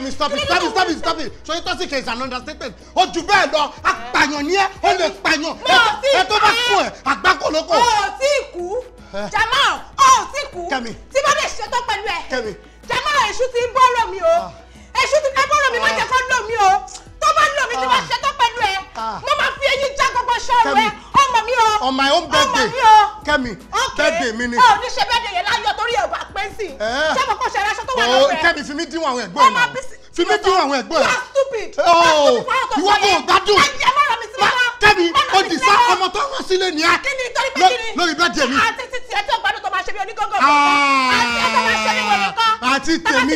Kẹ́mi, stop it. So you toxic is an understatement. O jù bẹ́ẹ̀ lọ, apàyàn ni ẹ́, o lè pàyàn. Ẹ tó bá fún ẹ, àgbákò ló kọ. O ti kú. Jamal, o ti kú. Kẹ́mi. Tí bá lè ṣe tó pẹ̀lú ẹ. Kẹ́mi. Jamal, èṣù ti ń bọ́rọ̀ mi o. Èṣù ti fẹ́ bọ́rọ̀ mi, má jẹ́ kó lò mí o. Tó bá lò mí tí bá ṣe tó pẹ̀lú ẹ. Mo máa fi eyín já gbogbo ṣọ́ọ̀rù ẹ. Ọmọ mi o. On my own birthday. Kẹ́mi, birthday mi ni. O ní ṣe birthday yẹn láyọ̀ torí ẹ̀ ò bá pẹ́ sí. Ṣé mo kọ́ ṣe aráṣọ tó wà lọ́wọ́ ẹ? Kẹ́mi fi mí díwọ̀n àwọn ẹ̀gbọ́n ẹ̀ náà. Fi mí díwọ̀n àwọn ẹ̀gbọ́n ẹ̀. You are stupid. Ìwọ kò gbádùn. Kẹ́mi, o di sá ọmọ tó rán sílé ni ẹ. Kíni torí pé kíni? Lórí birthday mi. Àti títí ẹ tí ò gbádùn tó máa ṣe bí onígógó. Àti ẹ tó máa ṣe bí wọ̀nyí kọ́. Àti tèmi.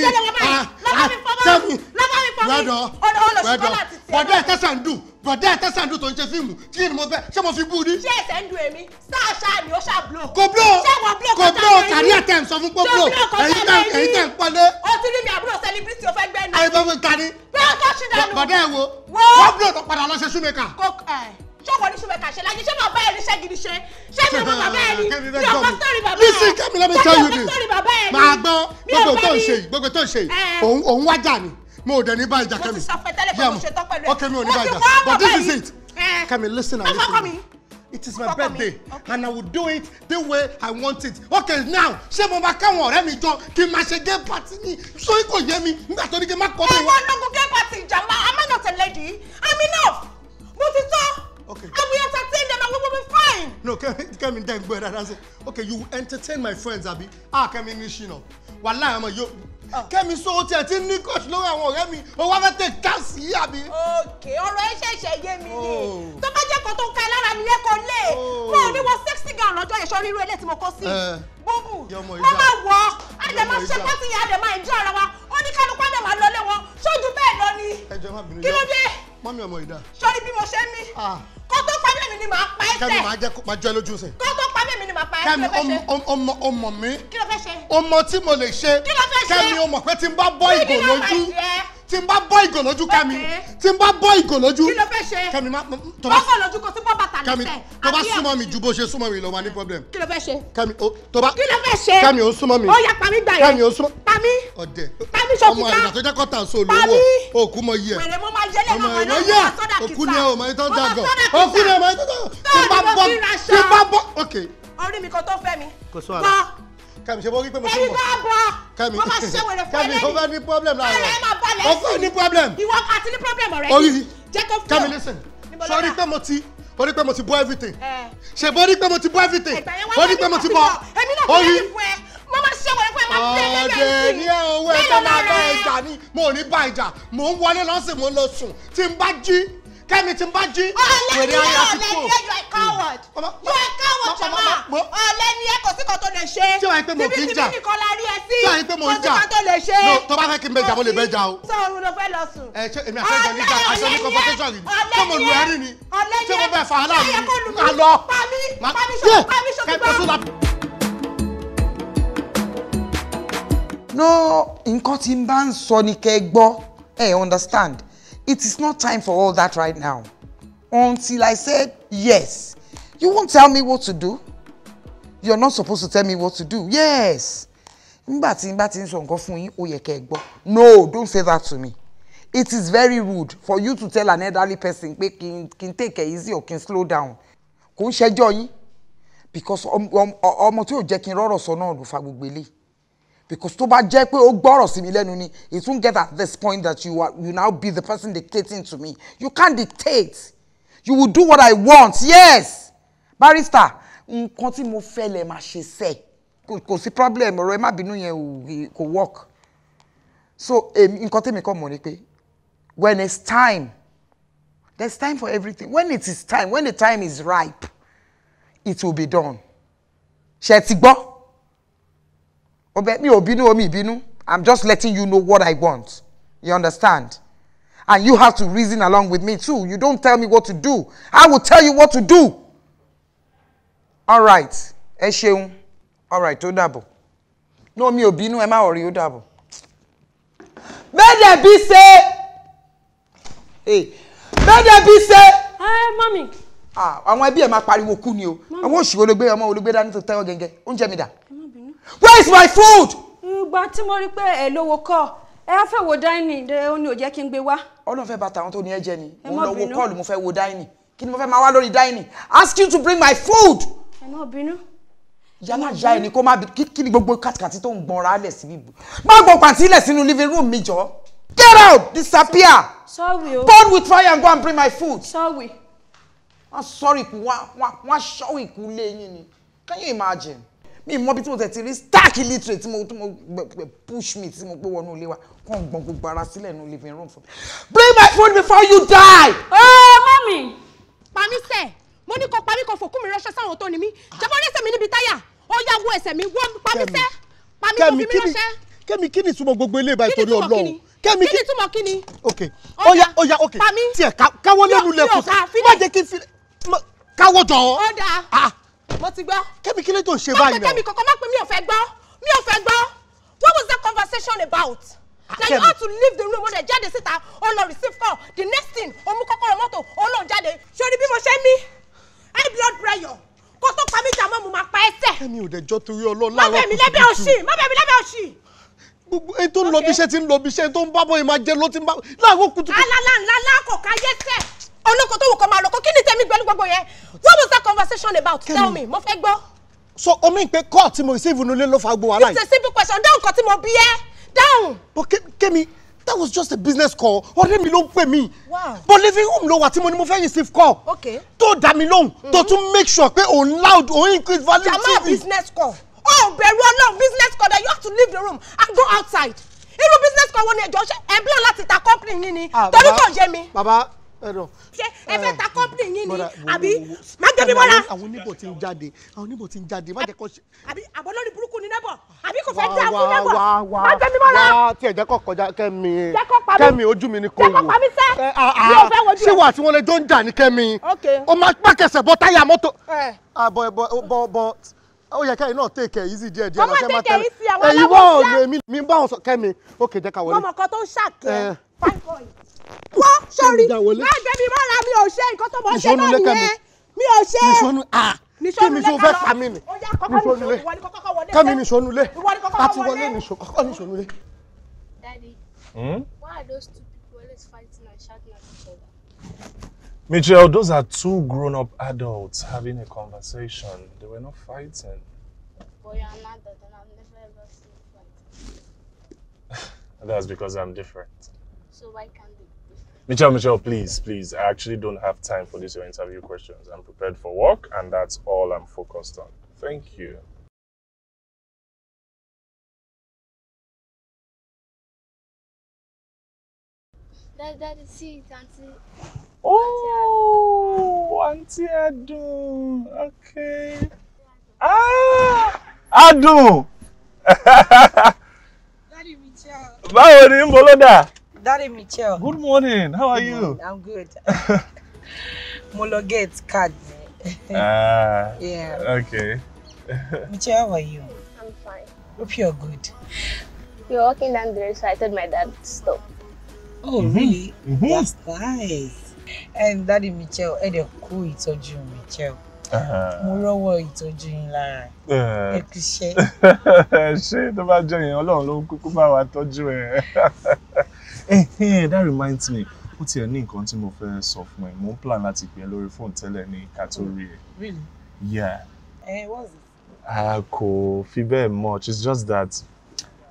Bọ̀dá ẹ̀ tẹ́sán dùn tó ń ṣe fíìmù kí ni mo fẹ́ ṣé mo fi bú ní. Ṣé ẹsẹ̀ ń dùn èmi? Sáà ni ó ṣáà blow. Kò blow. Ṣé wọ́n blow kò blow kárí ẹ̀ tẹ̀ ń sọ fún pé blow. Ẹ̀yin tẹ̀ ń pọ́lé. O ti rí mi àbúrò celebrity o fẹ́ gbẹ́ náà. Ayé bá mi kárí. Bí o tó ṣì dànù. Bọ̀dá ẹ̀ wo. Wọ́n blow tó padà lọ ṣe shoemaker. Ṣé wọ́n ní shoemaker ṣe láyé? Ṣé bàbá ẹ̀ ní ṣe gidi ṣe? Ṣé mi ò mọ bàbá ẹ̀ ní? Mi ò mọ sọ́ọ̀rì bàbá ẹ̀. Listen, Kẹ́mi, let me tell you this. Màá gbọ́ gbogbo tó ń ṣe yìí. Òun wájà ni. Mo ò dẹ̀ ní bá ìjà Kẹ́mi. Mo ti sọ fẹ́ tẹ́lẹ̀ pé mo ṣe tán pẹ̀lú ẹ̀. Okay, mi ò ní bá ìjà. But this is it. Kẹ́mi, listen and listen to me. It is my birthday and I will do it the way I want it. Okay, now, ṣé mo máa káwọn ọ̀rẹ́ mi jọ kí n máa ṣe gay party ni? So kò yé mi nígbà tó ní kí n má kọ́ mi. Ẹ̀wọ̀n lọ́gùn gay party ìjàmbá, am I not a lady? I'm enough. Mo ti tọ́. Okay. I will entertain them and we will be fine. No, Kẹ́mi dẹ̀ gbọ́ ẹ̀ dáadáa. Okay, you entertain my friends, abi? Kẹ́mi ní ṣìnà. Wàláhì ọmọ yóò. Kẹ́mi sọ o tiẹ̀ ti ní coach lórí àwọn ọ̀rẹ́ mi. O wá fẹ́ tẹ̀ káàsì àbí? Okay, ọ̀rọ̀ ẹ ṣẹ̀ṣẹ̀ yé mi ni. Tó bá jẹ́ kó tó ń ka ẹ lára mi yẹ kó lé. Mo ò ní wọ sexy gown lọ́jọ́ yẹn sọ́rí irú ilé tí mo kó sí. Búbù. Mo máa wọ̀ a dẹ̀ máa ṣe pátì yẹn a dẹ̀ máa enjoy ara wa. Ó ní kálukú á dẹ̀ máa lọlé wọn. Ṣojú bẹ́ẹ̀ lọ ni. Kí ló dé? Mọ́mí ọmọ ìdá. Sọ́rí bí mo ṣe ń mí. Kó tó pa mí ni màá pa ẹsẹ̀. Kẹ́mi máa jẹ́ kó máa jẹ́ lójú sẹ̀. Kó tó pa mí ni màá pa ẹsẹ̀. Kẹ́mi ọmọ mi. Kí ló fẹ́ ṣe? Ọmọ tí mo lè ṣe. Kí ló fẹ́ ṣe? Kẹ́mi o mọ̀ pé tí n bá bọ́ ìgò lójú. Tí n bá bọ́ ìgò lójú Kẹ́mi. Tí n bá bọ́ ìgò lójú. Kí ló fẹ́ ṣe? Kẹ́mi má tó bá bọ́ lójú kó sí bọ́ bàtà lẹ́sẹ̀. Kẹ́mi tó bá súnmọ́ mi ju bó ṣe súnmọ́ mi lọ wà ní problem. Kí ló fẹ́ ṣe? Kẹ́mi tó bá. Kí ló fẹ́ ṣe? Kẹ́mi ò súnmọ́ mi. Ó yá pa mí gbà yẹn. Kẹ́mi ò súnmọ́. Pa mí. Ọ̀dẹ̀. Pa mí ṣòkúta. Ọmọ àyìnbá tó jẹ́ kọ́tà ń so olówó. Òkú mọ iye. Wèrè mo máa yẹlẹ̀ náà wọ̀nyí. Òkú ni ẹ̀ ò mọ̀ ẹ́ tó ń dàgọ̀. Òkú ni ẹ̀ mọ̀ ẹ́ tó ń dàgọ̀. Tí n bá bọ́. Okay. Orí mi kan tó fẹ́ mi. Kò sọ àlọ́. Kẹ́mi ṣe bọ́ rí pé mo ṣe Ẹyin mọ̀. bá bọ̀. Kẹ́mi Wọ́n máa ṣe wèrè fún Kẹ́mi ó fẹ́ ní problem láàárọ̀. Ọ̀rẹ́ máa balẹ̀ sí. Ó fẹ́ ní problem. Ìwọ àti ní problem ọ̀rẹ́. Orí. Jẹ́ kó fún. Kẹ́mi listen. Sọrí pé mo ti bọ́ everything. Ṣé bọ́ rí pé mo ti bọ́ everything? Ó rí pé mo ti bọ́. Èmi náà kò ní fún ẹ. Mo máa ṣe wèrè fún ẹ máa fi ẹlẹ́yẹ sí. Ọ̀dẹ̀ ní owó ẹ̀ka máa bá ìjà ni. Mo ò ní bá ìjà. Mò ń wọlé lọ́sìn mo ń lọ sùn. Tí n bá jí. Kẹ́mi tí n bá jí. Ọ̀lẹ́ ni ẹ you are a coward. You are a coward Jamal. Ọ̀lẹ́ ni ẹ kò sí kan tó lè ṣe. Tí wàá pé mo kì í jà. Tìbí nìkan la rí ẹ sí. Tí wàá pé mo ń jà. Kò sí kan tó lè ṣe. No, tó bá fẹ́ kí n bẹ jà mo lè bẹ jà o. Sọ̀rọ̀ ló fẹ́ lọ sùn. Ṣé èmi àfẹ́jọ ní jà àṣẹ ní confrontation rí? Ṣé mo lu ẹrí ni? Ṣé mo fẹ́ fa aláàbí? Àlọ́. Pa mí ṣòkòtò. No, nǹkan tí n bá ń sọ ni kẹ́ gbọ́. Understand? It is not time for all that right now. Until I said yes. You won't tell me what to do. You're not supposed to tell me what to do. Yes. Nígbà tí n bá ti ń sọ nǹkan fún yín, ó yẹ kẹ́ gbọ́. No, don't say that to me. It is very rude for you to tell an elderly person pé kí n take it easy or kí n slow down. Kò ń ṣẹjọ́ yín. Because ọmọ tí ò jẹ́ kí n rọ́rọ̀ sọ náà ló fa gbogbo eléyìí. Because tó bá jẹ́ pé ó gbọ́rọ̀ sí mi lẹ́nu ni, it won't get at this point that you now be the person dictating to me. You can't dictate. You will do what I want. Yes. Barrister, nǹkan tí mo fẹ́ lẹ máa ṣe sẹ́. Kò sí problem ọ̀rọ̀ ẹ má bínú yẹn kò work. So nǹkan tèmi kọ́ mọ̀ ni pé when it's time, there's time for everything. When it is time, when the time is ripe, it will be done. Ṣé ti gbọ́? Mi ò bínú, mi bínú. I'm just letting you know what I want. You understand? And you have to reason along with me too. You don't tell me what to do. I will tell you what to do. All right. Ẹ ṣeun. All right, ó dàbọ̀. No, mi ò bínú, ẹ má worry, ó dàbọ̀. Bẹ́ẹ̀dẹ̀ bí ṣe. Bẹ́ẹ̀dẹ̀ bí ṣe. Mami. Àwọn ẹbí ẹ̀ máa pariwo kú ni o. Àwọn òṣìwò olóògbé ọmọ olóògbé dání tó tẹ́wọ́ gẹ́gẹ́. Oúnjẹ mi dà. Where is my food? Ìgbà tí mo rí pé ẹ lówó kọ́ á fẹ́ wo dining de ó ní ó jẹ́ kí n gbé wá. Ọlọ́run fẹ́ bàtà àwọn tó ní ẹ̀jẹ̀ ni. Mo lọ wo call mo fẹ́ wo dining. Kí ni mo fẹ́ máa wá lórí dining? Ask you to bring my food. Ẹ má bínú. Yálà já ẹni kó má kí ni gbogbo kàtìkàtì tó ń gbọ́nra lẹ̀ sí bíbù. Má gbọ́ pàtí lẹ̀ sínú living room mi jọ. Get out! Disappear! Sorry o. Burn with fire and go and bring my food. Sorry. I'm sorry kú wá show ikú lé yín ni. Can you imagine? Mi mọ bí tí mo tẹ̀ ti rí stark illiterate tí mo push me tí mo gbé wọnú ilé wa. Kàn gbọ́n gbogbo ara sílẹ̀ nínú living room for me. Bring my food before you die! Oh, mommy! Pami sẹ́, mo ní kó pami kó fòkú mi ránṣẹ́ sáwọn tó ní mi. Jẹ́bọ́ rẹ́sẹ̀ mi níbi táyà. Ó yá wo ẹsẹ̀ mi wọ́n pami sẹ́. Pami kó fi mi ránṣẹ́. Kẹ́mi kí ni túmọ̀ gbogbo ilé ìbá ìtorí Ọlọ́run? Kẹ́mi kí ni túmọ̀ kí ni? Okay. Ó yá okay. Pami. Tiẹ̀ káwọ́ lẹ́nu lẹ́kùn. Má jẹ́ kí n fi káwọ́ jọ. Ó dáa. Mo ti gbọ́. Kẹ́mi kí ló tó ń ṣe báyìí náà? Kẹ́mi kọ̀ọ̀kan má pè mí ò fẹ́ gbọ́. Mi ò fẹ́ gbọ́. What was that conversation about? Now you have to leave the room when they jáde síta. Ó lọ receive call. The next thing, ó mú kọ́kọ́rọ́ mọ́tò, ó lọ jáde. Sori bí mo ṣe mí. High blood pressure. Kó tó pa mí jà mọ́ mo máa pa ẹsẹ̀. Kẹ́mi ò dẹjọ́ torí Ọlọ́run láàárọ̀. Má bẹ̀ mí lẹ́bẹ̀ òṣì. Má bẹ̀ mí lẹ́bẹ̀ òṣì. Gbogbo ẹni tó ń lọ bí iṣẹ́ ti ń lọ bí iṣẹ́ tó ń bá bọ́ ìmáa jẹ ló ti ń bá láàárọ̀ kùtùkùtù. Alálàńlá kò káyé sẹ̀. Olóko tó wù kó máa lọ kó kí ni tèmi gbẹ́lú gbogbo yẹn? What was that conversation about? Tell me, mo fẹ́ gbọ́. So omi ń pe call tí mo receive nulẹ̀ ló fa gbọ́ wàhálà yìí. It's a simple question. Dáhùn kan tí mo bí ẹ́. Dáhùn. But Kẹ́mi, that was just a business call. Ọ̀rẹ́ mi ló ń pè mí. Wow. But living room ló wà tí mo ní mo fẹ́ receive call. Okay. Tó dá mi lóhùn. Tó tún make sure pé òun loud, òun increase value TV. Jama business call. Oh, bẹ̀rù Ọlọ́run business call that you have to leave the room and go outside. Irú business call wo ni ẹjọ́ ṣe ẹ̀ ń plan láti ta company yín ni. Torí kò yé mi. Bàbá ẹ̀rọ. Ṣé ẹ fẹ́ ta company yín ni? Àbí má gbé mi mọ́ra. Àwọn oníbò ti ń jáde. Àwọn oníbò ti ń jáde. Má jẹ́ kó ṣe. Àbí àbọ̀ lórí burúkú ni nẹ́bọ̀. Àbí kò fẹ́ dá fún nẹ́bọ̀. Má gbé mi mọ́ra. Wá tí ẹ̀ jẹ́ kó kọjá Kẹ́mi. Jẹ́ kó pa mí. Kẹ́mi ojú mi ni kò wò. Jẹ́ kó pa mí sẹ́. Mi ò fẹ́ wojú ẹ̀. Ṣé wà tí wọ́n lè jọ ń jà ní Kẹ́mi? Okay. Ó máa pàkẹsẹ̀ bọ́ táyà mọ́tò. Bọ̀ ó yẹ kẹ́yìn náà take it easy díẹ̀ díẹ̀. Ọmọ take it easy àwọn ọlọ́mọ ìwọ mi bá wọn sọ Kẹ́mi. Okay, jẹ́ ká wọlé. Mọ̀mọ́ kan tó ń ṣàkẹ́. Fine boy. Wọ́n sọ̀rí. Má gbé mi mọ́ra mi ò ṣe nǹkan tó mọ̀ ṣe náà nìyẹn. Mi ò ṣe. Kẹ́mi tó fẹ́ pa mí ni. Nìṣọ́nulé. Kẹ́mi nìṣọ́nulé. Àti wọlé nìṣọ́nulé. Daddy, why are those two people always fighting and shouting at each other? Mitchell, those are two grown-up adults having a conversation. They were not fighting. Boy, you're an adult and I've never ever seen you fight. That's because I'm different. So why can't they? Mitchell, please. I actually don't have time for these your interview questions. I'm prepared for work, and that's all I'm focused on. Thank you. Daddy, see it, Auntie. Oh, Auntie Adun. Okay. Adun. Daddy Mitchell. Báwo ni Mboloda? Daddy Mitchell. Good morning. How are you? I'm good. Molo get card. Yeah. Okay. Mitchell, how are you? I'm fine. Hope you're good. You're walking down the road, so I told my dad to stop. Oh, really? That's nice. And Daddy Mitchell, ẹ dẹ̀ kú ìtọ́jú Mitchell. Mo rọ́wọ́ ìtọ́jú yín lára. Ẹ kú iṣẹ́. Ṣé tó bá jẹ́ yẹn Ọlọ́run ló kúkú bá wa tọ́jú ẹ. That reminds me, ó tiẹ̀ ní nǹkan tí mo fẹ́ sọ fún ẹ. Mo ń plan láti pè é lórí fóònù tẹ́lẹ̀ ní ká tó rí ẹ. Really? Yeah. What's it? Kò fi bẹ́ẹ̀ much. It's just that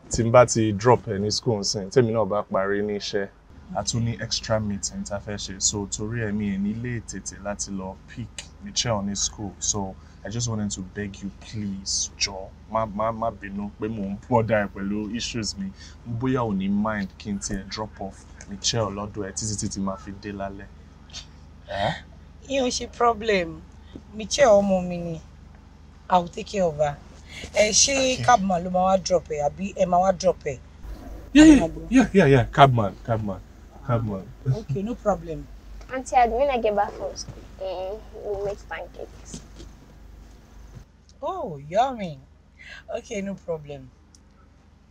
tí n bá ti drop ẹ ní school nsìn, tèmi náà bá parí ní iṣẹ́. A tún ní extra meeting tá fẹ́ ṣe, so torí ẹ̀mí ẹ̀ nílé tètè láti lọ pick Mitchell ní school, so I just wanted to beg you please jọ̀ọ́ má bínú pé mò ń bother ẹ pẹ̀lú issues mi, bóyá ò ní mind kí n tiẹ̀ drop off Mitchell lọ́dọ̀ ẹ títí máa fi dé lálẹ́. Ìyẹn ò ṣe problem. Mitchell ọmọ mi ni. I will take care of her. Ṣé cabman ló máa wá drop ẹ àbí ẹ máa wá drop ẹ? Yeah. Cabman. Okay, no problem. Auntie, when I get back from school, we'll make pancakes. Oh, yummy. Okay, no problem.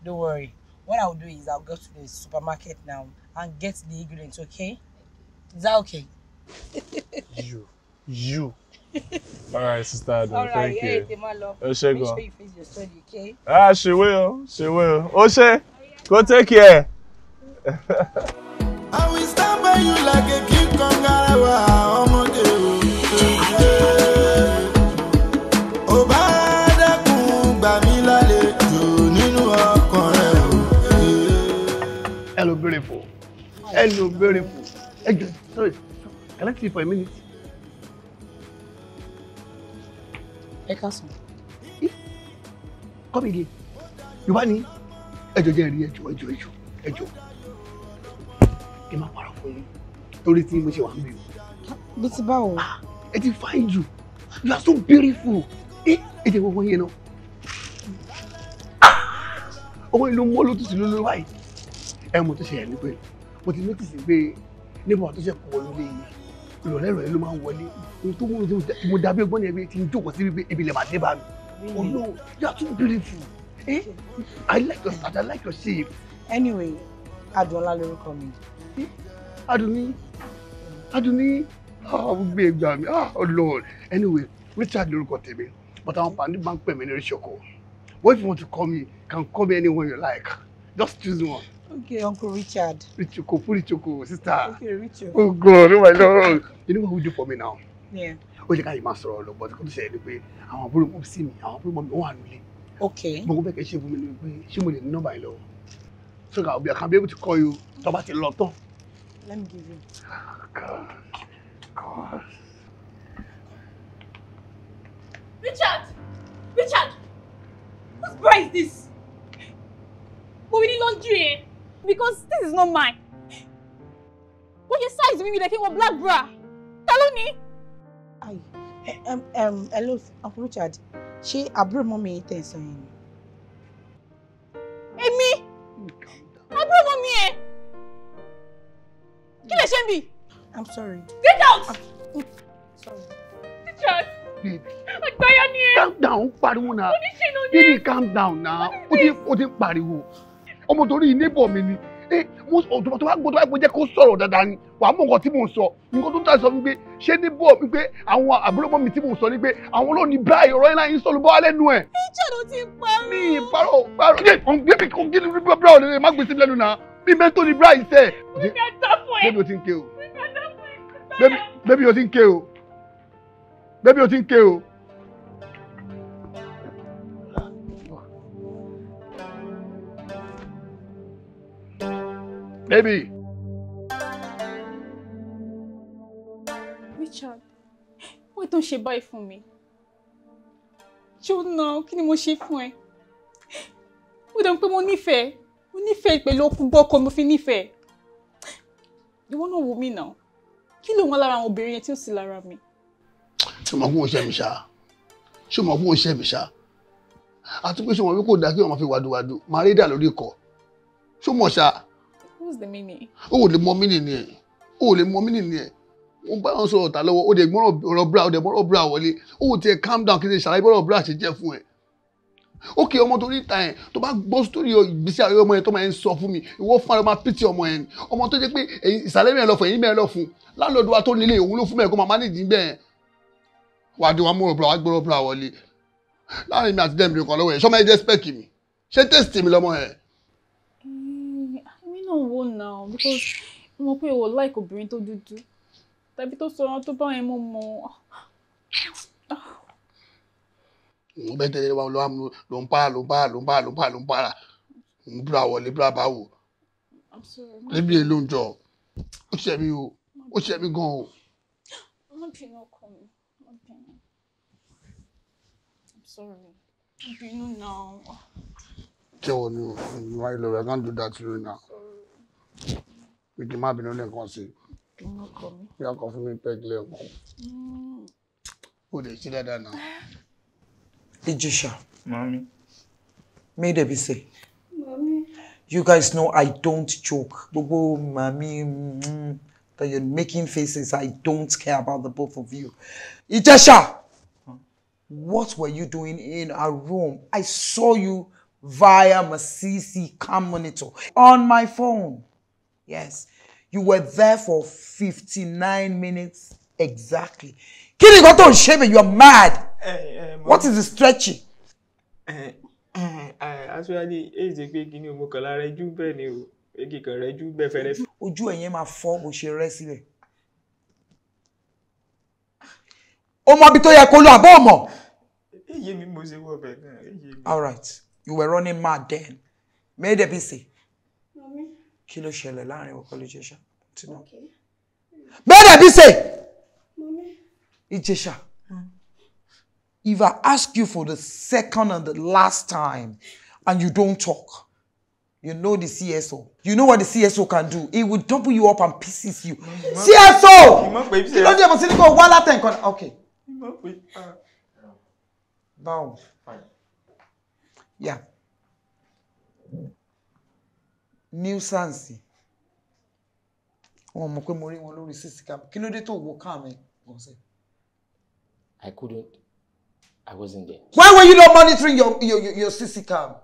Don't worry. What I'll do is I'll go to the supermarket now and get the ingredients, okay? Is that okay? You. All right, sister Adun, all right, thank you. Make sure you face your study, okay? She will. She will. Oshe, go take care. I will stand by you like a king kangarawa ọmọdé o. Ọba dákun gbà mí lálejò nínú ọkàn rẹ o. Hello, beautiful. Hello, beautiful. Hey, sorry. Can I see you for a minute? Ekason. Come again. You want me? Ẹjọ́ jẹ́ rí ẹjọ́. Kí máa parọ́ fún yín. Torí tí mo ṣe wà níbí o. Bí ti báwo? Ẹ ti find you. You are so beautiful. Ẹ jẹ́ wọ́n yẹn náà. Ọwọ́ ìlú mọ́ ló tún sí lólórí báyìí. Ẹ mọ̀ tó ṣe ẹ̀ ní pé mo ti notice pé níbo tó ṣe kọ̀ wọlé yìí. Ìrọ̀lẹ́ rẹ̀ ló máa ń wọlé. Tó mú mo dàbí ọgbọ́n yẹn bí ti ń jókòó sí wípé ibi lè máa dé bá mi. Oh no, you are too beautiful. I like your style, I like your shape. Anyway, Adola lórúkọ mi. Aduni, oh Lord. Anyway, Richard lórúkọ tèmi, but I'm planning bank payment in Richoko. What if you want to call me, can call me anyone you like. Just choose one. Okay, Uncle Richard. Richoko, sister. Okay, Richard. Oh God, oh my Lord. You know what we do for me now? Yeah. Ó jẹ́ ká yìí máa sọ̀rọ̀ lọ, but kò tó ṣe ẹni pé àwọn àbúrò mọ̀ sí mi, àwọn àbúrò mọ̀ mi wà nílé. Okay. Mo kò fẹ́ kẹ́ ṣe fún mi ní pé ṣé mo lè ní nọ́mbà yìí lọ. So I can be able to call you tó bá ti lọ tán. Let me give you. God. Richard! Whose bra is this? But we need laundry, because this is not mine. But your size me like a black bra. Tell me. Hello, Uncle Richard. Ṣé àbúrò mọ́mì tẹ̀ sọ yẹn ni? Èmi? Àbúrò mọ́mì ẹ̀? Kí lẹ ṣe ń bì? I'm sorry. Get out! Sorry. Richard! Baby. Àgbáyà ni ẹ. Calm down, pariwo na. Baby, calm down now. Ó ti pariwo. Ọmọ torí neighbor mi ni. Mo tó bá gbọ́ jẹ́ kó sọ̀rọ̀ dáadáa ni. Wàá mọ̀ nǹkan tí mò ń sọ. Nǹkan tó ń tà sọ wípé ṣé neighbor mi pé àwọn àbúrò mọ́ mi tí mò ń sọ ni pé àwọn náà ní báyìí ọ̀rọ̀ yẹn náà yín sọ̀rọ̀ bọ́ alẹ́ nu ẹ̀. Richard ló ti parọ́. Mi parọ́. Baby, kò gí ni bra ọ̀lẹ́lẹ̀ má gbèsè lẹ́nu náà. Mi mẹ́tò ni bra yìí sẹ́. Baby, I tap for Baby, o ti ń ké o. Baby, o ti ń ké o. Baby, o ti ń ké o. Baby. Richard, why don't you buy for me? Ṣé o náà kí ni mo ṣe fún ẹ? Ó dẹ̀ ń pé mo nífẹ̀ẹ́ pẹ̀lú okùn bọ́kọ mo fi nífẹ̀ẹ́. Ìwọ náà wò mí náà. Kí ló wọ́n lára àwọn obìnrin yẹn tí ó sì lára mi? Ṣé mo fún oṣẹ́ mi ṣá? Àti pé ṣé mo fi kò dá kí ọmọ fi wàdùwàdù máa rí dà lórí ikọ̀. Ṣé mo ṣá? What's the meaning? O lè mọ meaning ẹ̀. Wọ́n bá wọn sọ̀rọ̀ ta lọ́wọ́, ó dẹ̀ gbọ́rọ̀ ọ̀rọ̀ bra wọlé. Ó ti ẹ̀ calm down kí ṣe ṣàlàyé bọ́rọ̀ bra ṣe jẹ́ fún ẹ. Ókè ọmọ torí ìta ẹ̀ tó bá gbọ́ sórí ìgbésí ayé ọmọ yẹn tó máa ń sọ fún mi, ìwọ fún ara máa pìtì ọmọ yẹn. Ọmọ tó jẹ́ pé ìsàlẹ̀ mẹ́rin lọ fún ẹ̀yìn mẹ́rin lọ fún. Láńlọ́ọ̀dù wa tó nílé òun ló fún mẹ́rin kó máa manage bẹ́ẹ̀. Wà á dé wa mú ọ̀rọ̀ bra wá gbọ́rọ̀ bra wọlé. Láàrin mi àti dẹ́mi kan lọ́wọ́ ẹ̀ ṣọ́mọ ẹ̀ jẹ́ spẹ́kì mi. Ṣé tẹ́sítì mi lọ́mọ ẹ̀? Mi náà wò náà because mo pé o like obìnrin tó dúdú. Tàbí tó sọ̀rọ̀ tó bá yẹn mo mọ̀. Mo bẹ tẹ̀lé wa ló ń para. Bra wọlé bra bá wò. I'm sorry. Lébi èlò ń jọ. Ó ṣe mí o. Ó ṣe mí gan o. I'm sorry. I'm now. Tell you, my love, I can't do that to you now. We can have been on the you are confirming me peg leg. Who they see that now? Ijisha. Mommy. May they be say. Mommy. You guys know I don't joke. Bobo, mommy, that you're making faces. I don't care about the both of you. Ijisha! What were you doing in our room? I saw you via my CC cam monitor on my phone. Yes, you were there for 59 minutes exactly. Kini got on shame, you're mad. What is the stretching? Actually, it's a big new Mokola, you penny. Egi kan rẹ́jú bẹ́ẹ̀ fẹ́rẹ́. Ojú ẹ̀yẹn máa fọ́ bó ṣe rẹ́ sílẹ̀. Ó mọ ibi tó yẹ kó lọ àbọ̀ mọ̀. Èyí mi mo ṣe wọ bẹ́ẹ̀ náà. All right, you were running mad then. May there be say. Kí ló ṣẹlẹ̀ láàrin ọkọ Ìjẹ̀ṣà? May there be say. Ìjẹ̀ṣà. If I ask you for the second and the last time and you don't talk, you know the CSO. You know what the CSO can do? It will double you up and pieces you. CSO! Okay. Bow. Yeah. Nuisance. Oh, mo pe mo rí wọn lórí CC cam. Kí ló dé tó wo cam ẹ? I couldn't. I wasn't there. Why were you not monitoring your CC cam?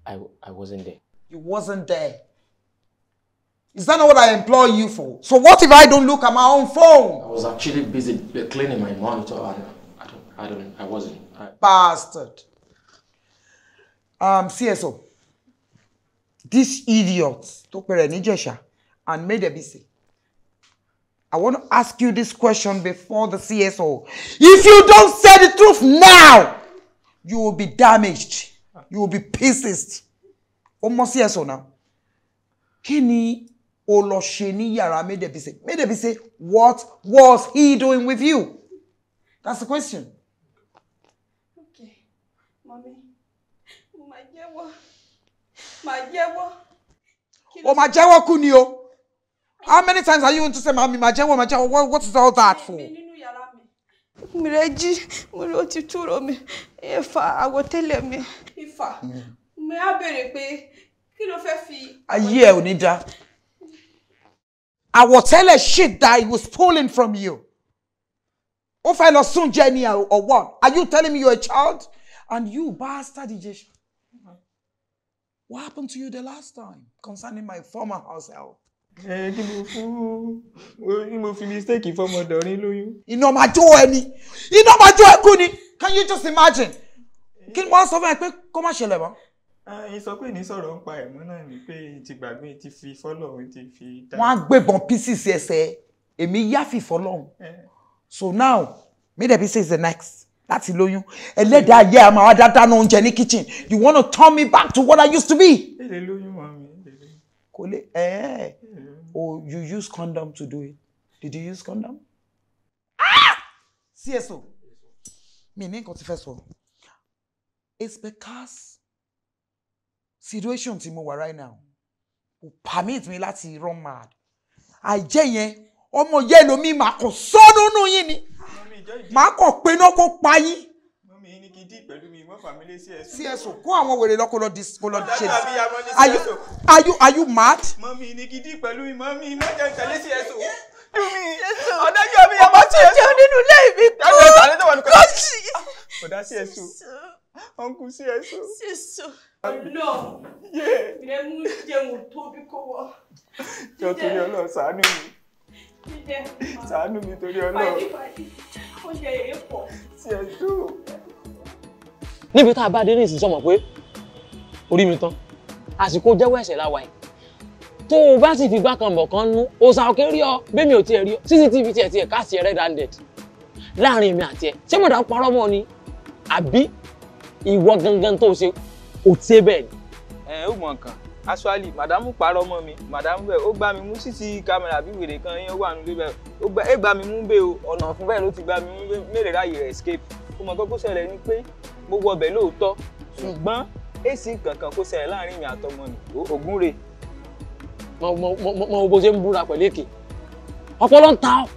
I wasn't there. You wasn't there. Is that not what I employ you for? So what if I don't look at my own phone? I was actually busy cleaning my monitor. I wasn't. Bastard. CSO. This idiot, Tokpere Nijesha, and Medebisi. I want to ask you this question before the CSO. If you don't say the truth now, you will be damaged. You will be pieces. Almost CSO now. Kini Olosheni Yara Medebisi. Medebisi, what was he doing with you? That's the question. Okay, mommy. Majewo Kunio. How many times are you going to say, Mami, Majewo? What is all that for? Mireji, mo ti turo mi. Ifa, I will tell me. Ifa, me abere pe, kí ló fẹ́ fi. Aye, Onida. I will tell a shit that he was pulling from you. If I lost soon, Jenny, or what? Are you telling me you're a child? And you, bastard, DJ. What happened to you the last time concerning my former house help? Kí mo fi mistake ìfọmọdọ̀rin lóyún. Iná máa jó ẹni. Iná máa jó ẹkú ni. Can you just imagine? Kí ni wọ́n sọ fún ẹ pé kó má ṣẹlẹ̀ mọ́? Sọ pé ní sọ̀rọ̀ ń pa ẹ̀mọ́ náà ni pé ti gbàgbé ti fi fọ́lọ́run ti fi. Wọ́n á gbébọn pieces ẹsẹ̀ èmi yáfì fọ́lọ́run. So now, Medebisi is the next. That's lóyún. Ẹlẹ́dàá ayé àmà wá dáná oúnjẹ ní kitchen. You want to turn me back to what I used to be? Èlé lóyún mami. Kò lè Oh, you use condom to do it. Did you use condom? CSO. Mi ní nǹkan tí fẹ́ sọ. It's because situation tí mo wà right now will permit me láti run mad. Àìjẹ́ yẹn, ọmọ yẹ́lo mi máa kàn sọ́nù nù yín ni. Máa kàn pé náà kó pa yín. Mami ní kí dí pẹ̀lú mi, mo family CSO, kó àwọn wèrè lọ kó lọ ṣe. Are you mad? Mami ní kí dí pẹ̀lú mi, mami má jẹ́ tẹ̀lé CSO. Ọ̀dájọ́ mi yàmá CSO. Ọmọ tí nínú ilé mi kú. Kọ́ọ̀tì. Ọ̀dá CSO. Uncle CSO. CSO. Ọlọ́run. Ìrẹ́ mú jẹun tóbi kó wọ. Jọ torí Ọlọ́run ṣàánú mi. Ṣàánú mi torí Ọlọ́run. Oúnjẹ yẹn pọ̀. CSO. Níbi tá a bá dé ní ìsìn sọmọ pé orí mi tán. Àsìkò jẹ́wọ́ ẹ̀ṣẹ̀ la wà yìí. Tó o bá sì fi gbá kan bọ̀ kan nú, òòsà òkè rí ọ, bẹ́ẹ̀ mi ò tiẹ̀ rí ọ. CCTV tiẹ̀ káàsì red handed. Láàrin èmi àti ẹ, ṣé mo dá parọ́ mọ́ ni? Àbí ìwọ gangan tó ṣe ò ṣe bẹ́ẹ̀ ni? Ó mọ̀ nǹkan. Actually, madam parọ́ mọ́ mi. Madam bẹ́ẹ̀ ó gbá mi mú CC camera bí wèrè kan yẹn wà nílé bẹ́ẹ̀. Ó gbá mi mú bẹ́ẹ̀ o. Ọ̀nà fún bẹ́ẹ̀ ló ti gbá mi mú bẹ́ẹ̀. Mélòó ráyè rẹ̀ escape. Ó mọ̀ kó ṣẹlẹ̀ ni pé mo wọ ọbẹ̀ lóòótọ́. Ṣùgbọ́n èsì kankan kó ṣẹlẹ̀ láàrin mi àtọmọ mi. Ògún rè. Mo bó ṣe ń búra pẹ̀lú èké. Ọpọlọ ń ta ọ́.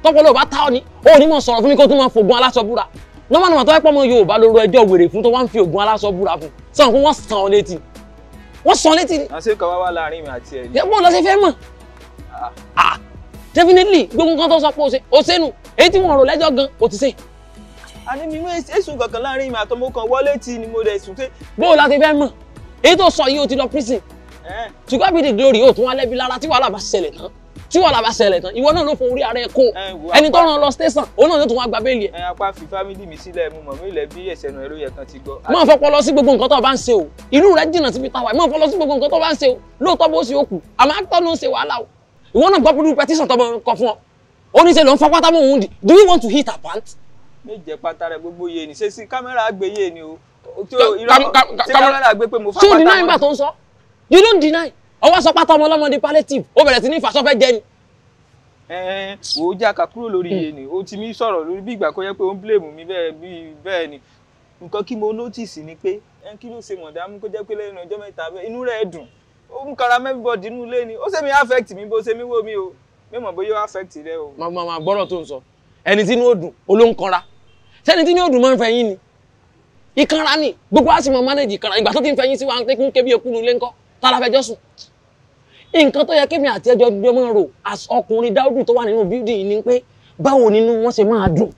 Tọ́pọlọ ò bá ta ọ́ ni. Ó ní mọ̀ sọ̀rọ̀ fún mi kó tún máa fògùn aláṣọ búra. Nọ́mọ̀nọ́mọ̀ tó wáyé pọ́ mọ́ Yorùbá lóru ẹjọ́ wèrè fún tó wá ń fi ògùn aláṣọ búra fún. Sọ̀rọ̀ pé wọ́n sàn ọ́ létí. Wọ́n sàn létí ni. Àṣé kan wá láàrin mi àti ẹ̀. Ṣé bó lọ ṣe fẹ́ mọ̀? Definitely gbogbo nǹkan tó sọ pé o ṣe nù. Èyí tí wọ́n rò lẹ́jọ́ gan o ti ṣe. Àní mi mú èsùn kankan láàrin mi àtọmọ kan wọlé tí ni mo dẹ̀ sùn pé. Bó la ti fẹ́ mọ̀? Èyí tó sọ yìí o ti lọ prison. To God be the glory o tún wá lẹ́bi lára tí wàhálà bá ṣẹlẹ̀ tán. tí wọ́n làbá ṣẹlẹ̀ tán ìwọ náà ló fún orí ara ẹ kó ẹni tó rán lọ station òun náà ló tún wá gba bẹ́ẹ̀lì ẹ. apá fi fámìlì mi sílẹ̀ mo mọ̀ mí ilẹ̀ bí ẹ̀sẹ̀ náà ẹ̀rọ yẹ kan ti gbọ́. máa fọpọ́ lọ sí gbogbo nǹkan tó bá ń ṣe o ìlú rẹ jìnnà síbi táwa máa fọpọ́ lọ sí gbogbo nǹkan tó bá ń ṣe o lóòótọ́ bó ṣe ó kù àmọ́ actor ló ń ṣe wàhálà o ìwọ náà gbọ́ pẹ̀lú petition tó bọ̀ kọ fún ọ oníṣẹ́ ló ń fọ́ pátá mọ́ òun dì do you want to hit her pant. méje pátá rẹ gbogbo yé ni ṣé sí kámẹ́rà gbé yé ni o kámẹ́rà gbé pé mo fọ́ pátá mọ́. ṣé o deny nígbà tó ń sọ you don't deny ọwọ́ sọ pátá ọmọ ọlọ́mọdé palliative ó bẹ̀rẹ̀ sí ní ìfàsọ́fẹ́ jẹ ni. wò ó jáka kúrò lórí iye ni ó ti mí sọ̀rọ̀ lórí bí ìgbà kó yẹ pé ó ń blame mi bẹ́ẹ̀ ni nǹkan kí mo notice ni pé kí ló ṣe mọ̀dámú kó jẹ́ pé lẹ́yìn ọjọ́ mẹ́ta bẹ́ẹ̀ inú rẹ̀ dùn ó ń kara everybody inú ilé ni ó ṣe mi affect mi bó ṣe mi wò mí o mímọ̀ bóyá ó affect rẹ o. màmá gbọ́dọ̀ tó ń sọ ẹni tí inú ó dùn ó ló ń kanra sẹ́ni tí inú ó dùn máa ń fẹ́ yín ni ìkanra ni gbogbo á sì máa manage ìkanra ìgbà tó ti ń fẹ́ yín sí wa ń tẹ́kún kébí ekú nulẹ̀ ńkọ́ tára fẹjọ́ sùn nǹkan tó yẹ kémi àti ẹjọ́ gbé máa rò ọkùnrin Dáúdù tó wà nínú building ni pé báwo nínú wọn ṣe máa dùn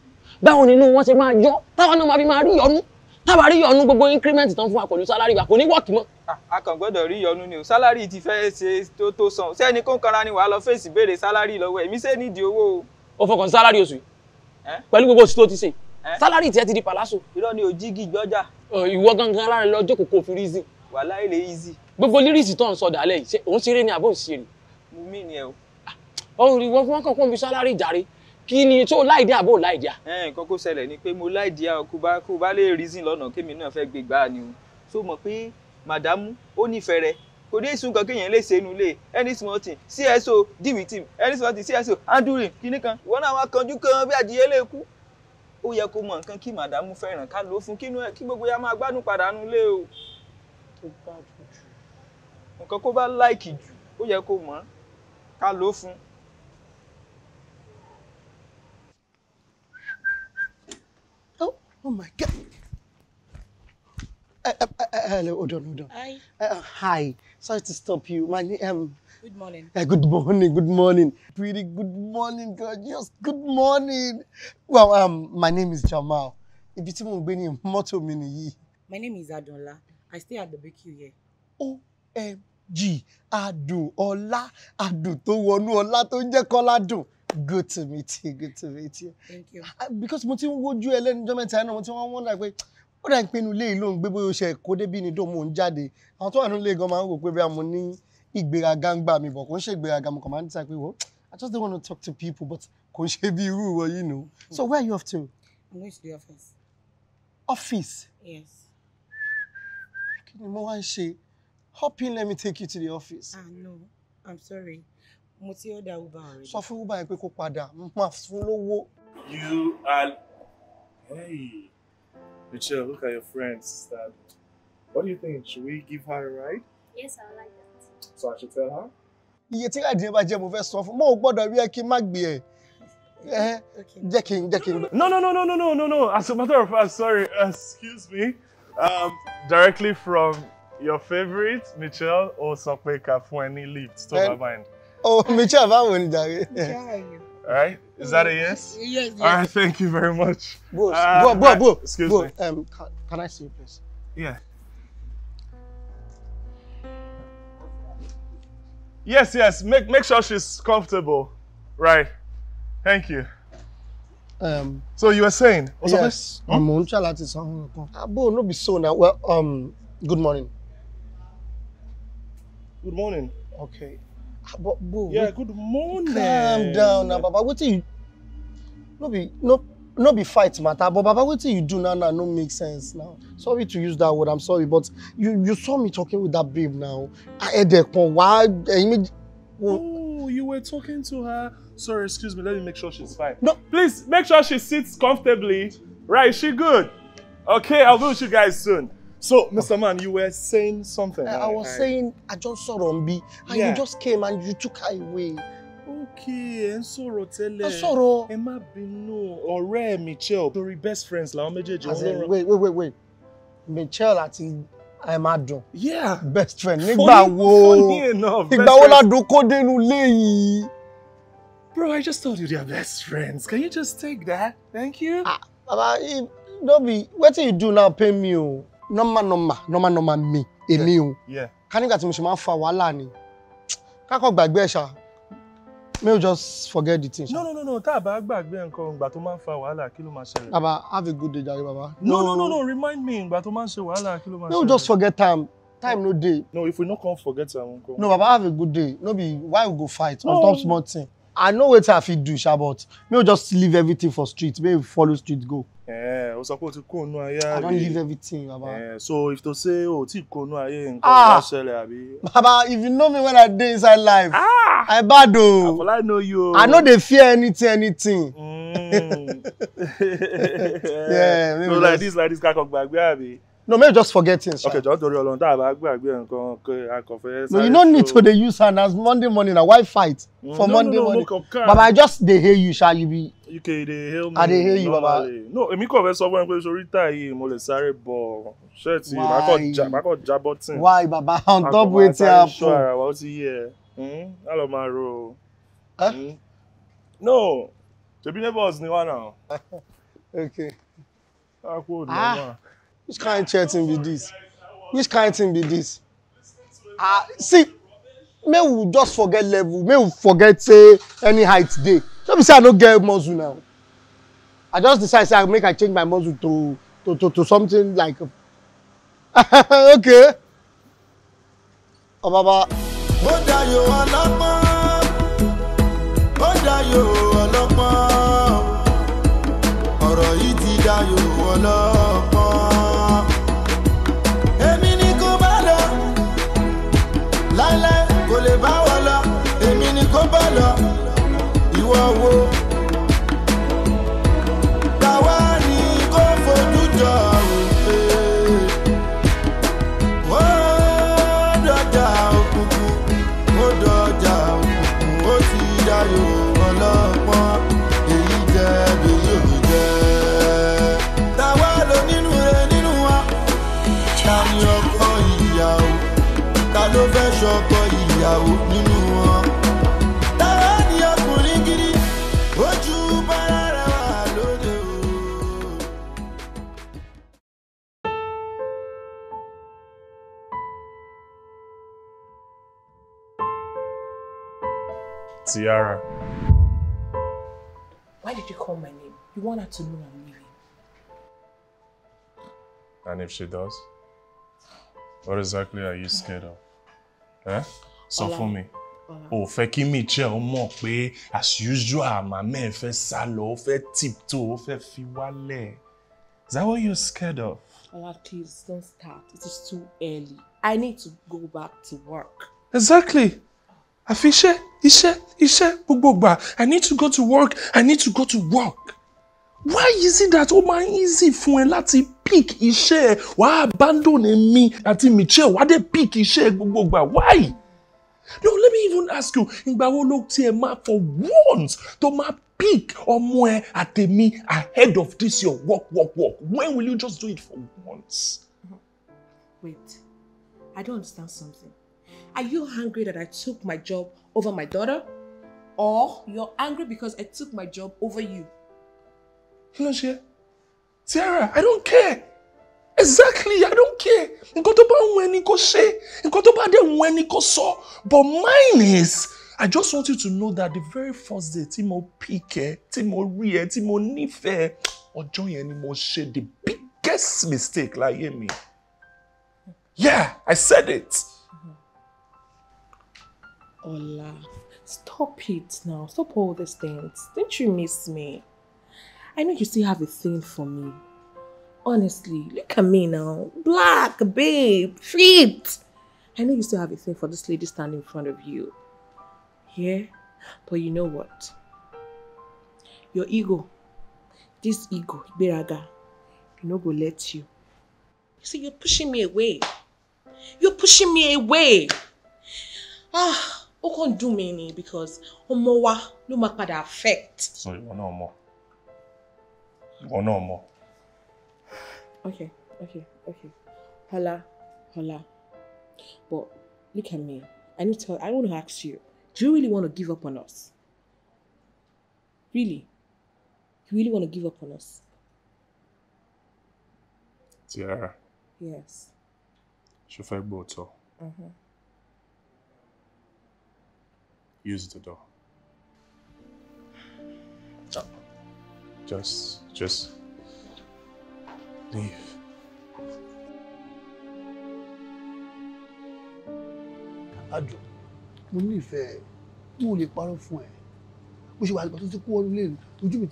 báwo nínú wọn ṣe máa yọ táwọn náà máa fi máa rí yọnu táwa rí yọnu gbogbo increment tán fún wa pẹ̀lú sálárì wa kò ní wọ́ọ̀kì mọ́. a kàn gbọ́dọ̀ rí yọnu ni o sálárì ti fẹ́ ṣe tó san sẹ́ni kó ń kanra ni wàá lọ fèsì béèrè sálárì lọ́wọ́ èmi ṣe nídìí owó o. ó fọkàn sí sálárì oṣù yìí pẹ̀lú gbogbo oṣù tó ti ṣe sálárì tiẹ̀ ti di pàlásò. irọ́ ni òjìgì gbọ́jà. ìwọ gangan lára lọ jókòó kó fi reason. wàhálà ilé easy. gbogbo lírìsì tó ń sọ dàlẹ́ yìí ṣé òun ṣeré ni àbọ̀ ń ṣeré. mo mí ni ẹ o. ọ̀hún rí wọ́n fún wọn kàn kó ń fi sálárì jàre kí ni tó láìdí àbò láìdí à. nǹkan kó ṣẹlẹ̀ ni pé mo láìdí à kó bá lè reason lọ́nà kémi náà fẹ́ gbé gbáà ni o so mọ̀ pé màdámù ó nífẹ̀ẹ́ rẹ kò dé ìsún kan kéèyàn lè ṣe inú ilé any small thing CSO deal with him any small thing CSO handle him kíní kan ìwọ náà wá kanjú kan bí adìyẹ lè kú ó yẹ kó mọ nǹkan kí màdámù fẹ́ràn ká ló fún kínú ẹ kí gbogbo ya máa gbádùn padà nú ilé o tó bá jù nǹkan kó bá láìkì jù ó yẹ kó mọ̀ ká ló fún. Oh my God. Hello, hold on. Hi. Hi. Sorry to stop you. My name. Good morning. Good morning. Pretty good morning, gorgeous. Good morning. Well, my name is Jamal. Ibi tí mo gbé ní mọ́tò mi nìyí. My name is Adunla. I stay at the BQ here. OMG. Adùn ọlá. Adùn tó wọnú ọlá tó ń jẹ́ kọ́lá dùn. Good to meet you. Thank you. Because mo ti ń wojú ẹ lẹ́nu ọjọ́ mẹ́ta náà mo ti wọ́n wọ́n pé ó dà ń pé inú ilé yìí ló ń gbé bóyá ó ṣe kó débí ni dó mò ń jáde. Àwọn tó wà nínú ilé gan máa ń wò pé bí mo ní ìgbéraga ń gbà mí bọ̀ kò ń ṣe ìgbéraga mo kàn máa ń decide pé wò I just don't want to talk to people but kò ń ṣe bí irú ìwọ you know. So where are you off to? I'm going to the office. Office? Yes. Kí ni mo wá ń ṣe? Hop in, let me take you to the office. No, I'm sorry. Mo ti order Uber already. Sọ fún Uber yẹn pé kó padà, mo máa fún lówó. You are... Hey, Michelle, look at your friend, sister. What do you think? Should we give her a ride? Yes, I like that. So I should tell her? Iye tí àdìyẹ bá jẹ́ mo fẹ́ sọ fún, mo ò gbọ́dọ̀ rí ẹ kí n má gbé ẹ. Jẹ́ kí n. No. As a matter of fact, sorry, excuse me. Directly from your favorite, Michelle, or Sopeka for any lift. Stop my mind. Oh, Michelle, báwo ni jàre? All right, is that a yes? Yes. All right, thank you very much. Bro. Excuse me. Can I see you, please? Yeah. Yes. Make sure she's comfortable. Right. Thank you. So you were saying? Yes. I'm on chat to someone. Bo, no be so now. Well, good morning. Good morning. Okay. But Bo, yeah, good morning. Calm down now, Baba. What you? No be fight matter, but Baba, what you do now no make sense now. Sorry to use that word. I'm sorry, but you saw me talking with that babe now. Oh, you were talking to her. Sorry, excuse me. Let me make sure she's fine. No, please make sure she sits comfortably. Right? Is she good? Okay, I'll be with you guys soon. So, Mr. Man, you were saying something. I was saying I just saw Rombi, and you just came and you took her away. Okay, and sorrow tell her. Sorrow. Ẹ má bínú, ọ̀rẹ́ Michelle. Torí best friends làwọn méjèèjì. Wait. Michelle àti Adùn. Yeah. Best friend. Nígbà wo? Funny enough. Nígbà wo l'Adùn kó dénú ilé yìí? Bro, I just told you they are best friends. Can you just take that? Thank you. Baba, don't be. What do you do now? Pay me o. Normal me. Èmi o. Yeah. Ká nígbà tí mo ṣe máa ń fa wàhálà ni. Ká kọ́ gbàgbé ẹ̀ ṣá. May we just forget the thing. No. Tá bá gbàgbé nǹkan ìgbà tó máa ń fa wàhálà kí ló máa ṣẹlẹ̀? Baba, have a good day, jare, Baba. No. Remind me ìgbà tó máa ń ṣe wàhálà kí ló máa ṣẹlẹ̀? May we just forget time. Time no day. No, if we no come forget time, no, Baba, have a good day. No be why we go fight on top small thing. I know wetin I fit do, sha, but may we just leave everything for street. May we follow street go. O sọ pé o ti kó inú ayé I àbí? don't leave everything, Baba. So if to say o ti kó inú ayé nǹkan wá ṣẹlẹ̀ àbí? Baba, if you know me when I dey inside life, I bad o. I know you. I no dey fear anything. Yeah. So like this, kakọ gbàgbé àbí? No, may just forget things. Okay, just torí Ọlọ́run tá bá gbàgbé nǹkan akọfẹ. No, you no need to dey use hand as Monday morning. Na why fight for Monday morning? Baba, I just dey hail you, shall you be? UK dey hail me. I dey hail you, Baba. No, èmi kò fẹ́ sọ fún ẹ pé sórí táyì mo lè sáré bọ̀ ṣẹ́ẹ̀tì má kò já bọ́tìn. Why, Baba? On top wetin happen? Ṣọ́ ara wa ó ti yẹ. Á lọ máa ro. No, ṣebí neighbors ni wá náà. Okay. Which kind of chatting be this? Which kind of thing be this? See, may we just forget level. May we forget say any height dey. Don't be say I no get muscle now. I just decide say I make I change my muscle to something like. Okay. Oh, Baba. Ó dayọ̀ ọlọ́gbọ́n. Ó dayọ̀ ọlọ́gbọ́n. Ọ̀rọ̀ yìí ti dayọ̀ ọlọ́gbọ́n. Èmi ni kò bá lọ. Láíláí kò lè bá wọ lọ. Èmi ni kò bá lọ. Ìwọ wo? Tàwa ni kò fojú jọ òfin. Ó dọjà òkùnkùn. Ó dọjà òkùnkùn. Ó ti dayọ̀ ọlọ́gbọ́n. Èyí jẹ́ bí yóò jẹ́. Tàwa ló nínú rẹ̀ nínú wa. Ta ni ọkọ ìyàwó? Ta ló fẹ́ ṣọkọ ìyàwó nínú wọn? Tàwa ni ọkùnrin gidi. Ojú bára rẹ̀ wà lóde o. Tiara. Why did you call my name? You want her to know I'm leaving. And if she does, what exactly are you scared of? Sọ fún mi. O fẹ́ kí Michelle mọ̀ pé as usual màmá ẹ̀ fẹ́ sá lọ, ó fẹ́ tiptoe, ó fẹ́ fi wálẹ̀. Is that what you're scared of? Ola, please don't start. It is too early. I need to go back to work. Exactly. Àfi iṣẹ́ gbogbo ìgbà. I need to go to work. I need to go to work. Why is it that ó máa easy fún ẹ láti pick iṣẹ́ ẹ? Wàá abandon mi àti Michelle, wàá dé pick iṣẹ́ ẹ gbogbo ìgbà. Why? No, let me even ask you, ìgbà wo ló tiẹ̀ máa for once tó máa pick ọmọ ẹ àtèmi ahead of this your work? When will you just do it for once? Wait, I don't understand something. Are you angry that I took my job over my daughter? Or you're angry because I took my job over you? You know, Tiara, I don't care. Exactly, I don't care. Nǹkan tó bá wù ẹ́ ni kó ṣe. Nǹkan tó bá dé wù ẹ́ ni kó sọ. But mine is, I just want you to know that the very first day tí mo pick ẹ, tí mo rí ẹ, tí mo nífẹ̀ẹ́, ọjọ́ yẹn ni mo ṣe the biggest mistake láyé mi. Yeah, I said it. Ola, stop it now. Stop all these things. Don't you miss me? I know you still have a thing for me. Honestly, look at me now. Black, babe, fit. I know you still have a thing for this lady standing in front of you. Yeah? But you know what? Your ego, this ego, Beraga, you know go let you. You see, you're pushing me away. You're pushing me away. O can't do me because Omowa no matter affect. So you want no more. You want no more. Okay. Hola. But look at me. I want to ask you, do you really want to give up on us? Really? You really want to give up on us? Tiara. Yes. Chauffeur Boto. Use the door. Just leave. Adu, mo nífẹ̀ẹ́, mo lè parọ́ fún ẹ. Bó ṣe wà nígbà tó ti kú ọdún lẹ́nu, lójú mi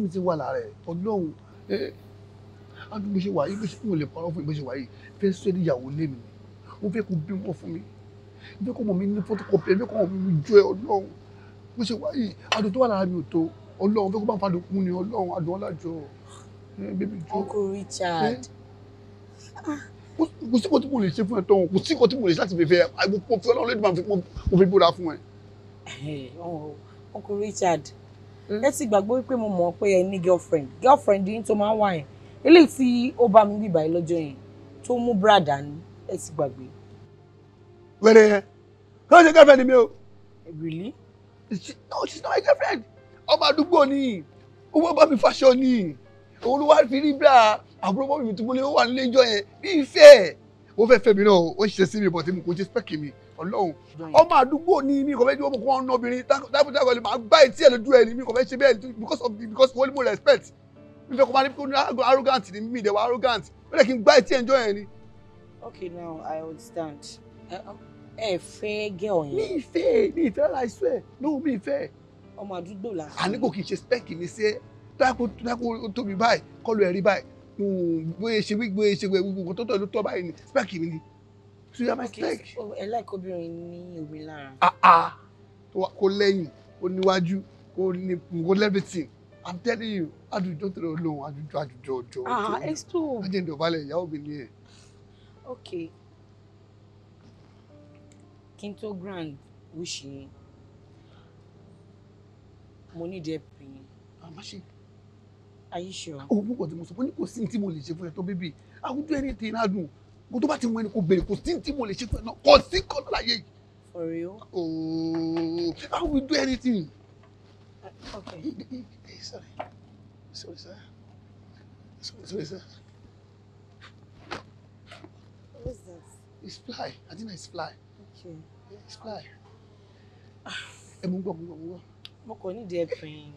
ti wà lára ẹ̀. Ọlọ́run, Adu bó ṣe wà yìí, mo lè parọ́ fún ẹ bó ṣe wà yìí. Fẹ́ sọ ẹ́ ìyàwó lé mi. Mo fẹ́ kó bímọ fún mi. Mo fẹ́ kó mọ̀ mi ní photocopy, mo fẹ́ kó mọ̀ mi jó ẹ Ọlọ́run. Bó ṣe wà yìí, Adu tó wà lára mi ò tó. Ọlọ́run fẹ́ kó bá ń fàdùn kún ni Ọlọ́run, Adu ọlájọ. Uncle Richard. Kò sí kò tí mo lè ṣe fún ẹ tán, kò sí kò tí mo lè ṣe láti fi fẹ́ ẹ. Mo fi Ọlọ́run lédè máa mo fi búra fún ẹ. Uncle Richard, ẹ ti gbàgbọ́ wípé mo mọ̀ pé ẹ ní girlfriend yín tó máa ń wà yẹn. Eléyìí tí ó bá mi bíbá yìí lọ́jọ́ yẹn tó mú brada ní ẹ ti gbàgbé. Wẹ́rẹ́ yẹn, kí ló ṣe girlfriend mi o? Really? No, she's not my girlfriend. Ọmọ àdúgbò ni, owó bá mi faṣọ ni, òun ló wá fi rí bra àbúrò bọ́ mi tó múlẹ̀ ó wà nílé ìjọ yẹn bí ìfẹ́. Ó fẹ́ fẹ́ mi náà, ó ṣiṣẹ́ sí mi bọ̀ tí mo kò ṣe spẹ́kì mi. Ọlọ́run, ọmọ àdúgbò ni mi kò fẹ́ jẹ́ ọmọ kan ọ̀nà obìnrin tábùtàbù lè máa gbá etí ẹ̀ lójú ẹ̀ ni mi kò fẹ́ ṣe bẹ́ẹ̀ because wọ́n ní mo respect. Mi fẹ́ kó máa ní kó ní arrogant ni mi ìdẹ̀wọ̀ arrogant. Ó lè kí n gbá etí ẹ̀ ń jọ yẹn ni. Okay, now I understand. Ẹ fẹ́ girl yẹn. Mi ìfẹ́ I swear. No, mi ìfẹ́. Ọmọ àdúgbò la. Àní kò kì í ṣe spẹ́kì mi sí ẹ́. Dákò tóbi báyìí, kọlu ẹ̀rí báyìí. Bóyá ṣe gbogbo tó tọ́ ló tọ́ báyìí ni spẹ́kì mi ni. So you are my spec. Ẹ láìkó obìnrin ní omi lára. Kò lẹ́yìn, kò níwájú, kò everything. I'm telling you, àdùjọ tó lọ lóhùn àdùjọ. It's true. Ajẹ́ndọ̀ balẹ̀ ìyàwó mi ni ẹ̀. Okay. Kinto grand wish yín. Mo ní dẹ́ pè yín. Má ṣe. Are you sure? Mo kò tí mo sọ fún ní kò sí tí mo lè ṣe fún ẹ tó bébì. I will do anything Adu. Mo tó bá ti mú ẹni kò béèrè kò sí tí mo lè ṣe fún ẹ náà. Kò sí kan láyé yìí. For real? Oh, I will do anything. Okay. Sorry, sir. Sorry, sir. What is that? It's fly. I think it's fly. Okay. Yeah, it's fly. Mo gbọ́. Mo kò ní dẹ́ pè yín.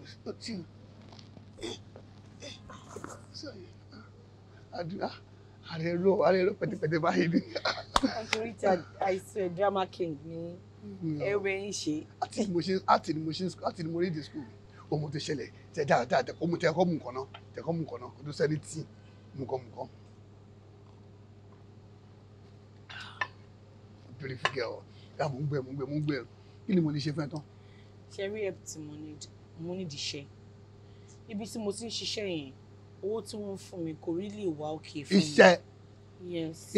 Sorry. Àrẹ̀rọ pẹ̀tẹ̀pẹ̀tẹ̀ báyìí ni. Uncle Richard, I swear drama king ni ẹ̀wẹ̀ ń ṣe. Àti ni mo rí di school. Ọmọ tó ṣẹlẹ̀ tẹ dáadáa ọmọ tẹ ẹkọ mú nǹkan náà ọdún sẹ́ni tí mú nǹkan. Beautiful girl. Yà mo ń gbẹ. Kí ni mo lè ṣe fún ẹ tán? Ṣé rí help tí mo ní ìdíṣẹ́? Ibi tí mo ti ń ṣiṣẹ́ yẹn, owó tí wọ́n fún mi kò rí lè wá òkè fún mi. Iṣẹ́. Yes.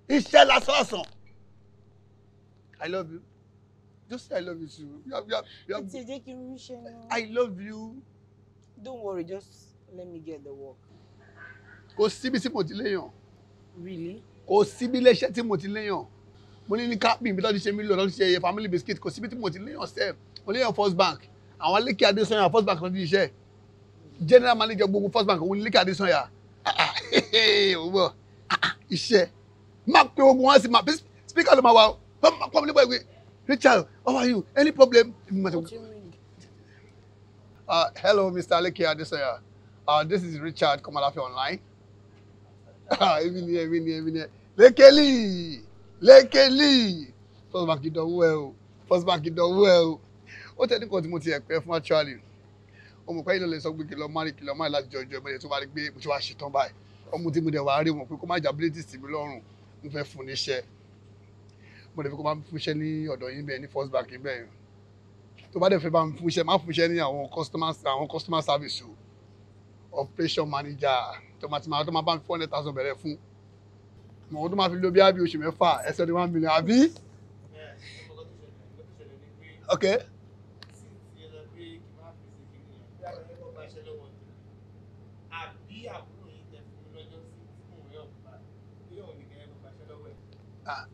Iṣẹ́ lásán. I love you. Just say I love you too. I love you. Don't worry, just let me get the work. Kò síbi tí mo ti léyàn. Really? Kò síbi iléeṣẹ́ tí mo ti léyàn. Mo ní kápìn bí tọ́jú ṣe mí lò lọ́dún ṣe family biscuit. Kò síbi tí mo ti léyàn sẹ́ẹ̀. Mo léyàn First Bank. Àwọn Lékè Adésanya First Bank lọ́dún iṣẹ́. General manager gbogbo First Bank òun Lékè Adésanya. Owó iṣẹ́. Má pe ogun wọn sí ma speaker ló máa wà ó. Pọ́n mi nígbà ìwé. Richard, how are you? Any problem? What do you mean? Hello, Mr. Lékè Adésanya. This is Richard Komalafe online. Even here. Lékèlì. First Bank ìdánwò ẹ o. Ó tẹ́ ní kan tí mo ti ẹ̀pẹ́ fún actually. Ọmọ pẹ́ ìlọ́lẹ̀ sọ pé kí lọ máa láti jọjọ ìbẹ̀rẹ̀ tó bá rí pé mo ti wá ṣetán báyìí. Ọmọ tí mo dẹ̀ wá rí wọn pé kó má jà bíléèdì sí mi lọ́rùn. Mo fẹ́ fún níṣẹ́. Mo dẹ̀ fi kó máa fún iṣẹ́ ní ọ̀dọ̀ yín bẹ́ẹ̀ ní First Bank yín bẹ́ẹ̀. Tó bá dẹ̀ fẹ́ bá mi fún iṣẹ́, má fún iṣẹ́ ní àwọn customer service o. Operation manager tó máa bá mi 400,000 bẹ̀rẹ̀ fún. Mo tó máa fi lo bí àbí oṣù mẹ́fà ẹsẹ̀ ní 1 million àbí. Okay.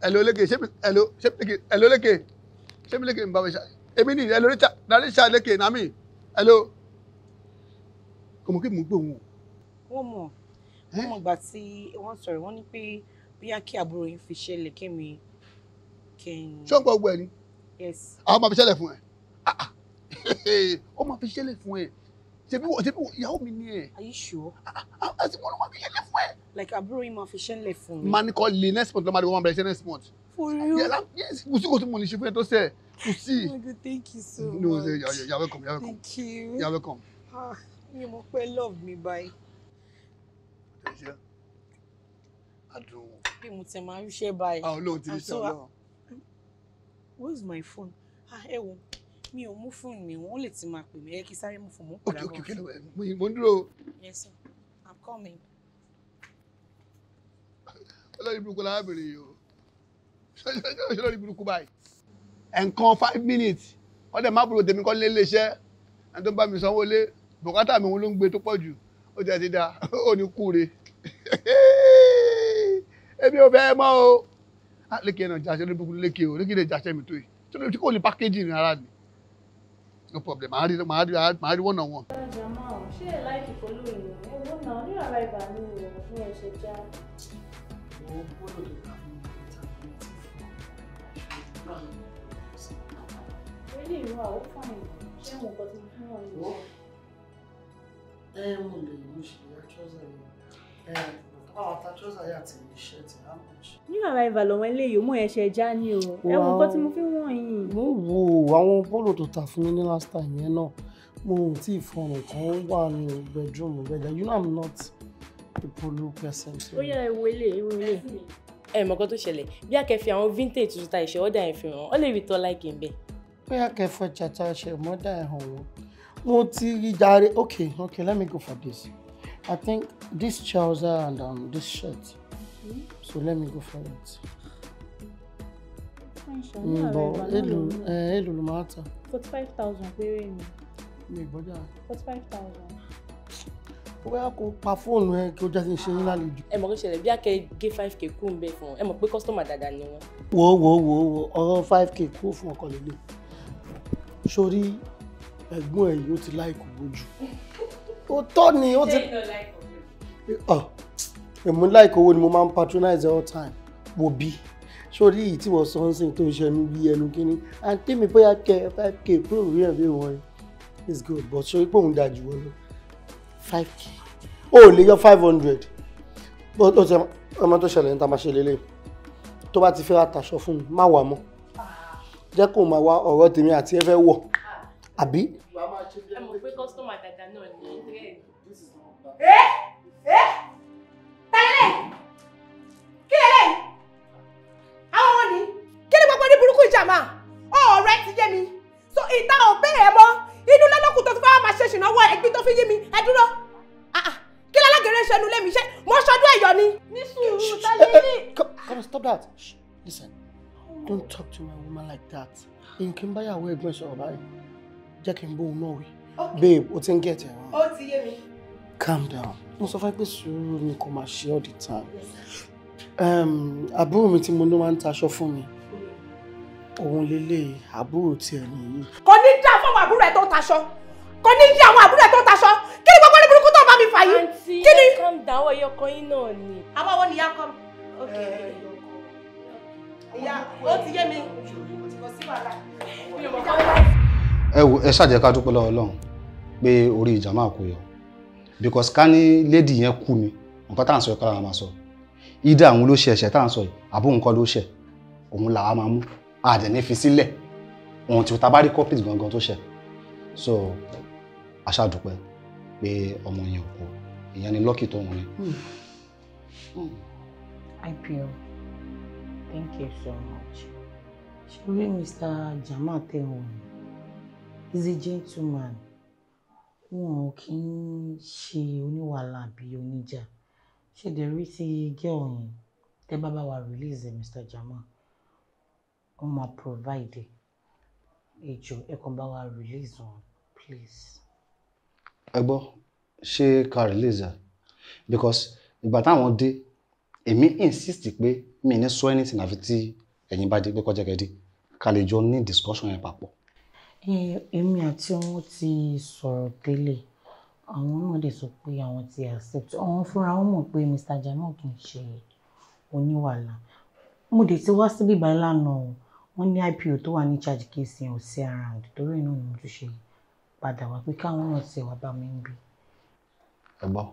Hello Lékè, hello Lékè. Ṣé mi Lékè ń bá mi ṣá? Èmi ni hello Richard Lékè na mi. Hello. Kò mọ̀ kí mo gbé òun. Wọ́n mọ̀ gbà tí wọ́n sọ̀rọ̀ wọ́n ní pé bóyá kí àbúrò yín fi ṣẹlẹ̀ kémi. Ṣé ń gbọ́ gbọ́ ẹ ni? Yes. Àwọn máa fi ṣẹlẹ̀ fún ẹ. ó máa fi ṣẹlẹ̀ fún ẹ ṣebí ìyàwó mi ni ẹ. Are you sure? àti wọn ló máa fi ṣẹlẹ̀ fún ẹ. Like àbúrò yìí máa fi ṣẹlẹ̀ fún mi. máa ní kọ́ lè next month ló máa di wọ́n bẹ̀rẹ̀ ṣe next month. For real? Yes, kò sí kò tí mo lè ṣe fún ẹ tó ṣe kò sí. Oh my God, thank you so much. No, you're welcome. Thank you. You're welcome. You mọ̀ pé love me bye. Adùn. Bí mo ti máa ń ṣe báyìí. Olóhùn ti ṣe Ọlọ́run. Where is my phone? Ẹ wo, mi ò mú fóònù mi, wọ́n lè ti máa pè mí, ẹ kí sáré mú fún mú padà bọ̀. Okay, mo ń dúró. Yes sir, I'm coming. Ọlọ́run burúkú la bèrè yìí o. Ọlọ́run burúkú báyìí. Ẹ̀ǹkan 5 minutes, wọ́n dẹ̀ má bùrò tèmi kọ́ lé iléeṣẹ́, ẹni tó bá mi sanwó lé, bùkátà mi wọn ló ń gbé tó pọ̀ jù, ó jẹ́ ti dá, ó ní kúre. Èmi ò fẹ́ mọ́ o. Lékè náà jáṣẹ́ ló burúkú lékè o, lékè lè jáṣẹ́ mi tó yìí. Tí kò ní pákéjì ní ara ni. No problem, màá rí one on one. Jamal, ṣé ẹ láìkì pẹ̀lú ìrìn? Ẹ̀wọ̀n náà ní ara ìbà ní ìrìn ní ẹ̀ṣẹ̀ já. Ó gbọ́dọ̀ lè kà fún Ilé ìlú àwọn fàìn, ṣé wọn kọ́ tí mo fún wọn lọ? Mo lè mú ṣe ya trouser mi. Àwọn ata trouser yà ti ní shirt how much? Ní ara ìbà lọ́wọ́ eléyìí, mú ẹ̀ṣẹ̀ já ní o. Ẹ̀wọ̀n kọ́ tí mo fi wọ̀n yìí. Mo wo àwọn polo tó tà fún mi ní last time yẹn náà. Mo ò tí ì fọrùn kan wà ní bedroom bẹ́ẹ̀. You know I'm not a polo person. Ó yẹ ìwé ilé. Mọ̀kàn tó ṣẹlẹ̀ bí akẹ́fì àwọn vintage tuntun ta ìṣẹ́ ọ̀dà ẹ̀ fi hàn ọ́ lè rí tọ́ láìkì ń bẹ̀. Bóyá kẹfọ́ chata ṣe mọ́dà ẹ̀ hàn wọ́n. Mo ti rí jàre. Okay, let me go for this. I think this trouser and this shirt. So let me go for it. But èlò ló máa tà. 45,000 péré ni. Mi gbọ́dọ̀. 45,000. Bóyá kó pa fóònù ẹ kí ó jẹ́ kí n ṣe yín lálejò. Mọ̀ kó ṣẹlẹ̀ bí akẹ́ gé 5k kú ń bẹ̀ fún wọn. Mọ̀ pé kọ́sítọ́mà dáadáa ni wọ́n. Wo ọ̀rọ̀ 5k kú fún ọkọ lélẹ̀. Sórí ẹ̀gbọ́n ẹ̀ yóò ti láìkò bójú. Ó tọ́ ni ó ti. Èmi láìkò owó ni mo máa ń patronize all time. Wo bí. Sórí èyí tí wọ́n sọ ń sìn tó ń ṣẹnu bí ẹnu kíní. Àǹtí mi bóyá kẹ 5k kúrò rí ẹ̀rí wọn. It's good but sórí pé òun dájú wọn lọ. 5k. Ó lè yọ 500. But ó ti ọmọ tó ṣẹlẹ̀ ní ta máa ṣe lélẹ̀. Tó bá ti fẹ́ ra taṣọ fún mi, má wà mọ́. Jẹ́ kó máa wá ọ̀rọ̀ tèmi àti ẹ fẹ́ wọ̀. Àbí? Mọ̀ pé kọ́sítọ́mà dáadáa náà ni Tẹ́lẹ̀! Kí lélẹ̀? Àwọn wọn ni? Kí ni gbogbo ní burúkú ìjàmà? Ọ̀rẹ́ ti yé mi. So ìta ò bẹ̀rẹ̀ mọ́. Inú lọ́lọ́kùn tó fi fẹ́ máa ṣe ṣìnáwó ẹgbẹ́ tó fi yí mi. Ẹ dúró. Kí lálágẹ̀rẹ́ ṣẹnu lé mi ṣe? Mo ṣọdún ẹ̀yọ́ ni. Ní sùúrù tálẹ́. Come on, stop that. Shh. Listen, don't talk to my woman like that. In kí n báyàwó ẹ̀gbọ́n sọ̀rọ̀ báyìí. Jẹ́ kí n bó náà wí. Babe, o ti ń get it wrong. Ó ti yé mi. Calm down. Mo sọ fún ẹ pé sùúrù ni kò máa ṣe all the time. Àbúrò mi tí mo ní máa ń taṣọ fún mi. Òun lélẹ̀ àbúrò tiẹ̀ nìyí. Kò ní dá fún àwọn àbúrò ẹ̀ tó ń taṣọ. Kò ní dí àwọn àbúrò ẹ̀ tó ń taṣọ. Kí ni gbogbo ní burúkú tó bá mi fà yìí? Kí ni? calm down ọyọ ọkọ yín náà ni. Àwọn wo ni ìyá kọ́? Ìyá ó ti yé mi. Kò sí wàhálà. Ẹ wò ẹ ṣáà jẹ́ ká dúpẹ́ lọ́wọ́ Ọlọ́run pé orí ìjà máa kó yọ because ká ní lady yẹn kú ni nǹkan tá à ń sọ yẹn kára máa sọ ìdá àwọn ló ṣe ẹ̀ṣẹ̀ tá à ń sọ yìí àbó nǹkan ló ṣẹ̀ òun làwa máa mú àdẹ̀ní fi sílẹ̀ ohun tí ó tabárí corporate gangan tó ṣẹ̀ so a ṣáà dúpẹ́ pé ọmọ yẹn ò kú ìyẹn ni lucky tó wọn ni. IPO, thank you so much. Ṣé Mr. Jamal Tewon is a gentleman. Wọn kì í ṣe oníwàhálà bí oníjà. Ṣé the rí girl yẹn tẹ́ bá bá wa release Mr. Jamal? Wọ́n máa provide ẹjọ́ ẹ kàn bá wa release wọn please. Ẹ gbọ́ ṣé ká release ẹ because ìgbà táwọn dé èmi insist pé mi ní sọ anything àfi tí ẹ̀yin bá dé pé kọjá kẹ́dí ká lè jọ ní discussion yẹn papọ̀. Èmi àti wọn ti sọ̀rọ̀ tẹ́lẹ̀ àwọn náà dẹ̀ sọ pé àwọn ti accept àwọn fúnra wọn mọ̀ pé Mr. Jamal kì í ṣe oníwàhálà mo dẹ̀ ti wá síbí báyìí lánàá wọ́n ní IPO tó wà ní charge case yẹn ò sí around torí náà ni mo tún ṣe padà wá pé káwọn náà ṣe wá bá mi ń bí. Ẹ gbọ́.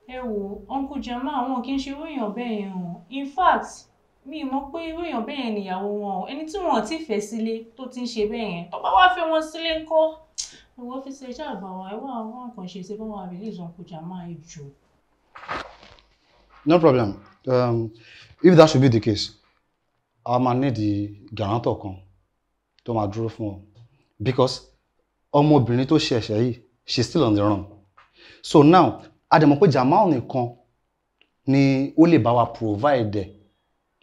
Ẹ wo Uncle Jamal àwọn kì í ṣe èèyàn bẹ́ẹ̀ yẹn o. In fact mi mọ̀ pé èèyàn bẹ́ẹ̀ yẹn nìyàwó wọn o. Ẹni tí wọn ò tí fẹ́ sílé tó ti ń ṣe bẹ́ẹ̀ yẹn tó bá wá fẹ́ wọn sílé ńkọ́. Ìwọ fi ṣe iṣẹ́ àgbà wa ẹ wá àwọn kan ṣe ṣe bá wọn release Uncle Jamal jù. No problem. If that should be the case, I might need the guarantor kan tó máa dúró fún ọ because ọmọbìnrin tó ṣe ẹ̀ṣẹ̀ yìí she's still on the run. So now a dẹ̀ mọ̀ pé Jamal nìkan ni ó lè bá wa provide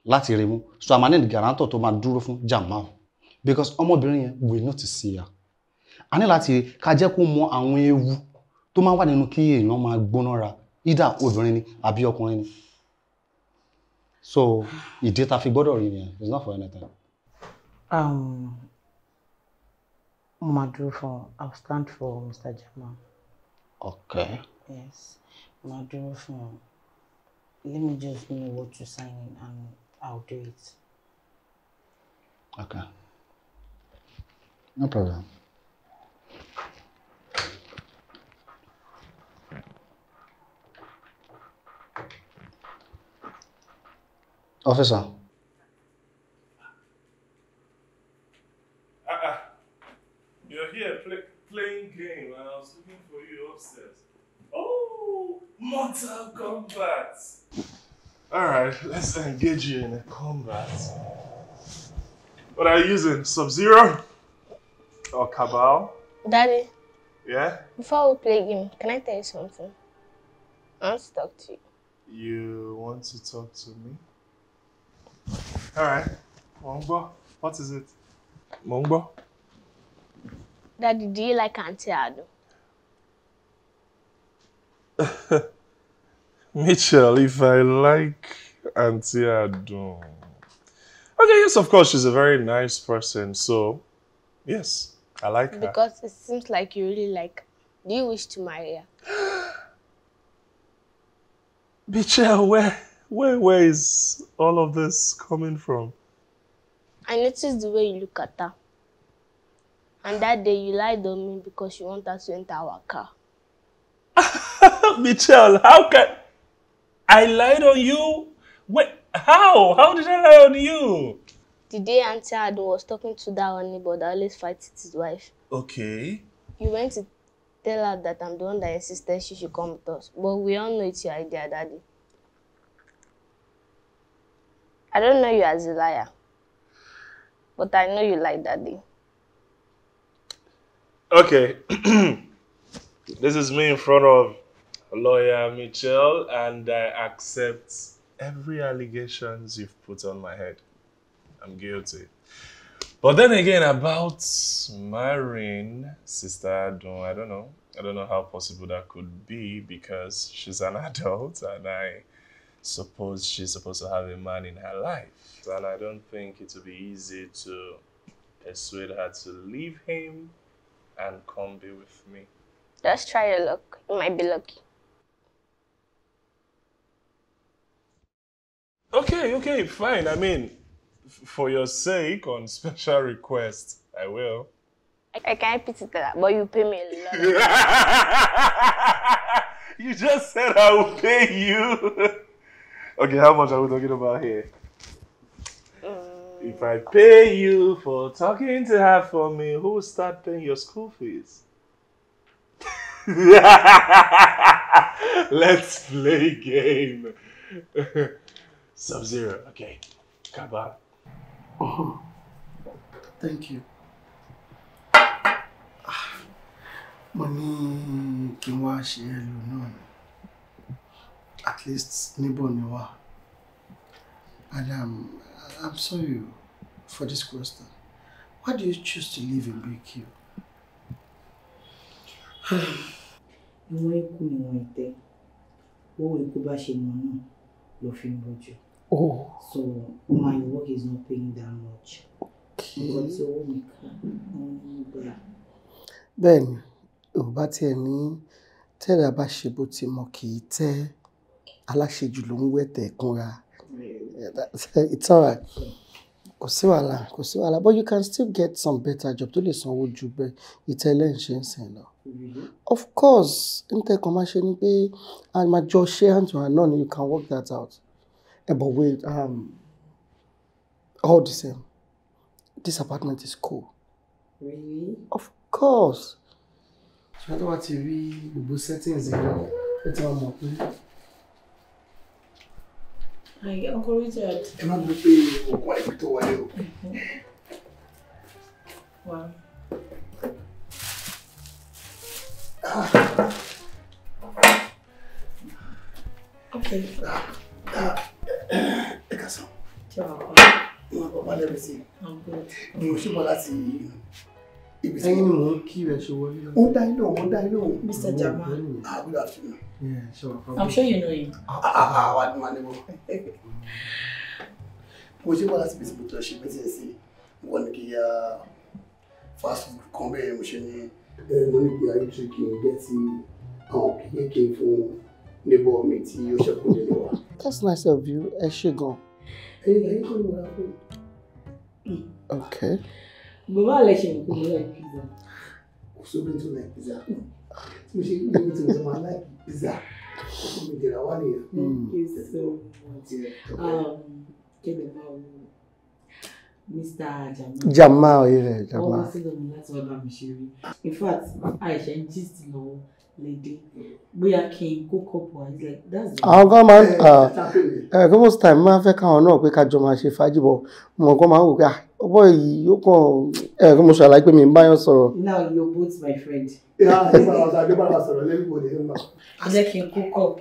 láti rí mú. So I might need the guarantor tó máa dúró fún Jamal because ọmọbìnrin yẹn we need to see her. A ní láti ká jẹ́ kó mọ àwọn ewu tó máa wà nínú kí èèyàn máa gbóná ra either obìnrin ni àbí ọkùnrin ni. So ìdí tá fi gbọ́dọ̀ rí nìyẹn, it's not for anything. Mo máa dúró fún I'll stand for Mr. Jamal. Okay. Yes, mo máa dúró fún let me just know what to sign in and I'll do it. Okay. No problem. Officer. You're here playing game and I was looking for you upstairs. Oh, Mortal Kombat. Alright, let's engage you in a combat. What are you using? Sub-Zero? Or Cabal? Daddy. Yeah? Before we play game, can I tell you something? I want to talk to you. You want to talk to me? Alright. Mongbo, what is it? Mongbo? Daddy, do you like Auntie Ado? Mitchell, if I like Auntie Ado. Okay, yes, of course, she's a very nice person, so yes, I like her. Because it seems like you really like her. Do you wish to marry her? Mitchell, where is all of this coming from? I noticed the way you look at her. And that day you lied on me because you want us to enter our car. Mitchell, how can... I lied on you? Wait, how? How did I lie on you? The day Auntie Ado was talking to that one neighbor that always fights with his wife. Okay. You went to tell her that I'm the one that insisted she should come with us. But we all know it's your idea, Daddy. I don't know you as a liar. But I know you like Daddy. Okay. This is me in front of lawyer Mitchell, and I accept every allegations you've put on my head. I'm guilty. But then again, about marrying Sister Ado, I don't know. I don't know how possible that could be because she's an adult and I suppose she's supposed to have a man in her life. And I don't think it will be easy to persuade her to leave him and come be with me. Just try your luck. You might be lucky. Okay, fine. I mean, for your sake, on special request, I will. I can't pity that, but you pay me a lot. You just said I will pay you. Okay, how much are we talking about here? If I pay you for talking to her for me, who will start paying your school fees? Let's play game. Sub-Zero, okay. Kaba. Oh, thank you. Money kí n wá ṣe ẹlò náà. At least níbo ni wá. And I'm sorry for this question. Why do you choose to live in BQ? Ìwọ̀n ikú ni wọ́n ìtẹ́. Owó ikú bá ṣe mọ̀ náà ló fi ń bọ́jú. Oh. So my work is not paying that much. Because owó mi kà ń gbà. Bẹ́ẹ̀ni, Yorùbá tiẹ̀ ní tẹ́rẹ̀ bá ṣe bó ti mọ̀ kì í tẹ́ aláṣejù ló ń wẹ̀tẹ̀ kúnra. It's all right. Kò sí wàhálà, but you can still get some better job tó lè sanwó ju bẹ́ẹ̀ ìtẹ́lẹ̀ ń ṣe ń sìn lọ. Of course, níta kan máa ṣe ni pé a máa jọ ṣe hand to hand náà ni you can work that out. But wait, all the same, this apartment is cool. Really? Of course. Ṣé tó bá ti rí gbogbo settings yẹn lọ, ẹ ti máa mọ̀ pé. Hi, Uncle Richard. Ẹ má gbé pé òkú àìpé tó wọlé o. Wow. Okay. Ẹ kà sàn. Ciao. Wọ́n lẹ́rìí sí. I'm good. Mo ṣe bọ́ láti ibi tí Ẹyin ni mò ń kí rẹ̀ ṣe wọlé. Ó dá ilé òun, ó dá ilé òun. Mr. Jamal. Good afternoon. Yeah, sure. I'm sure you know him. Wà ní mo. Mo ṣe bọ́ láti ibi tí mo tọ́ ṣe bẹ́tẹ̀ sí. Wọ́n ní kí ya fast food kan bẹ́ẹ̀ mo ṣe ní mo ní kí ayé ṣe kí n gẹ́ sí àwọn kéékèèké fún neighbor mi tí ó ṣẹ́kù nínú wa. That's nice of you. Ẹ ṣé gan. Ẹyin kọ́ ni mo ra fún. Okay. Bàbá àlẹ́ ṣe nǹkan mo like pizza. Kò sóbi tó like pizza. Tí mo ṣe ní ìlú tí mo máa like pizza. Ó mi jẹ̀rà wá nìyẹn. Thank you so much. Kébẹ̀ máa wọ Mr. Jamal. Jamal rẹ̀ Jamal. Wọ́n wá sí lọ́mọ láti wá bá mi ṣeré. In fact, àìṣe ń gist lọ́wọ́ lédè. Bóyá kí n kó kọ́pù wá like that's the. Àwọn kan máa ń kí most time máa ń fẹ́ káwọn náà pé kájọ máa ṣe fàájì bọ̀ mọ̀ kan máa ń wò pé ọ̀pọ̀ yìí yóò kàn kí mo ṣàlàyé pé mi ń báyọ̀ sọ̀rọ̀. Now you're both my friend. Adébára sọ̀rọ̀ lẹ́yìn ìbò lẹ́yìn náà. Jẹ́ kí n kó kọ́pù.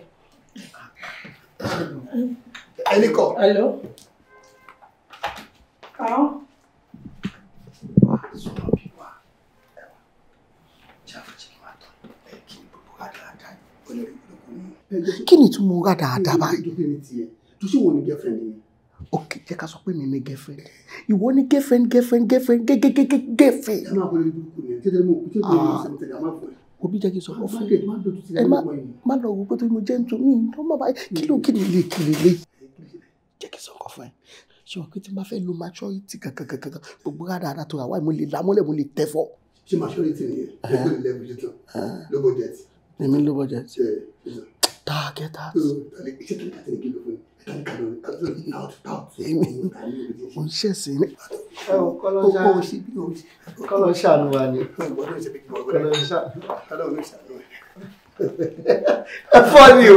Ẹni kọ̀. Hello? Kí ni tún mo rà dáadáa báyìí? Tó ṣe wo ni girlfriend ni? Ok, jẹ́ ká sọ pé mi ní girlfriend. Ìwọ ní girlfriend. Obi jẹ́ kí n sọ fún ẹ má lọ wo pé tó mo jẹ́ nítorí mi tó má báyìí kí ni lè jẹ́ kí n sọ nǹkan fún ẹ. Ṣé o pé tí n bá fẹ́ lo maturity kankan gbogbo rárá tó rà wáyé mo lè lámọ́lẹ̀ mo lè tẹ́fọ́. Ṣé maturity nìyẹn? Ẹgbẹ́ mi lẹ́nu jù tán. Low budget. Èmi low budget. Get that. Iṣẹ́ tó ní kàtẹ́ ní kí ló fún mi. Èmi mo ń ṣẹ̀sìn ní. Kọ́lọ́ ṣàánú wa ni. Kọ́lọ́ ṣàánú. Ẹ fọ́ ni o.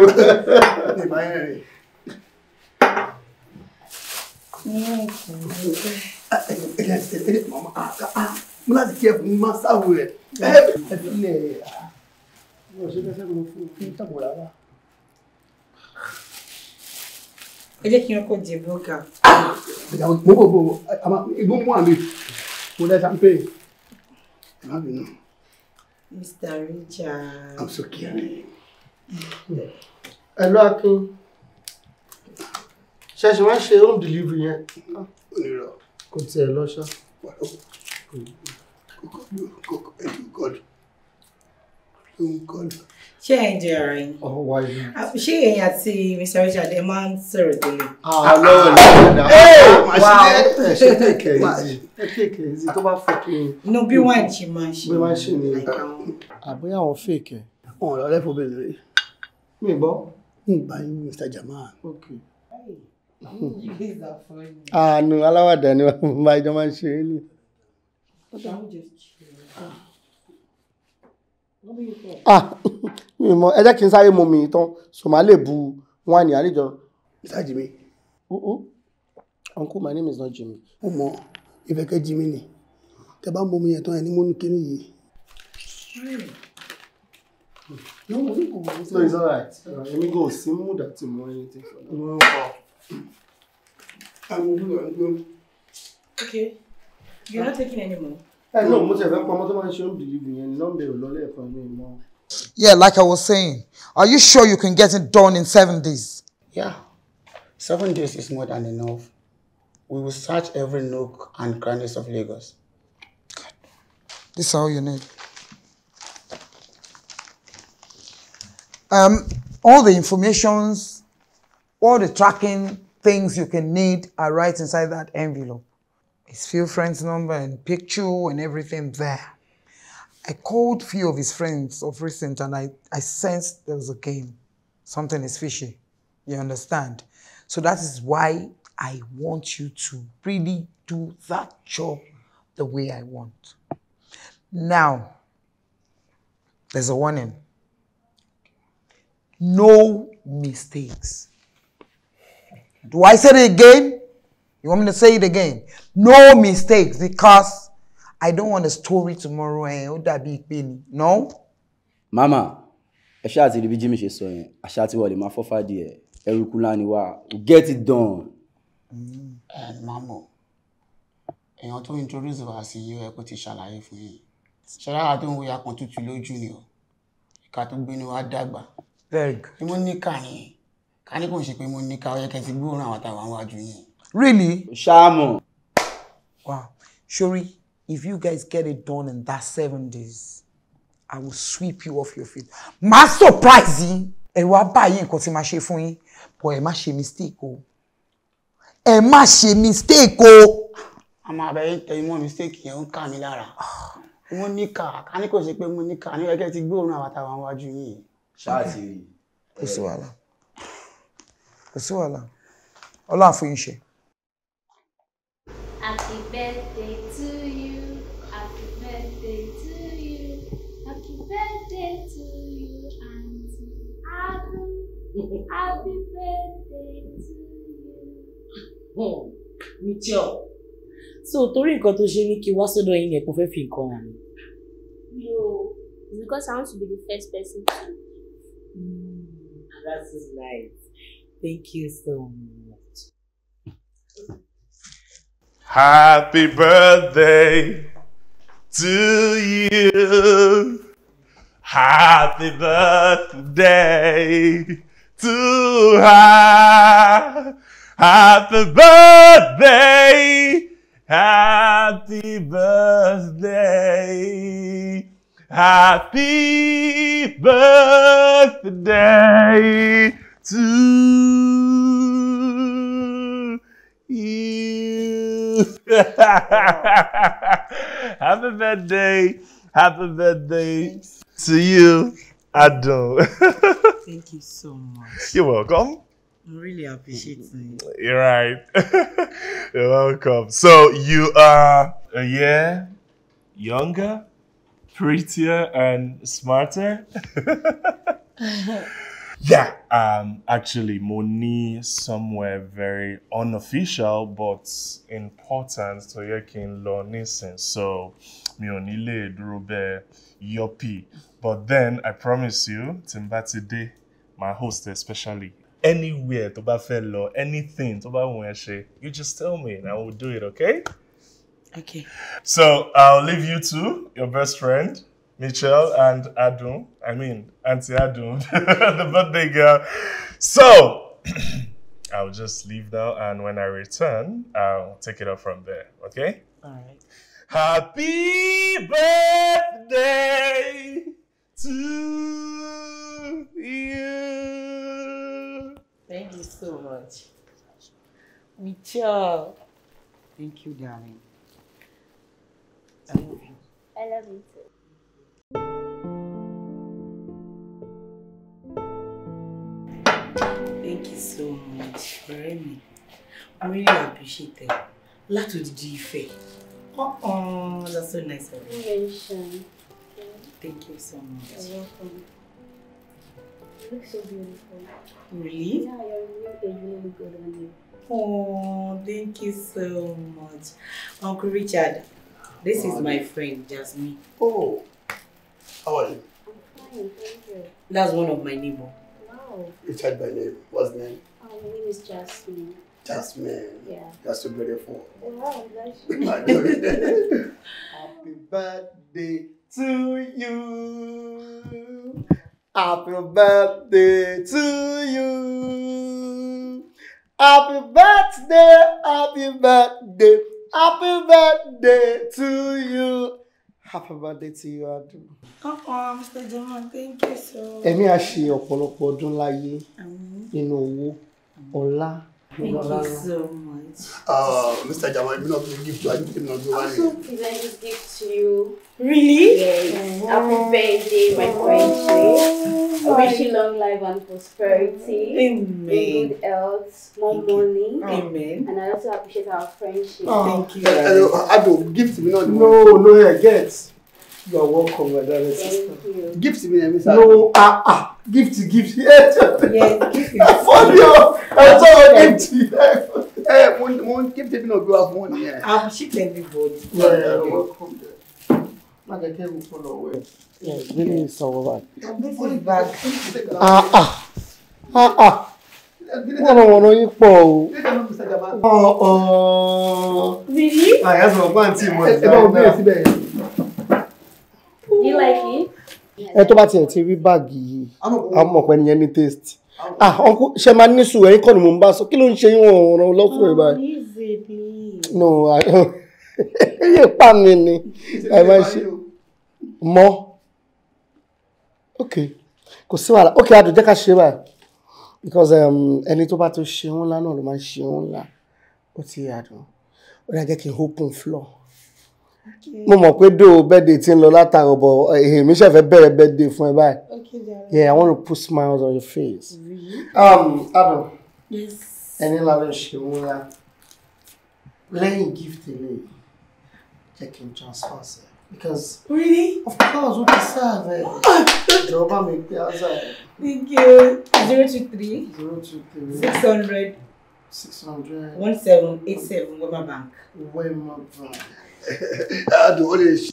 Mo láti kí ẹ fún mi máa sáwò rẹ̀. Ẹ fi ilẹ̀ mo ṣe fẹ́ mo fún tàbí rárá. Ẹ jẹ́ kí n kọ́ jẹ bọ́gà. Mo kò bò ìgbó mú àmì. Mo lẹ́ champagne. Ẹ má bínú. Mr. Richard. I'm so caring. Hello Akin. Ṣẹ̀ṣẹ̀ wá ṣe home delivery yẹn. Onírọ̀. Kò tiẹ̀ lọ ṣá. God. Ṣé ẹ̀ ń jẹ ara yín? Why not? Ṣé ẹ̀yin àti Mr. Richard ẹ máa ń sọ̀rọ̀ tẹ́lẹ̀? Lọ́wọ́ ni ẹ ṣe take it easy tó bá fọ́ kí n. No, bí wọ́n ṣe máa ṣe. Bí wọ́n ṣe ni. Àbúyá àwọn fake ẹ̀. Ọ̀rọ̀ ọ̀rẹ́ fún bẹ̀rẹ̀. Mi gbọ́. Ní ìgbà yín Mr. Jamal. Okay. You guys are funny. No, aláwàdà ni wọ́n máa jọ máa ń ṣe é ní. Mi mọ̀ ẹ jẹ́ kí n sáré mu mi tán so máa lè bu wáìnì àlejò. Mr. Jimmy. Uncle, my name is not Jimmy. Mo mọ̀ ìfẹ́kẹ́ Jimmy ni. Tẹ bá mú mi yẹn tán ẹni mú kíní yìí. No, it's all right. Let me go see mood that you want anything for now. Okay. You're not taking any more? No, most of them come to show delivery and number lole for me more. Yeah, like I was saying, are you sure you can get it done in 7 days? Yeah. 7 days is more than enough. We will search every nook and crannies of Lagos. This is all you need. All the informations, all the tracking things you can need are right inside that envelope. his few friends' number and picture and everything there. I called few of his friends of recent and I sensed there was a game. Something is fishy. You understand? So that is why I want you to really do that job the way I want. Now, there's a warning. No mistakes. Do I say it again? You want me to say it again? No mistakes, because I don't want a story tomorrow and would that be pain? No? Mama, I shall see the Jimmy she saw. I shall see what the mafofa dear. Erukulani wa. Get it done. Mama, èèyàn tó introduce wa sí yìí ẹ kó ti ṣàlàyé fún yín. Ṣọ́ra tó ń wo ya kan tútù lójú ni o. Ìka tó gbé ni wá dàgbà. Very good. Bí mo ní ká yẹn. Ká ní kò ṣe pé mo ní ká ó yẹ kẹ́ ti gbóòórùn àwọn àtàwọn wájú yín. Really? Shamo. Wow. Shori, if you guys get it done in that 7 days, I will sweep you off your feet. Ma surprise yín. Ẹ̀rù á bá yín nǹkan tí ma ṣe fún yín. But ẹ má ṣe mistake o. Ẹ má ṣe mistake o. Àmọ́ àbẹ̀yẹ tẹ ìmọ̀ mistake yẹn ń kà mí lára. Mo ní ká ní kò ṣe pé mo ní ká ní kẹ́ ti gbóòórùn àwọn àtàwọn wájú yín. Ṣáàtì rí. Kò sí wàhálà. Kò sí wàhálà. Ọlọ́run fún yín ṣe. Happy birthday to you. Happy birthday to you. Happy birthday to you, Auntie. Happy birthday to you. Mitchell. So, torí nǹkan tó ṣe ní kí wá sọ́dọ̀ yín yẹn kò fẹ́ fi nǹkan hàn mí. No, it's because I want to be the first person to. That is nice. Thank you so much. Happy birthday to you. Happy birthday to her. Happy birthday. Happy birthday. Happy birthday to you. Happy birthday. Happy birthday to you, Ado. Thank you so much. You're welcome. I really appreciate it. You're right. You're welcome. So you are a year younger, prettier, and smarter. Yeah, actually, Moni somewhere very unofficial but important to yakin law nisin. So, mi ò ní lè dúró bẹ́ẹ̀ yopi. But then I promise you, Timbati Day, my host especially, anywhere to bá fẹ́ lọ, anything to bá wù ẹ́ ṣe, you just tell me and I will do it, okay? Okay. So I'll leave you to your best friend, Michelle and Adum. I mean, Auntie Adum, the birthday girl. So I'll just leave now, and when I return, I'll take it up from there, okay? All right. Happy birthday to you. Thank you so much. Mitchell. Thank you, darling. I love you. I love you too. Thank you so much, Remi. I really appreciate it. Láti òdìdí Ifẹ̀. Oh, that's so nice of you. Thank you so much. You're welcome. You look so beautiful. Really? Yeah, you're really good on you. Oh, thank you so much. Uncle Richard, this is my friend, Jasmine. Oh, how are you? I'm fine, thank you. That's one of my neighbors. Wow. Richard by name. What's the name? My name is Jasmine. Jasmine. Yeah. That's so beautiful. Wow, bless you. Happy birthday to you. Happy birthday to you. Happy birthday, happy birthday, happy birthday to you. Happy birthday to you, Adu. Mr. Jaman, thank you so much. Ẹ̀mí á ṣe ọ̀pọ̀lọpọ̀ ọdún láyé nínú owó, ọlá Thank you so much. Mr. Jama, I'm not going to give you. I didn't know you. I'm so pleased I just give to you. Really? Yes. Happy birthday, my friendship. I wish you long life and prosperity. Amen. Good health, more money. Amen. And I also appreciate our friendship. Thank you. Ado, gift me not. No, get. You are welcome, my darling sister. Thank you. Gift me, Mr. No, gift. Yes, Yes, funny. I saw a gift. One gift me not go have money. Yeah. I'm shit everybody. Yeah, welcome there. Not the cable follow away. Yeah, really so bad. This is bad. Wọ́n yí pọ̀ o. Really? Àyàsọ̀ ọ̀gbọ́n àǹtí mọ̀ ẹ̀ bá òbí rẹ̀ síbẹ̀. Do you like it? Ẹ tó bá tiẹ̀ ti rí báàgì yìí, a mọ̀ pé nìyẹn ní taste. Uncle, ṣe máa ní sùúrù ẹ̀yin kọ́ ni mò ń bá sọ. Kí ló ń ṣe yín ọ̀rọ̀ lọ́sùn rẹ̀ báyìí? Easy, please. No, ẹyẹ pa mi ni. Ẹ máa ṣe mọ́. Okay, kò sí wàhálà. Okay, Adu, jẹ́ ká ṣe báyìí. Because ẹni tó bá tó ṣe ńlá náà ló máa ń ṣe ńlá. Ó ti yà dùn. Ó dá jẹ́ kí n open floor. Mo mọ̀ pé do birthday tí ń lọ látàrọ̀ bọ̀ èmi ṣe fẹ́ bẹ̀rẹ̀ birthday fún ẹ báyìí. Okay, darling. Yeah, I want to put smiles on your face. Really? Adu. Yes. Ẹni ńlá ló ń ṣe ńlá. Lẹ́yìn gift eléyìí, jẹ́ kí n transfer sí. Because really? Of course, what is that? Ìjọba mi pé asa. Thank you. 023 600 1787 Wema Bank. Wema Bank. Adu, what is?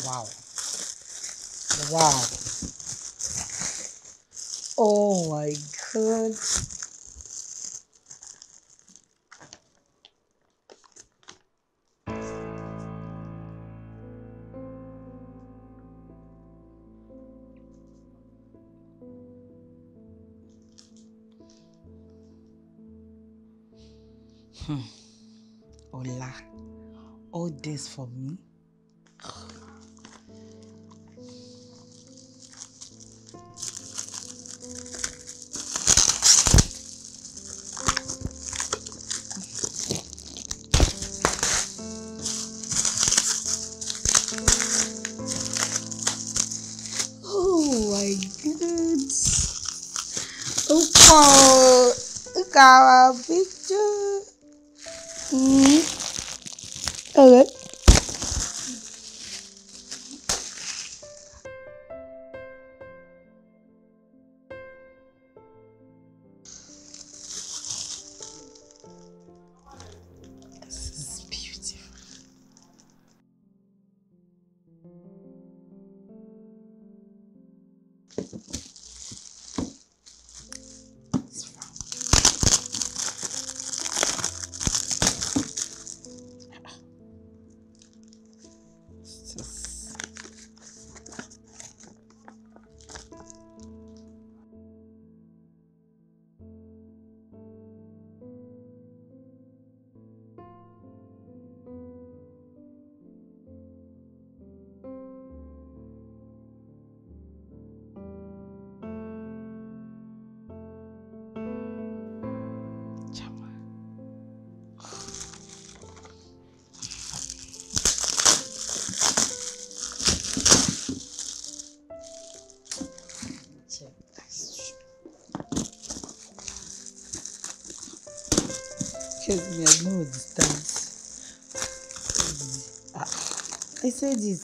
Wow. Wow. Oh my God. Ola, all this for me? Oh my goodness. Look at our picture. Okay. This is beautiful. Excuse me, I don't understand. I said it.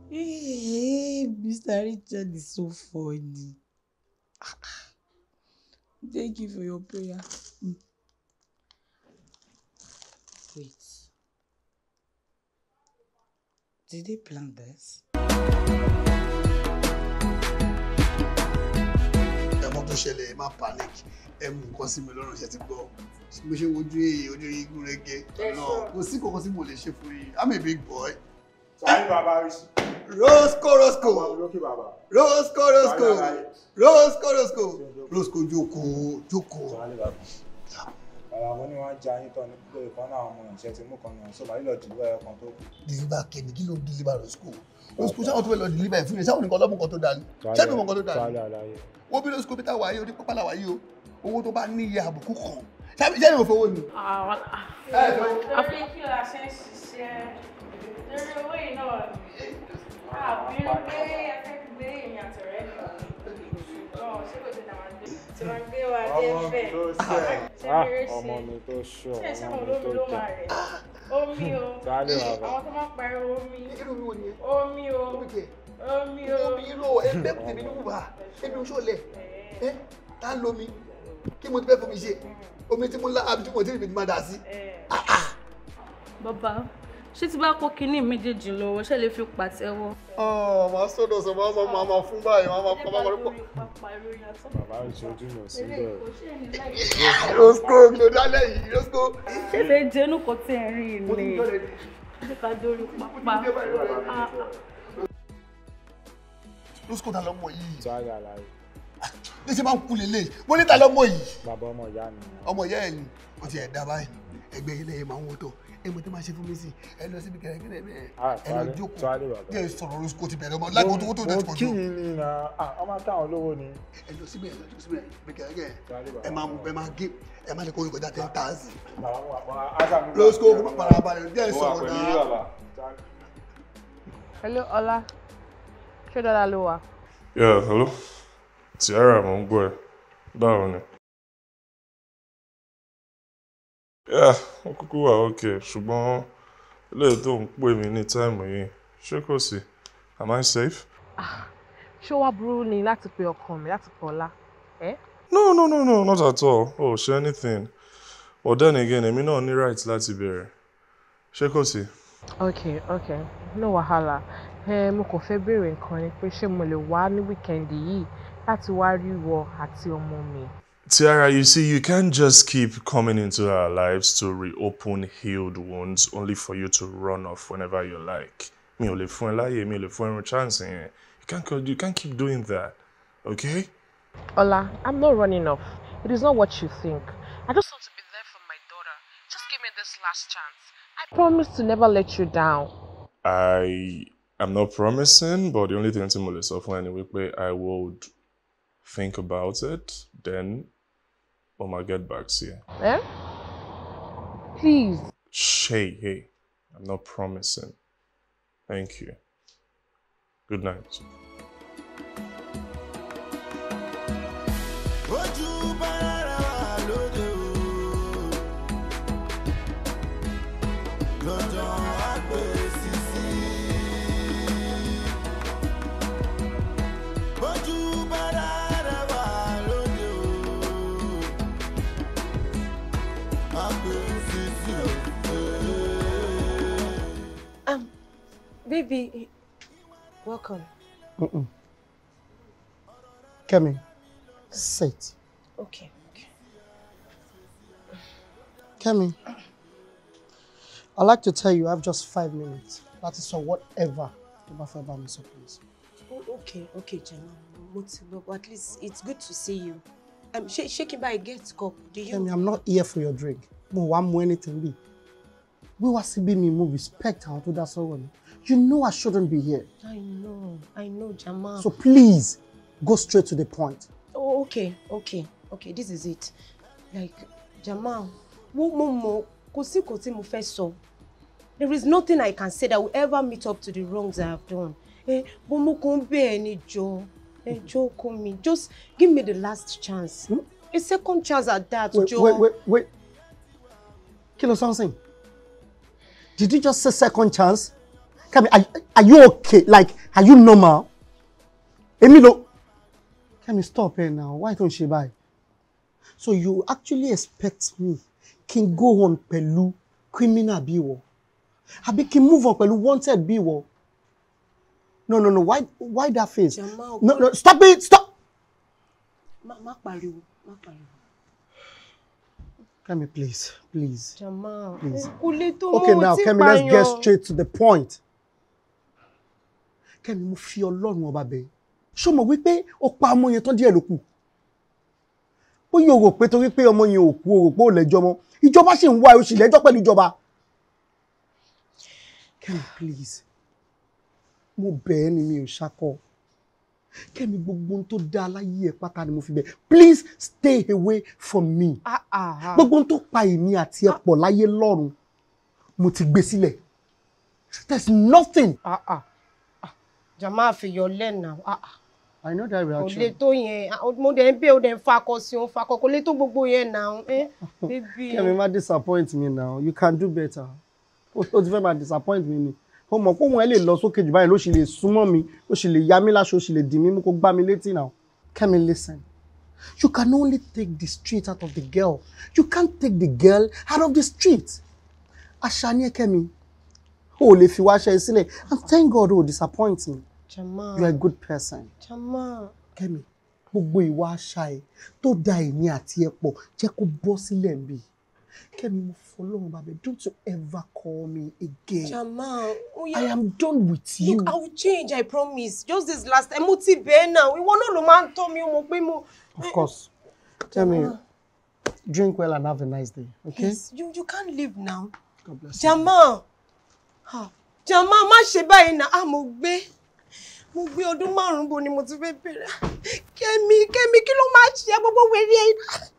Hey, Mr. Richard is so funny. Thank you for your prayer. Wait. Did they plan this? Ẹ mọ̀ tó ṣẹlẹ̀, ẹ má panic. Ẹ mú nǹkan sí mi lọ́rùn ṣe ti gbọ́. Mo ṣe wojú yìí gún régé. No, kò sí kankan tí mo lè ṣe fún yín. I'm a big boy. Sáré bàbá rí sí. Roscoe. Jókòó. Àwọn ọmọ ní wọ́n já yín tán ní pé ìkan náà ọmọ ìṣẹ́ ti mú kan náà sọ màá lọ dìlíbà ẹ̀kan tó kù. Dìlíbà kẹ́ni kí ló ń dìlíbà Roscoe? Roscoe sáwọn tó fẹ́ lọ dìlíbà ẹ̀ fún mi sáwọn nìkan lọ́mú kan tó dání. Ṣé mi mọ̀ kan tó dání? Wọ́n bí Roscoe Peter wáyé orí pápá làwà yìí o. Owó tó bá ní iye àbùkù kan. Ṣé ìyá ìwọ̀n fowó ni? Torí kí la ṣe ń ṣiṣẹ́ lórí owó yìí náà àbí pé ẹ fẹ́ gbé èmi àtọ̀rẹ́ mi náà ṣé kò ti dàwọn dé tí wọ́n gbé wa dé fẹ́ ọmọ mi tó ṣọ ṣé ṣé mo lómi ló máa rẹ̀ omi o àwọn tó máa pariwo omi irú ẹgbẹ́ kò tèmi lókùn bá ẹbí oṣù ọ̀lẹ̀ tá ń lomi kí mo ti fẹ́ fún mi ṣe omi tí mo lá àbí tí mo ti rí mi ti máa dà sí. Bàbá ṣé tí bá kó kinní méjèèjì lọ́wọ́ ṣé lè fi pàtẹ́wọ́. Màá sọ̀dọ̀ sọ máa máa fún báyìí máa máa pọ̀. Bàbá ìṣojú mọ̀ síbẹ̀. Roscoe ló dálẹ̀ yìí Roscoe. Ṣé fẹ́ jẹ́nu kò tí ẹ̀ rí ilé? Ṣé ká dórí pápá? Roscoe ta lọ́mọ yìí. Sáré àlàyé. Ní ṣe máa ń kú lélẹ̀. Mo ní ta lọ́mọ yìí. Bàbá ọmọ ìyá mi. Ọmọ ìyá ẹ̀ ni. Ó ti ẹ̀ dá báyìí. Ẹgbẹ́ ilé yẹn máa ń wọ́tọ̀. Mo ti máa ṣe fún mi sí ẹ lọ síbi kẹrẹkẹrẹ bẹ́ẹ̀ ẹ lọ jókòó díẹ̀ sọ̀rọ̀ Roscoe ti bẹ̀rẹ̀ ọmọ lágbo tó tó dé tó. mo kí ni ni na ọmọ táwọn olówó ni. ẹ lọ síbẹ̀ bí kẹrẹkẹrẹ ẹ máa mú bẹ́ẹ̀ máa gé ẹ má lè kó ìkọjá 10,000. Roscoe kó má para balẹ̀ díẹ̀ sọ̀rọ̀ náà. Hello Ọlá ṣé dáadáa ló wà. Yeah, hello Tiara mo ń gbọ́ ẹ báwo ni. Yeah, wọ́n kúkú wà okay ṣùgbọ́n ilé tó ń pè mí ní táìmù yìí ṣé kò sí am I safe? Ṣé wàá burú ni láti pe ọkàn mi láti pe Ọlá? No, not at all. Oh, ṣe anything. But then again, èmi náà ní right láti bẹ̀rẹ̀. Ṣé kò sí? Okay, no wahala. Mo kàn fẹ́ béèrè nǹkan ni pé ṣé mo lè wá ní wíkẹ́ndì yìí láti wá rí ìwọ àti ọmọ mi. Tiara, you see, you can't just keep coming into our lives to reopen healed wounds only for you to run off whenever you like. Mi ò lè fún ẹ láyè, mi ò lè fún ẹ chance yẹn. You can't keep doing that, okay? Ola, I'm not running off. It is not what you think. I just want to be there for my daughter. Just give me this last chance. I promise to never let you down. I am not promising, but the only thing tí mo lè sọ fún ẹ ni wípé I would think about it, then I'll get back to you. Please. Hey, I'm not promising. Thank you. Good night. Baby, welcome. Kemi, sit. Okay. Kemi, I'd like to tell you I have just 5 minutes. That is for whatever you prefer about me, so please. Okay, Jama. But at least it's good to see you. Shaking by a get cup. Do you? Kemi, I'm not here for your drink. No, I'm anything be. We were seeing me more respect how to that someone. You know I shouldn't be here. I know, Jama. So please, go straight to the point. Oh, okay. This is it. Like, Jama, mo fẹ́. There is nothing I can say that will ever meet up to the wrongs I have done. Just give me the last chance. A second chance at that, Joe. Wait. Kilo something. Did you just say second chance? Kemi, are you okay? Like, are you normal? Emilo, Kemi, stop here now. Why don't she buy? So you actually expect me can go on pẹ̀lú criminal biwo? Abi can move on pẹ̀lú wanted biwo? No. Why that face? Jamal, no, stop it! Stop! Ma pariwo. Kemi, please, please. Jamal, please. Okay, now, Kemi, let's get straight to the point. Kemi, mo fi Ọlọ́run ọba bẹ̀. Ṣó mọ̀ wípé ó pa ọmọ yẹn tán díẹ̀ ló kù. Ó yóò rò pé torí pé ọmọ yẹn ò kú, ó rò pé ó lẹ́jọ́ mọ́. Ìjọba ṣì ń wá ó sì lẹ́jọ́ pẹ̀lú ìjọba. Kemi, please. Mo bẹ̀ ẹ́ ni mi ò ṣakọ. Kemi, gbogbo ohun tó dá láyé ẹ pátá ni mo fi bẹ̀. Please stay away from me. Gbogbo ohun tó pa èmi àti ẹ pọ̀ láyé lọ́run mo ti gbé sílẹ̀. There's nothing. Jamal fi your leg now. I know that reaction. Kò lè tó yẹn. Mo dẹ̀ ń bẹ̀ ó dẹ̀ ń fakọ sí òun fakọ. Kò lè tó gbogbo yẹn now. Baby. Kemi, má disappoint me now. You can do better. Ó ti fẹ́ máa disappoint me ni. Ó mọ̀ pé òun ẹ lè lọ sókè jù báyìí ló sì lè súnmọ́ mi, ó sì lè yá mi láṣọ, ó sì lè dì mí mú kó gbá mi létí now. Kemi, listen. You can only take the street out of the girl. You can't take the girl out of the street. Àṣà ni ẹ́, Kemi. O lè fi wá ṣe sílẹ̀. And thank God o disappoint me. Jamal. You are a good person. Jamal. Kemi, gbogbo ìwà àṣà ẹ tó da èmi àti ẹ pọ̀ jẹ́ kó bọ́ sílẹ̀ níbí. Kemi, mo fọlọ́run bàbá, don't you ever call me again. Jamal, I am done with you. Look, I will change, I promise. Just this last time, mo ti bẹ́ẹ̀ náà. Ìwọ náà ló máa ń tọ́ mi, mo pé mo. Of course. Tell me, drink well and have a nice day, okay? Yes, you can't leave now. God bless Jamal. Jamal, má ṣe báyìí náà. Mo gbé ọdún 5 bo ni mo ti fẹ́ bẹ̀rẹ̀. Kemi, kí ló máa ṣe gbogbo wèrè ẹ̀?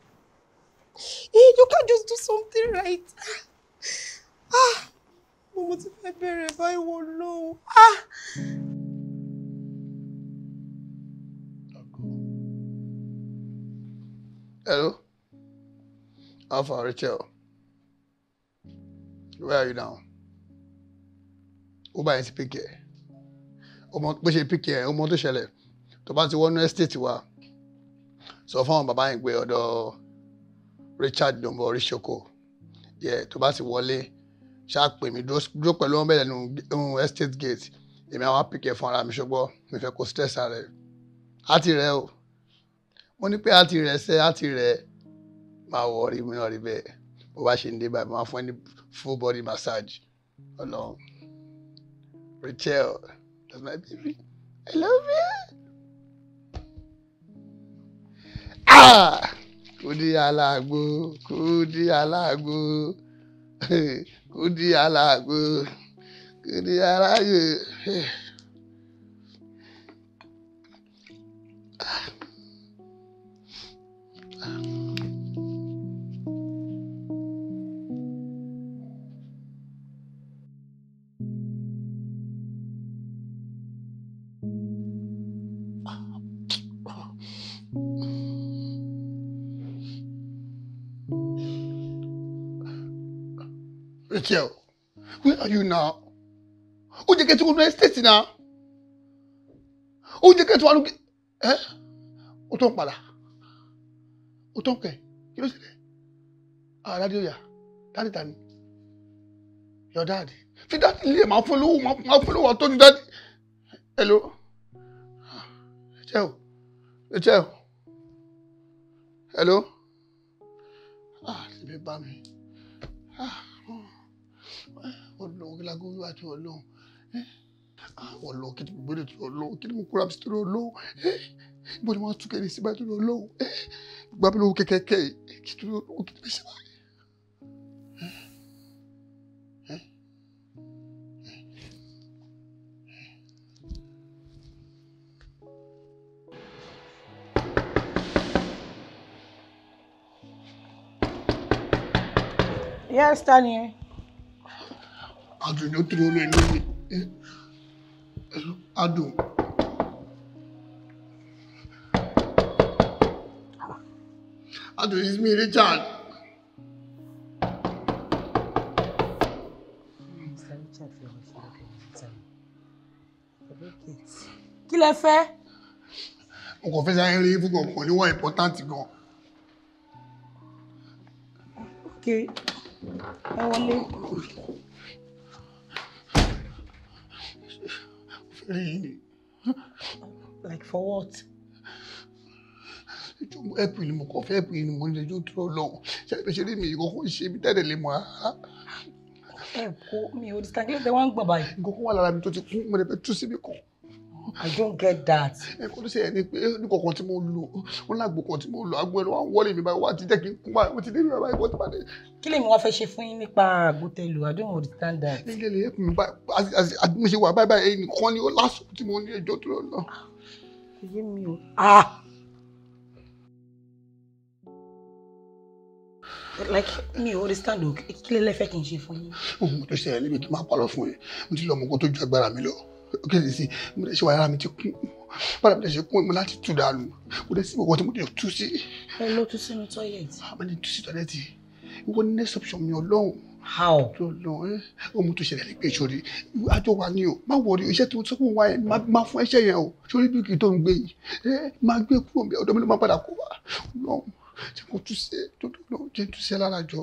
You can't just do something right. Mo ti fẹ́ bẹ̀rẹ̀ báyìí wò lóhùn. Hello? Alpha, Rachel. Where are you now? Ó bá yẹn ti pick ẹ̀. Ọmọ bó ṣe pick ẹ̀, ọmọ tó ṣẹlẹ̀. Tó bá ti wọnú estate wa. Sọ fún àwọn bàbá yẹn pé ọ̀dọ̀ Richard Dombo Oríṣoko. Yeah, tó bá ti wọlé, ṣáà pè mí dúró pẹ̀lú wọn bẹ̀rẹ̀ nínú estate gate. Èmi àwọn pick ẹ̀ fún ara mi ṣùgbọ́n mi fẹ́ kó stress ara rẹ̀. Á ti rẹ̀ o. Mo ní pé á ti rẹ̀ ṣẹ́, á ti rẹ̀. Máa wọ orí mi náà rí bẹ́ẹ̀. Bó bá ṣe ń dé báyìí, máa fún ẹ ní full body massage. Ọlọ́run. Rachel, that's my baby. I love you. Kudi alágbo, kudi alágbo, kudi alágbo, kudi alágbo. Rachel, where are you now? Ó jẹ́ kẹ́ tí wọ́n lọ estate now. Ó jẹ́ kẹ́ tí wọ́n lọ ó tó ń padà. Ó tó ń kẹ̀. Kí ló ṣẹlẹ̀? Dádì ó yá. Dádì ta ni? Your dad. Fi dádì lè máa fún lówó àtọ́jú dádì. Hello? Rachel. Hello? Ṣé bí bá mi? Ọlọ́run kí lágó wíwá tí Ọlọ́run Ọlọ́run kí ni mo gbé tí Ọlọ́run kí ni mo kúra sí torí Ọlọ́run ibo ni wọ́n tún kẹ́ni síbáyé torí Ọlọ́run gbá mi lówó kẹ́kẹ́kẹ́ yìí kí torí Ọlọ́run kí ni mo ṣe báyìí. Yes, Daniel. Adùn ni ó tún lórí ẹni mi. Adùn. Adùn is me, Richard. Mr. Richard fi ọ̀rọ̀ ṣe lọ́kẹ́ níta. Kí lẹ fẹ́? Mo kàn fẹ́ sáré rí fún kọ̀ọ̀kan níwọ̀n important gan. Okay. Ẹ wọlé. Really? Like for what? Ìjọ help ni mo kàn fẹ́ help ni mo ní ẹjọ́ tó lọ́wọ́ ṣe rí mi ìkọ̀kọ̀ ṣe mi tẹ́lẹ̀ lè mọ̀ á. ẹ kó mi ò distant kí ló dé wá ń gbọ̀n báyìí. ìkọ̀kọ̀ wà lára mi tó ti kún mo lè fẹ́ tú síbi kan. I don't get that. ẹ kọ́ ló ṣe ẹni pé ní kọ̀ọ̀kan tí mo lò ó lágbo kan tí mo lò àgbo ẹni wà ń wọlé mi báyìí wà á ti jẹ́ kí n kún báyìí mo ti dé mi báyìí wọ́n ti bá dé. kí lèmi wá fẹ́ ṣe fún yín nípa àgbótẹ́lù? I don't understand that. ilé ilé ẹkùn mi báyìí mo ṣe wà báyìí ẹnì kan ni ó lásìkò tí mo ní ẹjọ́ tó lọ. iye mi o. like mi ò understand o kí lè lẹ́fẹ̀ẹ́ kí n ṣe fún yín. ohun tó ṣẹlẹ̀ níbi kí n máa pàlọ́ fún yín mo ti lọ mọ̀ kó tó ju agbára mi lọ kí ni sí mo lè ṣe wàhálà mi ti kún bára mi lè ṣe kún mi láti tú dànù mo lè sí ìwọ̀n tí mo lè tú sí. ẹ lọ tú sínú tọ́yẹ̀tì. àmọ́ ní tú sí tọ́yẹ̀tì ìwọ ní next option mi ọlọ́run. how. ọlọ́run ohun tó ṣẹlẹ̀ ní pé sórí àjọ wa ni o má wọrí iṣẹ́ tó sọ fún wa yẹn má fún ẹṣẹ́ yẹn o sórí bí kì í tó ń gbé yìí má gbé kúrò mi ọ̀dọ̀ mi ló má padà kó wa ọlọ́run ṣe kò tú sí tó lọ jẹ́ tú sí lára jọ.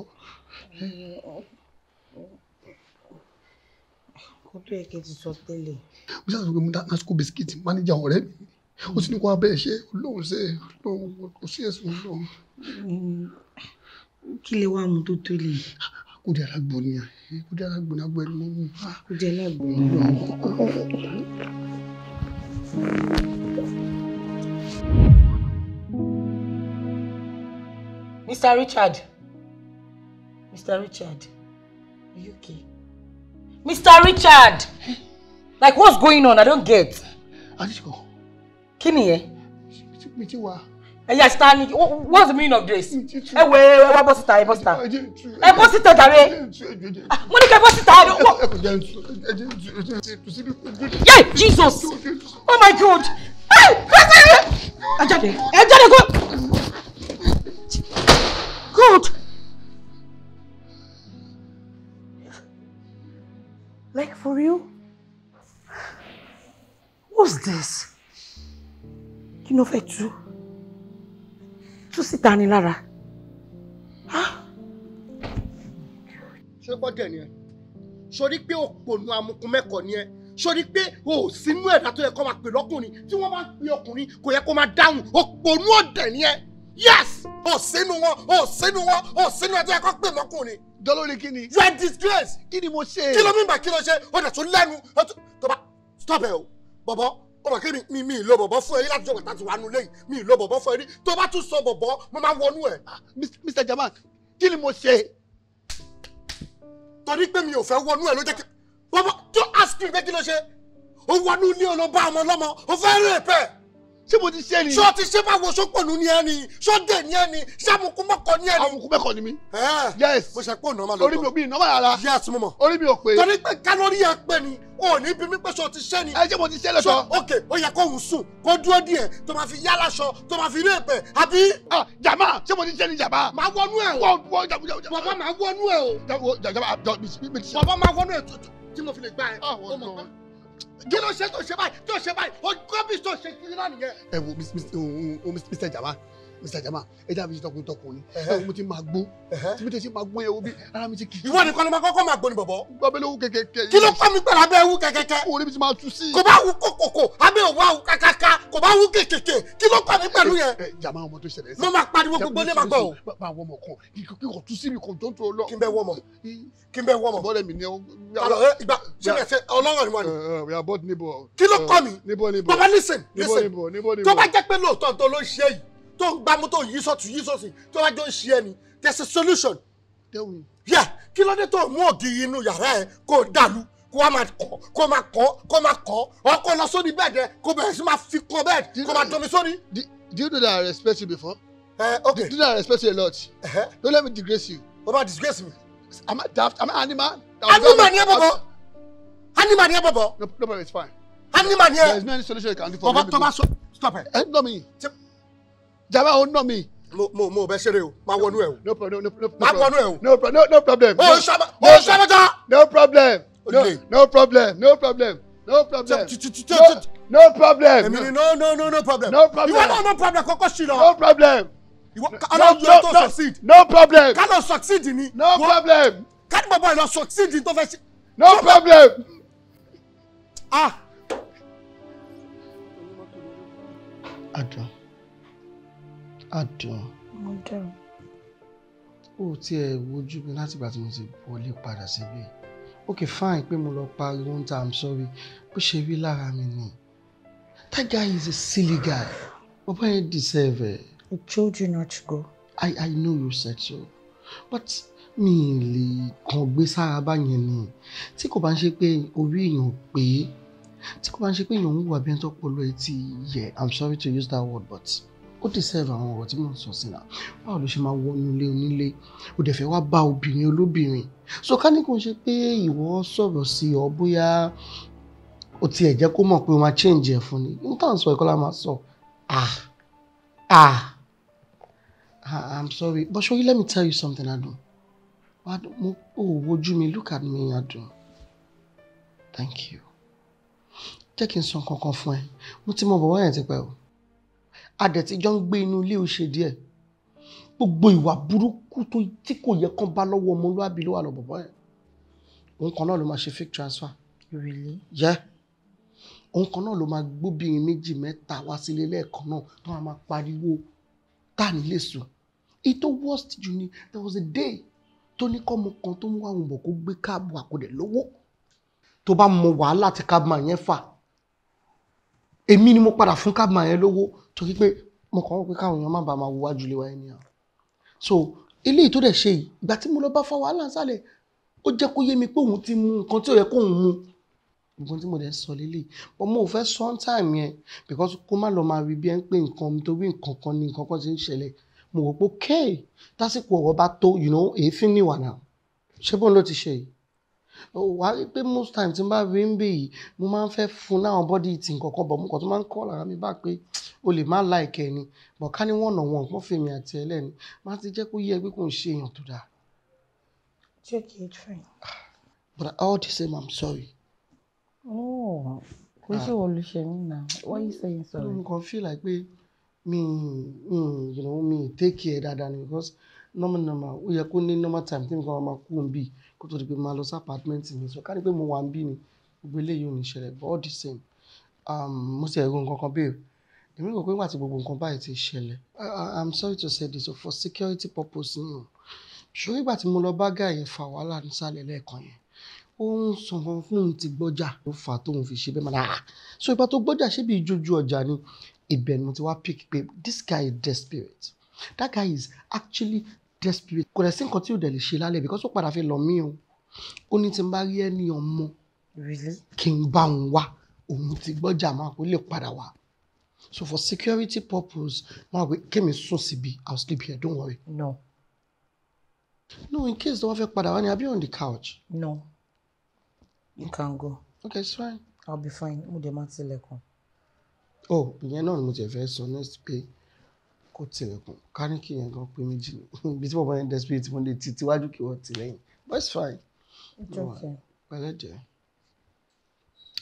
kó tó yẹ kí n ti sọ tẹ́lẹ̀. mo ṣáà sọ pé mo dá school biscuit manager ọ̀rẹ́ mi ó ti ní kó abẹ́ ṣe olóhùn ṣe olóhùn kò sí ẹ̀sùn olóhùn. kí lè wá mu tó tó lè. kúdí alágbó ni kúdí alágbó ni agbó ẹni mọ́ mú. kúdí alágbó ni. Mr. Richard. Mr. Richard. Are you okay? Mr. Richard! Like, what's going on? I don't get. Adishko. Kí ni ẹ? Mi ti wá. Ẹ̀yà standing. What's the meaning of this? Ẹ wá bọ́ síta, ẹ bọ́ síta. Ẹ bọ́ síta jàre. Mo ní kẹ́ bọ́ síta. Yay! Jesus! Oh my God! Ẹ jáde go! Good! Like, for real? What's this? Kí ló fẹ́ tú? Tú síta ni lára. Ṣé gbọ́dọ̀ ni ẹ? Sori pé òpònú amukun mẹ́kọ̀ọ́ ni ẹ. Sori pé o sínú ẹ̀dá tó yẹ kó máa pè lọ́kùnrin. Tí wọ́n bá ń pè ọkùnrin kò yẹ kó máa dáhùn. Òpònú ọ̀dẹ̀ ni ẹ. Yes! O sínú ẹ̀ tó yẹ kó pè lọ́kùnrin. Dọ́lórí kí ni? You are disgrace. Kí ni mo ṣe? Kí ló mi bà kí ló ṣe? O dẹ̀ tún lẹ́nu. Tó bá stop ẹ o. Bọ̀bọ̀ ó mọ̀ kí mi ìlò bọ̀bọ̀ fún ẹ rí láti jọ̀wọ́ láti wà nù lẹ́yìn. Mi ìlò bọ̀bọ̀ fún ẹ rí. Tó bá tún sọ bọ̀bọ̀ mo máa wọnú ẹ̀. Mr. Jamal, kí ni mo ṣe? Torí pé mi ò fẹ́ wọnú ẹ̀ ló jẹ́ kí. Bọ̀bọ̀ tó ask me pé kí ló ṣe? O wọnú ilé ọlọ́ba ọmọ ọlọ́mọ. O fẹ́ rẹ̀ pẹ́. Ṣé mo ti ṣe ni? Ṣé o ti ṣe báwo sọ́pọ̀nù ni ẹ ni? Ṣọ́dẹ̀ ni ẹ ni? Ṣàmùkúmọ́kọ ni ẹ ni? Àmùkúmọ́kọ ni mí. Yes. Mo ṣe pé ònà máa lọ. Orí mi ò bí ìnáwó rárá. Yes mo mọ̀. Orí mi ò pé. Torí pé kálórì ẹ pé ni, o ò ní bí mi pé ṣé o ti ṣe ni. Ẹ ṣé mo ti ṣe lọ́tọ̀. Ok, ó yẹ kó ń sùn, kó dúró díẹ̀, tó máa fi yá láṣọ, tó máa fi rí èpè, àbí? Jàmá, ṣé mo ti ṣe ni jàmá? Máa wọnú ẹ̀ o. Bàbá máa wọnú ẹ̀ o. Bàbá máa wọnú ẹ̀ tí mo fi lè gbá ẹ. Kí ló ṣe tó ṣe báyìí, o kọ́bí tó ṣe kiri náà nìyẹn. Ẹ wo Mr. Jama, ẹ dá mi sí tọkùnrin. Ẹ wo mo ti máa gbó. Tí mi tẹ̀ sí máa gbó yẹn wo bí ara mi ti kì í. Ìwọ nìkan ni máa kọ́kọ́ máa gbó ni bọ̀bọ̀. Gbọ́ abẹ́lé owó kẹ̀kẹ́. Kí ló kọ́ mi pẹ̀lú abẹ́ ewu kẹ̀kẹ́kẹ́? Orí mi ti máa tú sí. Kò bá wú kòkòkò, abẹ́ òwú àwù kàkàkà, kò bá wú kèkèkè. Kí ló kọ́ mi pẹ̀lú yẹn? Jàmá ọmọ tó ṣẹlẹ̀ sí. Mo máa pariwo gbogbo ilé máa gbọ́ o. Bá àwọn ọmọ kan kí kò tú sí mi kò tó ń tó lọ. Kí n bẹ wọ́ mọ̀. Bọ́lẹ̀ mi ni ọ. Ìgbà ṣe ọlọ́rọ̀ ni wọ́n ni. We are both neighbor. Kí ló kọ́ mi? Níbo. Bàbá listen. Níbo. Tó bá jẹ́ pé lóòótọ́ tó ló ń ṣe yìí, tó ń gbámú tó yí sọ́tún, tó bá jọ ń ṣe ẹni, there's a solution. Yeah, kí ló dé tó mú ògiri inú yàrá ẹ kó dàlú, kó máa kọ́, ọkọ lọ sórí bẹ́ẹ̀dẹ̀, kó bẹ̀rẹ̀ sí máa fi kọ́ bẹ́ẹ̀dì, kó máa domi sórí. Do you know that I respect you before? Okay. Do you know that I respect you a lot? Don't let me disgrace you. What about disgrace me? Am I daft? Am I animal? Animal ni ẹ bọ̀bọ̀. Animal ni ẹ bọ̀bọ̀. No problem, it's fine. Animal ni ẹ. There is no any solution you can do for me. Bọ̀bọ̀ tó bá sọ, stop it. Ẹ ń nọ mi. Jàmbá ò ń nọ mi. Mo bẹ ṣeré o, máa wọnú ẹ o. No problem. Máa wọnú ẹ o. No problem. O ṣàbẹ̀tọ̀. No problem. No problem. No problem. Èmi ni no problem. No problem. Ìwọ náà no problem kọ́kọ́ sí lọ. No problem. Ọlọ́run tó succeed. No problem. Ká lọ succeed ni. No problem. Ká ní bàbá ìlọ succeed tó fẹ́ ṣe. No problem. Adùn. Mo dẹ̀. Ó tiẹ̀ wojú mi láti ìgbà tí mo ti wọlé padà síbí. Okay, fine, pé mo lọ pariwo ń ta, I'm sorry. Bó ṣe rí lára mi ni. That guy is a silly guy. Baba yẹn deserve it. I told you not to go. I know you said so. But mi lè kàn gbé sára báyẹn ni. Tí kò bá ń ṣe pé orí èèyàn pé, tí kò bá ń ṣe pé èèyàn ń wà bí ẹni tó pọlọ etí yẹ, I'm sorry to use that word, but ó deserve àwọn ọ̀rọ̀ tí mò ń sọ sí náà. Báwo ló ṣe máa wọnú ilé onílé? Ó dẹ̀ fẹ́ wá bá obìnrin olóbìnrin. So ká ní kò ṣe pé ìwọ sọ̀rọ̀ sí ọ bóyá ó tiẹ̀ jẹ́ kó mọ̀ pé ó máa change ẹ̀ fún ni. N tàn sọ ẹ̀kọ́ la máa sọ. I'm sorry, but Shoyi, let me tell you something, Adun. Adun, wojú mi, look at me, Adun. Thank you. Jẹ́ kí n sọ kankan fún ẹ. Mo ti mọ bàbá yẹn ti pẹ́ o. Adẹ̀ tí jọ ń gbé inú ilé ó ṣe díẹ̀. Gbogbo ìwà burúkú tí kò yẹ kán bá lọ́wọ́ ọmọlúwàbí ló wà lọ bàbá yẹn. Òun kan náà ló máa ṣe fake transfer. Really? Yeah. Òun kan náà ló máa gbóbìnrin méjì mẹ́ta wá sílé lẹ́ẹ̀kan náà tó máa pariwo tá ní lè sùn. It worst jù ni, there was a day tó ní kọ́mọ kan tó ń wá àwọn ọmọ kó gbé káàbù àkọdẹ̀ lówó. Tó bá mọ wàhálà tí káàbù yẹn fà. Èmi ni mo padà fún káàbù yẹn lówó torí pé mo kàn wọ́n pé káwọn èèyàn má bàa máa wo wájú lé wa ẹni à. So eléyìí tó dẹ̀ ṣe yìí, ìgbà tí mo lọ bá fa wàhálà sálẹ̀, ó jẹ́ kó yé mi pé òun ti mu nǹkan tí ó yẹ kóun mu. Nǹkan tí mo dẹ̀ sọ lélẹ̀, but mo ò fẹ́ sọ on time yẹn because kó má lọ máa rí bí ẹ ń pè nǹkan mi torí nǹkan kan ni nǹkan kan ti ń ṣẹlẹ̀. Mo wò pé okay, tásìkò ọ̀rọ̀ bá tó, èéfín níwà náà. Ṣé bóun ló ti ṣe yìí? Wà á rí pé most time tí n bá rí ń bè yìí, mo máa ń fẹ́ fún láwọn body eating kankan, but mo kàn tó máa ń kọ́ lára mi bá pé o lè má like ẹni, but ká ní wọ́n nà wọ́n pọ́n fèmí àti ẹlẹ́ni, má ti jẹ́ kó yẹ pé kò ń ṣe èèyàn tó dáa. Check it, fine. But all the same, I'm sorry. Oh, kò sí olùṣèlú náà. Why are you saying sorry? I don't feel like pé mi take care dáadáa ni because normal ó yẹ kó ní normal time tí nǹkan máa kú ń bì kó tó di pé máa lọ sí apartment mi. So ká ní pé mo wà ń bì ni gbogbo eléyìí ò ní ṣẹlẹ̀, but all the same, mo sì ẹ̀rọ nǹkan kan bẹ́ẹ̀. Èmi rò pé nígbà tí gbogbo nǹkan báyìí ti ṣẹlẹ̀, I'm sorry to say this, so for security purpose ni o. Ṣùgbọ́n ìgbà tí mo lọ bá guy yẹn fa wàhálà nísàlẹ̀ lẹ́ẹ̀kan yẹn, ó ń sọ fún òun ti gbọ́jà ló fà tóun fi ṣe bẹ́ẹ̀ máa. So ìgbà tó gbọ́jà ṣé bí ìjójú ọjà ni, ibẹ̀ ni mo ti wá pick pé this guy is desperate. That guy is actually desperate. Kò dẹ̀ sí nǹkan tí ò dẹ̀ lè ṣe lálẹ́ because ó padà fi lọ mí o. Ó ní tí n bá rí ẹni ọmọ kí n bá òun wá, òun ti gbọ́jà máa kó lè padà wá. So for security purpose, máa wí kémi sùn síbi, I'll sleep here, don't worry. No. No, in case the one fẹ́ padà wá ni, I'll be on the couch. No. You can go. Okay, it's fine. I'll be fine. Mo dẹ̀ máa tilẹ̀kùn. Oh, ìyẹn náà ni mo ti fẹ́ sọ next pé kó tilẹ̀kùn. Ká ní kí yẹn gan pé méjì ni. Ibi tí bàbá yẹn desperate mo lè ti tíwájú kí wọ́n ti lẹ́yìn. But it's fine. It's okay. Pẹ̀lẹ́ jẹ́.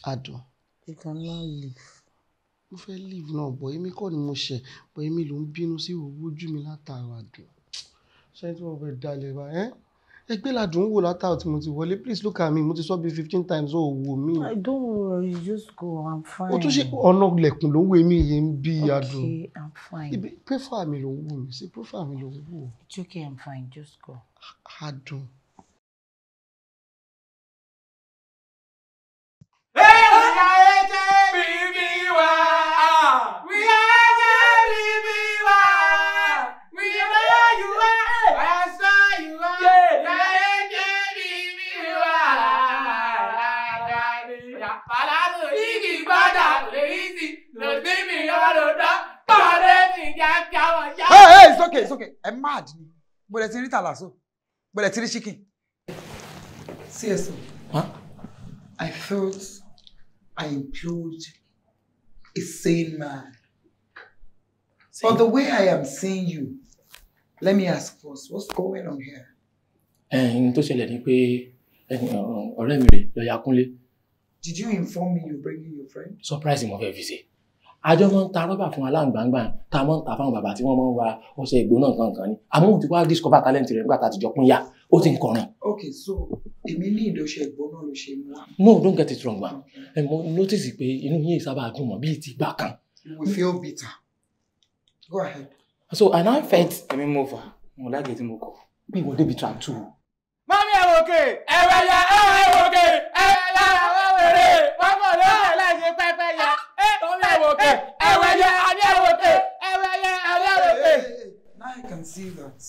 Adùn. You cannot leave. Mo fẹ́ leave náà, but èmi kọ́ ni mo ṣẹ̀, but èmi ló ń bínú sí ojú mi látara Adùn. Ṣé tí wọ́n fẹ́ dalẹ̀ bá ẹ́? Ẹgbẹ́ làdùn wò látara tí mo ti wọlé. Please look at me. Mo ti sọ bí 15 times ó wò mí. Don't worry, just go. I'm fine. O tún ṣe ọ̀nà ilẹ̀kùn ló ń wo èmi yìí ń bí Adùn. Okay, I'm fine. Profile mi ló ń wò mí sí. Profile mi ló ń wò. It's okay, I'm fine. Just go. Adùn. Hey, it's okay. I'm mad. But let's eat alaso. But let's eat chicken. Seriously. Huh? I thought I employed a sane man. But the way I am seeing you, let me ask first, what's going on here? Tó ṣẹlẹ̀ ni pé ọ̀rẹ́ mi rẹ̀ lọ́ọ̀yà Kúnlé. Did you inform me you're bringing your friend? Surprise mo fẹ́ fi ṣe. Àjọ máa ń ta rọ́bà fún aláǹgbàǹgbà tá a máa ń ta fáwọn bàbá tí wọ́n máa ń wa ọṣẹ ìgbóná kankan ni. Àmọ́ òun ti wá discover talent rẹ̀ nígbà tá a ti jọ pín yà. Ó ti ń kọrin. Okay, so èmi ní ìdọ̀ṣẹ́ ìgbóná ló ṣe mú wa. No, don't get it wrong, ma. Mo notice pé inú yín sábà dùn mọ́ bíi ti gbà kan. You will feel bitter. Go ahead. So and I felt I mean move. Mo like get mo ko. Bí wọ́n débi tram 2. Mami ẹ wò ké. Ẹ̀wẹ̀ ya ẹ wò ké. Ẹ̀wẹ̀ ya ẹ wò ké. Mama ló láì ṣe pẹ́pẹ́ ya. Mami ẹ wò ké. Ẹ̀wẹ̀ ya ẹ wò ké. Ẹ̀wẹ̀ ya ẹ wò ké. Now I can see that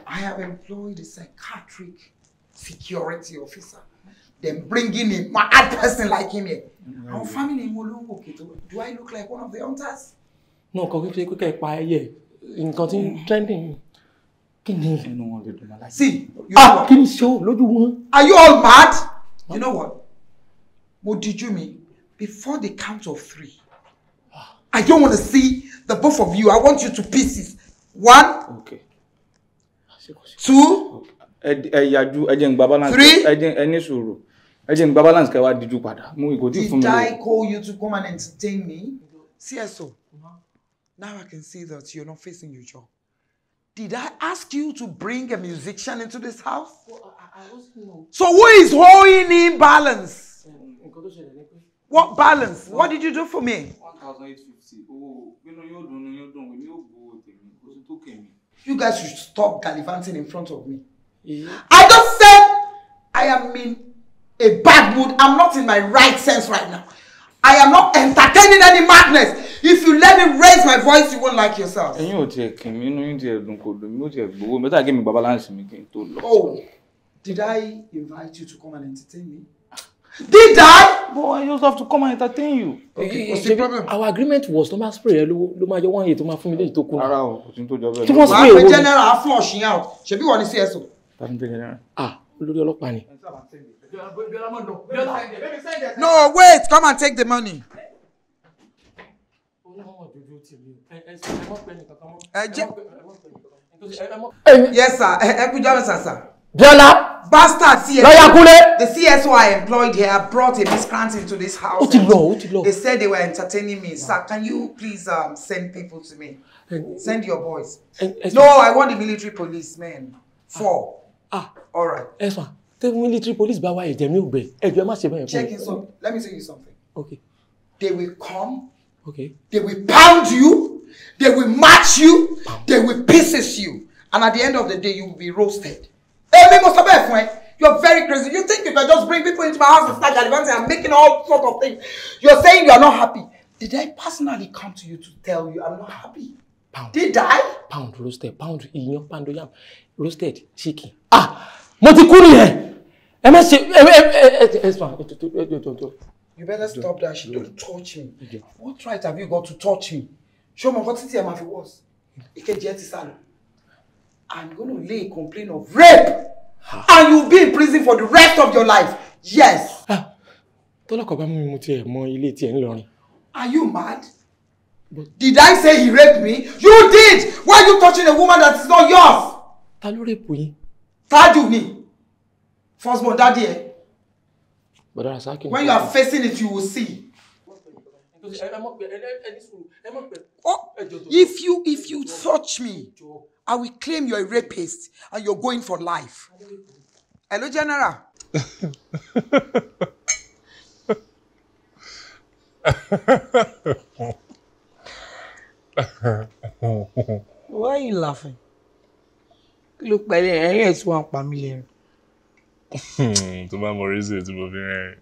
I have employed a psychiatric security officer. Then bringing a mad person like him here. Our family in Wolongo, do I look like one of the hunters? No, because we say pa eye. In continue trending. See, show lójú wọn. Are you all mad? You know what? Mo did you mean? Before the count of 3, I don't want to see the both of you. I want you to pieces. 1. Okay. 2. 3. Did I call you to come and entertain me? CSO. Now I can see that you're not facing your job. Did I ask you to bring a musician into this house? So who is holding in balance? What balance? What did you do for me? 1,850. Oh, you don't. You guys should stop gallivanting in front of me. I just said I am in a bad mood. I'm not in my right sense right now. I am not entertaining any madness. If you let me raise my voice, you won't like yourself. Oh, did I invite you to come and entertain me? Did I? Boy, I just have to come and entertain you. Okay, what's the problem? Our agreement was no matter spray. Lo ma 1 year to ma fún mi le to kun. Ara o, ko tin to jo be. I'm general, I'm flushing out. Shebi wọ́n ní CSO. Olórí ọlọ́pàá ni. No, wait, come and take the money. Yes, sir. Biola! Bastard CSO. The CSO I employed here brought a miscreant into this house. They said they were entertaining me. Sir, can you please send people to me? Send your boys. No, I want the military policemen. 4. All right. Yes, sir. The military police ba wa eje mi o gbe. Ejo ma se be. Check in something. Let me tell you something. Okay. They will come. Okay. They will pound you. They will match you. They will pieces you. And at the end of the day, you will be roasted. You're very crazy. You think you can just bring people into my house and start advancing and making all sorts of things. You're saying you are not happy. Did I personally come to you to tell you I'm not happy? Pound. Did I? Pound roasted. Pound iyan pando yam. Roasted chicken. Mo ti kú nìyẹn. Ẹ má ṣe You better stop that shit. Don't touch me. What right have you got to touch me? Show me what it is if was. I'm going to lay a complaint of rape. And you'll be in prison for the rest of your life. Yes. Are you mad? Did I say he raped me? You did! Why are you touching a woman that is not yours? Tajuni. Firstborn daddy. When you are facing it, you will see. Oh, if you touch me, I will claim you're a rapist and you're going for life. Hello, General. Why are you laughing? Look, by the way, it's one familiar. To my more easy to move in.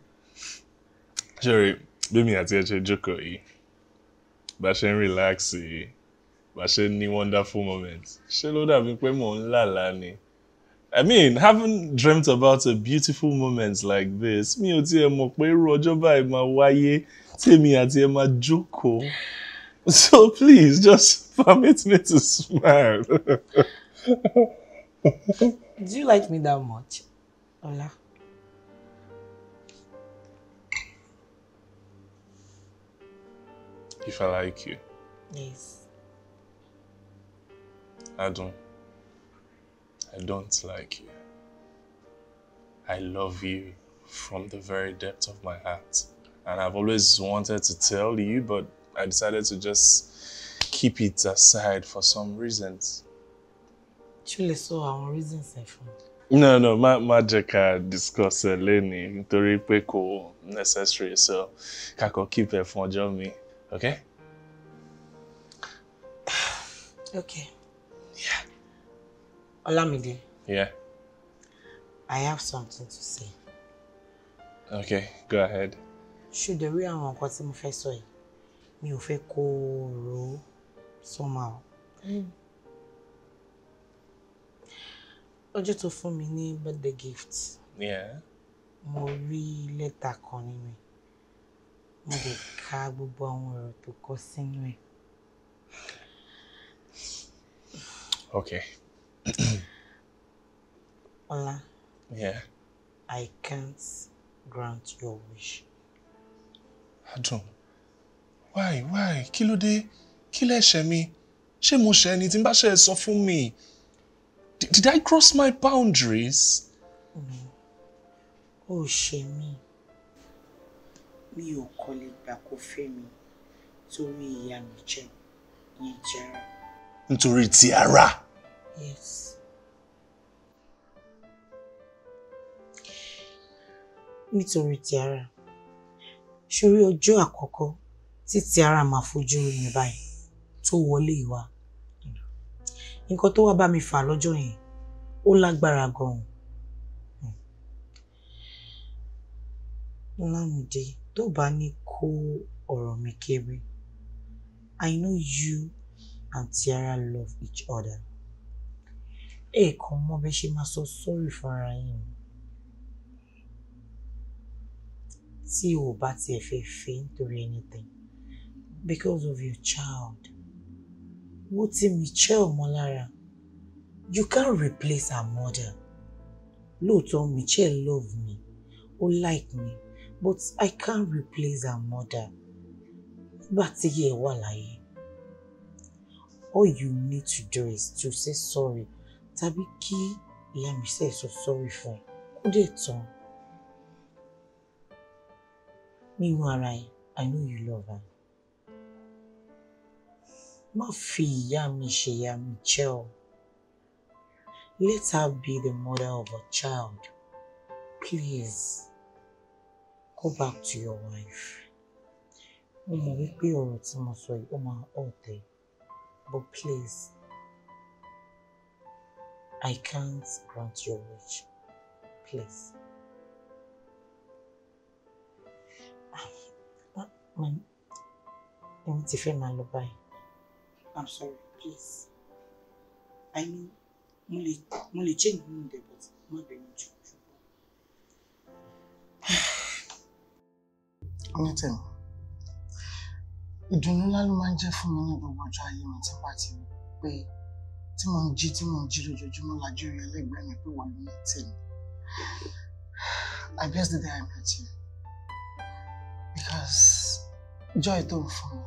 Sure, baby, I tell you, Joko, but she relax, but she need wonderful moments. She would have been lani. I mean, haven't dreamt about a beautiful moments like this. Me o ti e mo pe ru ojo bai ma wáyé, tèmi àti ẹ ma jókòó. So please, just permit me to smile. Do you like me that much? Ola. If I like you. Yes. I don't like you. I love you from the very depth of my heart. And I've always wanted to tell you, but I decided to just keep it aside for some reasons. Chule saw our reasons, I found. No, ma jeka discuss leni nítorí pé kò necessary, so kako keep it for me, okay? Okay. Yeah. Olamide. Yeah. I have something to say. Okay, go ahead. Should the real one got him first way? Mi ò fẹ́ kó ro somehow. Ọjọ́ tó fún mi ní birthday gift. Yeah. Mo rí lẹ́tà kan nínú ẹ̀. Mo dẹ̀ ka gbogbo àwọn ọ̀rọ̀ tó kọ sínú ẹ̀. Okay. Ola. Yeah. I can't grant your wish. Adùn. Why? Kí ló dé? Kí lẹ ṣẹ̀ mi? Ṣé mo ṣẹ̀ ni tí n bá ṣe sọ fún mi? Did I cross my boundaries? Ó ṣẹ̀ mí. Mi ò kò lè gbà kó fẹ́ mi torí ìyá mi jẹ́ ìyẹn Tiara. Nítorí Tiara? Yes. Nítorí Tiara. Ṣorí ọjọ́ àkọ́kọ́ tí Tiara máa fojú rí mi báyìí tó wọlé ìwà. Nǹkan tó wá bá mi fà lọ́jọ́ yẹn ó lágbára gan-an. Lámìdé, tó bá ní kó ọ̀rọ̀ mi kéré. I know you and Tiara love each other. Kàn mọ̀ bẹ́ ṣe máa sọ sorry fúnra yín. Tí o bá tiẹ̀ fẹ́ fẹ́ nítorí anything because of your child. Wo ti Michelle mọ́ lára. You can't replace her mother. Lóòótọ́ Michelle love me, ó like me, but I can't replace her mother. Nígbà tí yẹ wà láyé. All you need to do is to say sorry. Tàbí kí ìyá mi ṣe sọ sorry fún ẹ. Kó dẹ̀ tán. Nínú ara ẹ, I know you love her. Má fi ìyá mi ṣe ìyá Michelle. Let her be the mother of a child. Please, go back to your wife. Mo mọ̀ wípé ọ̀rọ̀ tí mo sọ yìí ó máa ọ̀tẹ̀. But please, I can't grant your wish. Please. Èmi ti fẹ́ máa lọ báyìí. I'm sorry, please. I know mo lè change my mind, but má bẹ̀rù jù. Anything. Ìdùnnú ńlá ló máa ń jẹ́ fún mi ní gbogbo ọjọ́ ayé mi tí bá ti rí pé tí mo ń jí lójoojúmọ́ lájú rí ẹlẹ́gbẹ̀ẹ́ mi pé wọ́n ló ní tèmi. I bless the day I met you. Because joy tó ń fún mi,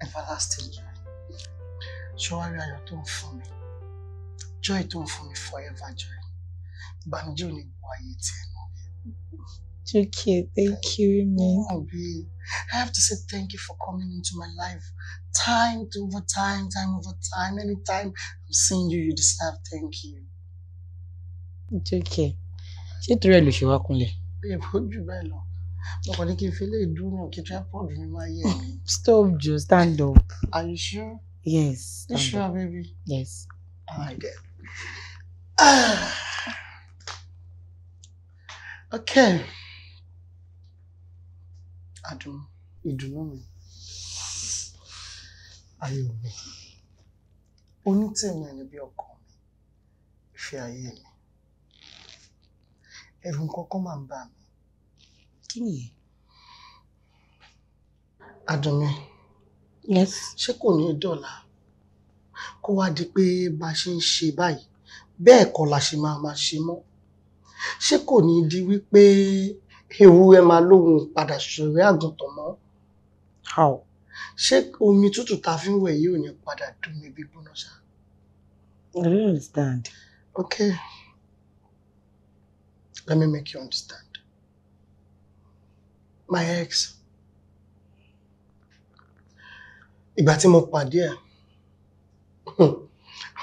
everlasting joy. Ṣọ́wárí ayọ̀ tó ń fún mi, joy tó ń fún mi, forever joy. Ìbànújẹ́ ò ní gbọ́ ayé tiẹ̀ náà. Okay, thank you, man. I have to say thank you for coming into my life. Time over time. Anytime I'm seeing you, you deserve thank you. It's okay. Ṣé torí ẹ ló ṣe wá kúnlẹ̀? Babe, ó jù bẹ́ẹ̀ lọ. Mo kàn ní kí n fi lè dúró kí tripod mi máa yẹ mi. Stop, Joe. Stand up. Are you sure? Yes. You sure, baby? Yes. I get. Okay. Ìdùnnú mi. Ayọ̀ mi. Onítẹ̀mí ẹni bí ọkọ mi. Ìfẹ́ ayé mi. Ẹ̀rù kankan máa ń bà mí. Kí ni? Adùnmí. Yes. Ṣé kò ní dọ̀la? Kó wá di pé bá ṣe ń ṣe báyìí, bẹ́ẹ̀ kọ́ la ṣe máa ṣe mọ́. Ṣé kò ní di wípé ewu ẹ máa lóhun padà ṣòro àgùntàn mọ́? How? Ṣé omi tútù ta fi ń wẹ̀ yìí ò ní padà dùn mí gbígbóná ṣá? I don't understand. Okay. Let me make you understand. My ex. Ìgbà tí mo pàdé ẹ̀,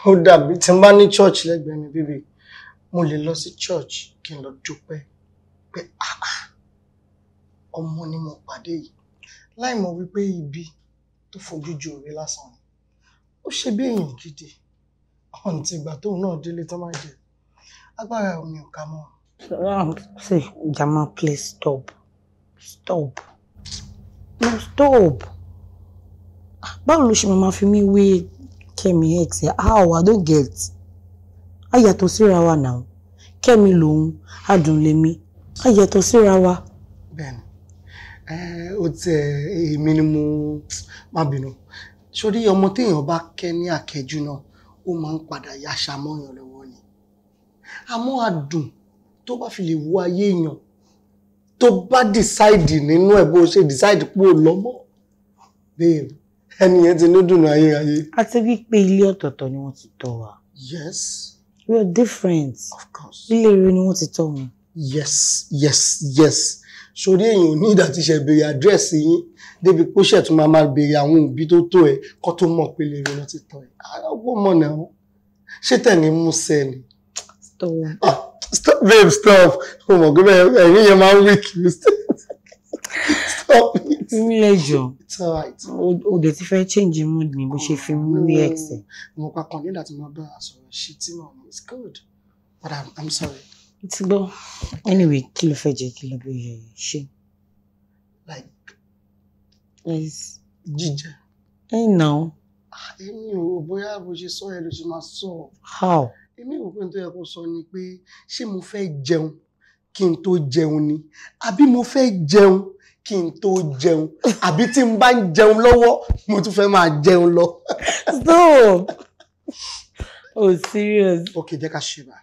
ó dàbí tí n bá ní church lẹ́gbẹ̀ẹ́ mi bíbí, mo lè lọ sí church kí n lọ dúpẹ́ pé ọmọ ni mo pàdé yìí. Láì mọ̀ wípé ibi tó fojú ju orí lásán ni. ó ṣe bí èèyàn gidi ọ̀hún ti ìgbà tóun náà délé tó máa jẹ agbára omi ò ká mọ́. Say, Jama, please stop. Stop. No, stop. Báwo ló ṣe máa fi mí wé Kemi ex? How? I don't get. A yàtọ̀ síra wa now. Kemi lòun, Adùn lèmi. A yàtọ̀ síra wa. Bẹ́ẹ̀ni. Ó tiẹ̀ èmi ni mo má bínú. Sórí ọmọ téèyàn bá kẹ́ ní àkẹ́jù náà, ó máa ń padà yáṣà mọ́yàn lọ́wọ́ ni. Àmọ́ Adùn tó bá fi lè wo ayé èèyàn, tó bá decide nínú ẹ̀ bó ṣe decide pé ó lọ́mọ. Babe, ẹni yẹn ti ní dùnú ayérayé. A ti rí pé ilé ọ̀tọ̀ọ̀tọ̀ ni wọ́n ti tọ́ wa. Yes. We are different. Of course. Ilé rere ni wọ́n ti tọ́ wọn. Yes, yes, yes. Sórí èèyàn ò ní ìdàtí ṣe béèrè àdírẹ́sì yín débi pé ṣẹ̀ tún máa béèrè àwọn òbí tó tó ẹ̀ kó tó mọ̀ pé lè rí wọn ti tọ́ ẹ̀. Àwọn ọmọ náà ṣé tẹ̀lé mú sẹ́ni. Stop. Stop, babe, stop. Oh my God, ẹ̀rín yẹn máa ń weak you. Stop it. Mi lẹ́jọ́. It's alright. O dẹ̀ ti fẹ́ change mood mi bó ṣe fi mú rí ẹ̀sẹ̀. Mo pa kàn nígbà tí mo bá a sọ̀rọ̀ ṣí tí náà ni it's good. But I'm sorry. Ti gbọ́. Anyway, kí ló fẹ́ jẹ kí ló bẹ ṣe? Like. Yes. Jíjẹ. Now. Èmi ò bóyá bó ṣe sọ ẹ ló ṣe máa sọ. How? Èmi ò pé n tó yẹ kó sọ ni pé ṣé mo fẹ́ jẹun kí n tó jẹun ni àbí mo fẹ́ jẹun kí n tó jẹun àbí tí n bá ń jẹun lọ́wọ́ mo tún fẹ́ máa jẹun lọ. Stop. Oh, serious. Okay, jẹ́ ká ṣe bá.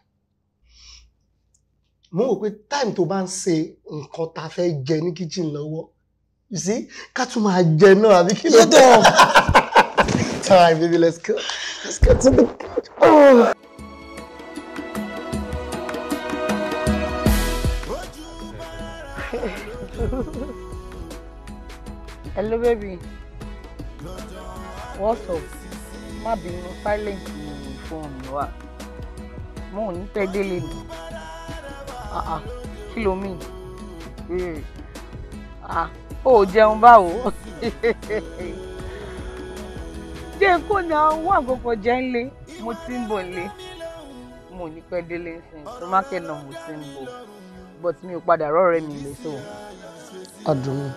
Mo rò pé time tó bá ń ṣe nǹkan tá fẹ́ jẹ ní kitchen lọ́wọ́. You see? Ká tún máa jẹ náà àbí kí ló dé? All right, baby, let's go. Let's go to the couch. Oh. Hello, baby. What's up? Má bínú, silent ni phone wa. Mo ní pẹ́ délé ni. Kí ló mean? Ó jẹun báwo? Jẹ́ kó náà wà àkọ́kọ́ jẹ́ ń lé. Mo ti ń bọ̀ lé. Mo ní pẹ́ délé sin. Supermarket náà mo ti ń bọ̀. But mi ò padà rọ́ọ̀rẹ́ mi lé so. Adùn.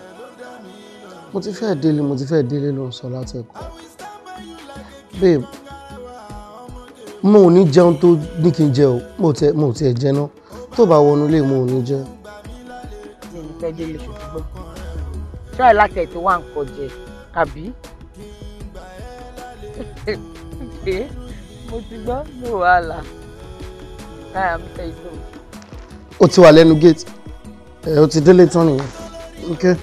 Mo ti fẹ́ délé ló ń sọ láti ẹ̀kọ́. Babe, mo ò ní jẹun tó ní kí n jẹ o. Mo ò tiẹ̀ jẹ náà. Tó bá wọnú ilé mo ò ní jẹ. Mi ò fẹ́ délé ṣùgbọ́n. Try láti ẹ̀ tí wà ń kọ jẹ, àbí? Mo ti gbọ́ ní wàhálà. Táyà mi fẹ́ ìtò. Ó ti wà lẹ́nu gate. Ó ti délé tán nìyẹn. Okay.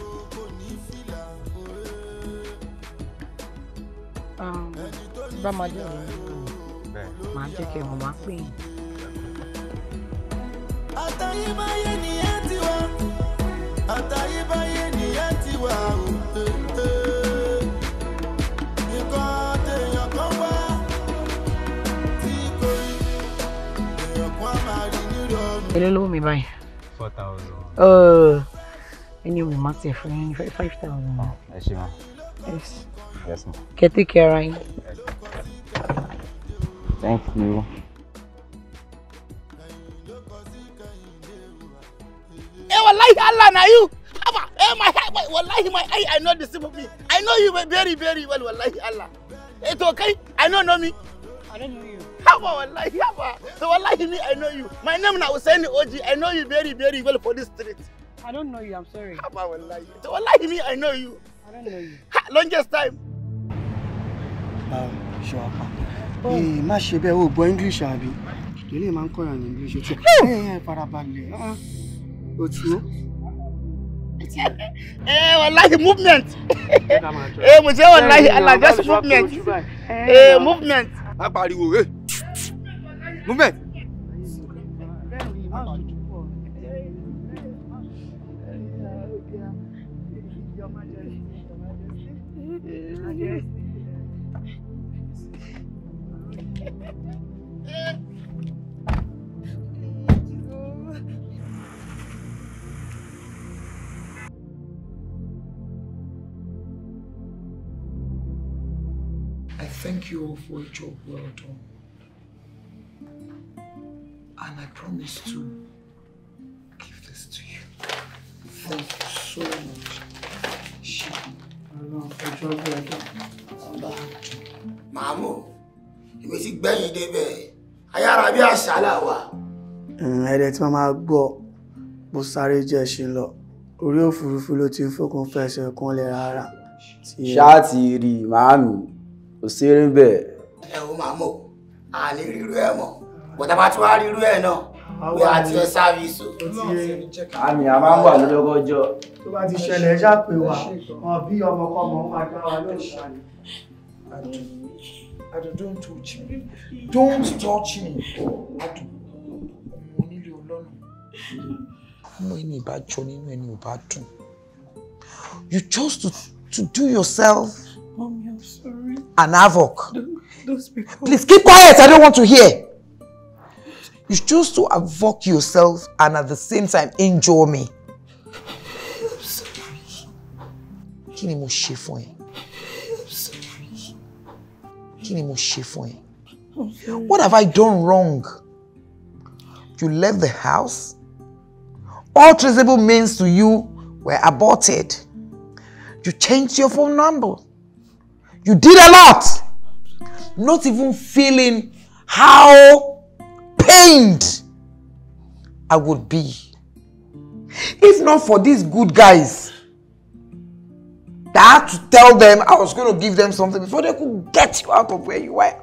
Bá máa jẹ́ ọ̀rẹ́ máa jẹ́ kí wọ́n máa pè yín. Àtayébáyé nìyẹn ti wá. Àtayébáyé nìyẹn ti wá. Nǹkan téèyàn kan wá tí kò rí. Èèyàn kan máa rí nírọ̀rùn. Èló lówó mi báyìí? 4,000. Ẹni mo máa tẹ̀ fún yín 5,000. Ẹ ṣé ma. Yes. Yes ma. Take care ara yín. Thank you. Wallahi Allah na you. My eye, wallahi my eye, I know deceive me. I know you very, very well, wallahi Allah. It's okay. I don't know me. I don't know you. Haba, wallahi, haba. So wallahi me, I know you. My name now Hussein Oji. I know you very, very well for this street. I don't know you. I'm sorry. Haba, wallahi. So wallahi me, I know you. I don't know you. Longest time. Sure. Má ṣe bẹ́ẹ̀ o gbọ́ English àbí? Tòlé máa ń kọ́ra ní English tí. Farabalẹ̀. O ti o. Wallahi movement. Mo ṣe wallahi Allah just movement. Movement. Má pariwo movement. thank you all for a job well done. And I promise to give this to you. Thank you so much. Màmú, èmi ti gbẹ̀yìn débẹ̀. Ayára bí àṣà là wà. Ẹ̀rẹ̀ tí wọ́n máa gbọ́ bó sáré jẹ́ ṣe lọ. Orí òfurufú ló ti ń fòkun fẹsẹ̀ kan lẹ̀ rárá. Ṣáàtì rí màámi, kò ṣeré bẹ́ẹ̀. Ẹ wo màmú, a lè rírú ẹ̀ mọ́. Bọ̀dá bá tún wá rírú ẹ̀ náà, bí a ti ẹ sáfíìsì. Àmì a máa ń wà lọ́jọ́gọ́jọ́. Tó bá ti ṣẹlẹ̀ ẹjá pé wà, wọn bí ọmọkọ́mọ máa dá wa lóṣà ni. Adu, don't touch me. Don't touch me. Adu, mo nílé Ọlọ́run. Ọmọ ẹni ìbájọ nínú ẹni ò bá dùn. You chose to do yourself Mommy, I'm sorry. an havoc. Those people. Please keep quiet. I don't want to hear. You chose to havoc yourself and at the same time injure me. I'm sorry. Kí ni mo ṣe fún ẹ? I'm sorry. Kí ni mo ṣe fún ẹ? What have I done wrong? You left the house. All traceable means to you were aborted. You changed your phone number. You did a lot. Not even feeling how pained I would be. If not for these good guys, I had to tell them I was going to give them something before they could get you out of where you were.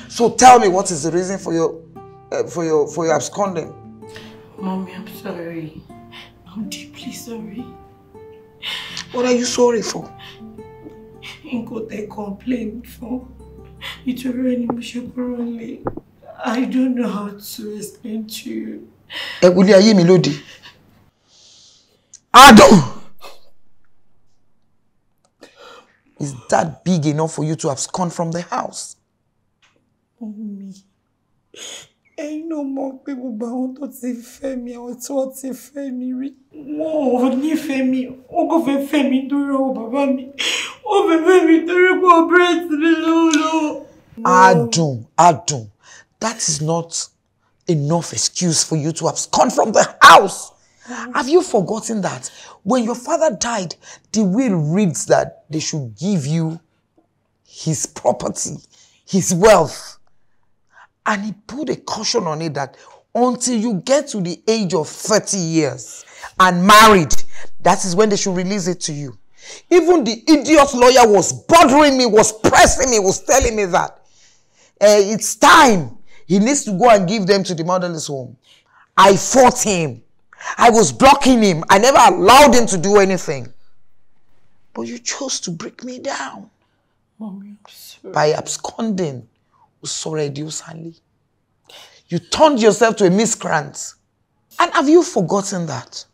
So tell me, what is the reason for your absconding? Mommy, I'm sorry. I'm deeply sorry. What are you sorry for? Inko, they complained for. It's already only. I don't know how to explain to you. Ado! Is that big enough for you to abscond from the house? Mommy, I know more people about to fẹ́ mi, àwọn tí wọ́n ti fẹ́ mi rí. Wọ́n ò ní fẹ́ mi, wọ́n kò fẹ́ mi nítorí ọwọ́ bàbá mi. Wọ́n fẹ́ mi nítorí pé ọ̀bẹ̀rẹ̀ ti mi lọ́wọ́. Adun, that is not enough excuse for you to abscond from the house. Have you forgotten that when your father died, the will reads that they should give you his property, his wealth. And he put a caution on it that until you get to the age of 30 years and married, that is when they should release it to you. Even the idiot lawyer was bothering me, was pressing me, was telling me that it's time. He needs to go and give them to the motherless home. I fought him. I was blocking him. I never allowed him to do anything. But you chose to break me down. Mommy, I'm sorry. By absconding. You turned yourself to a miscreant. And have you forgotten that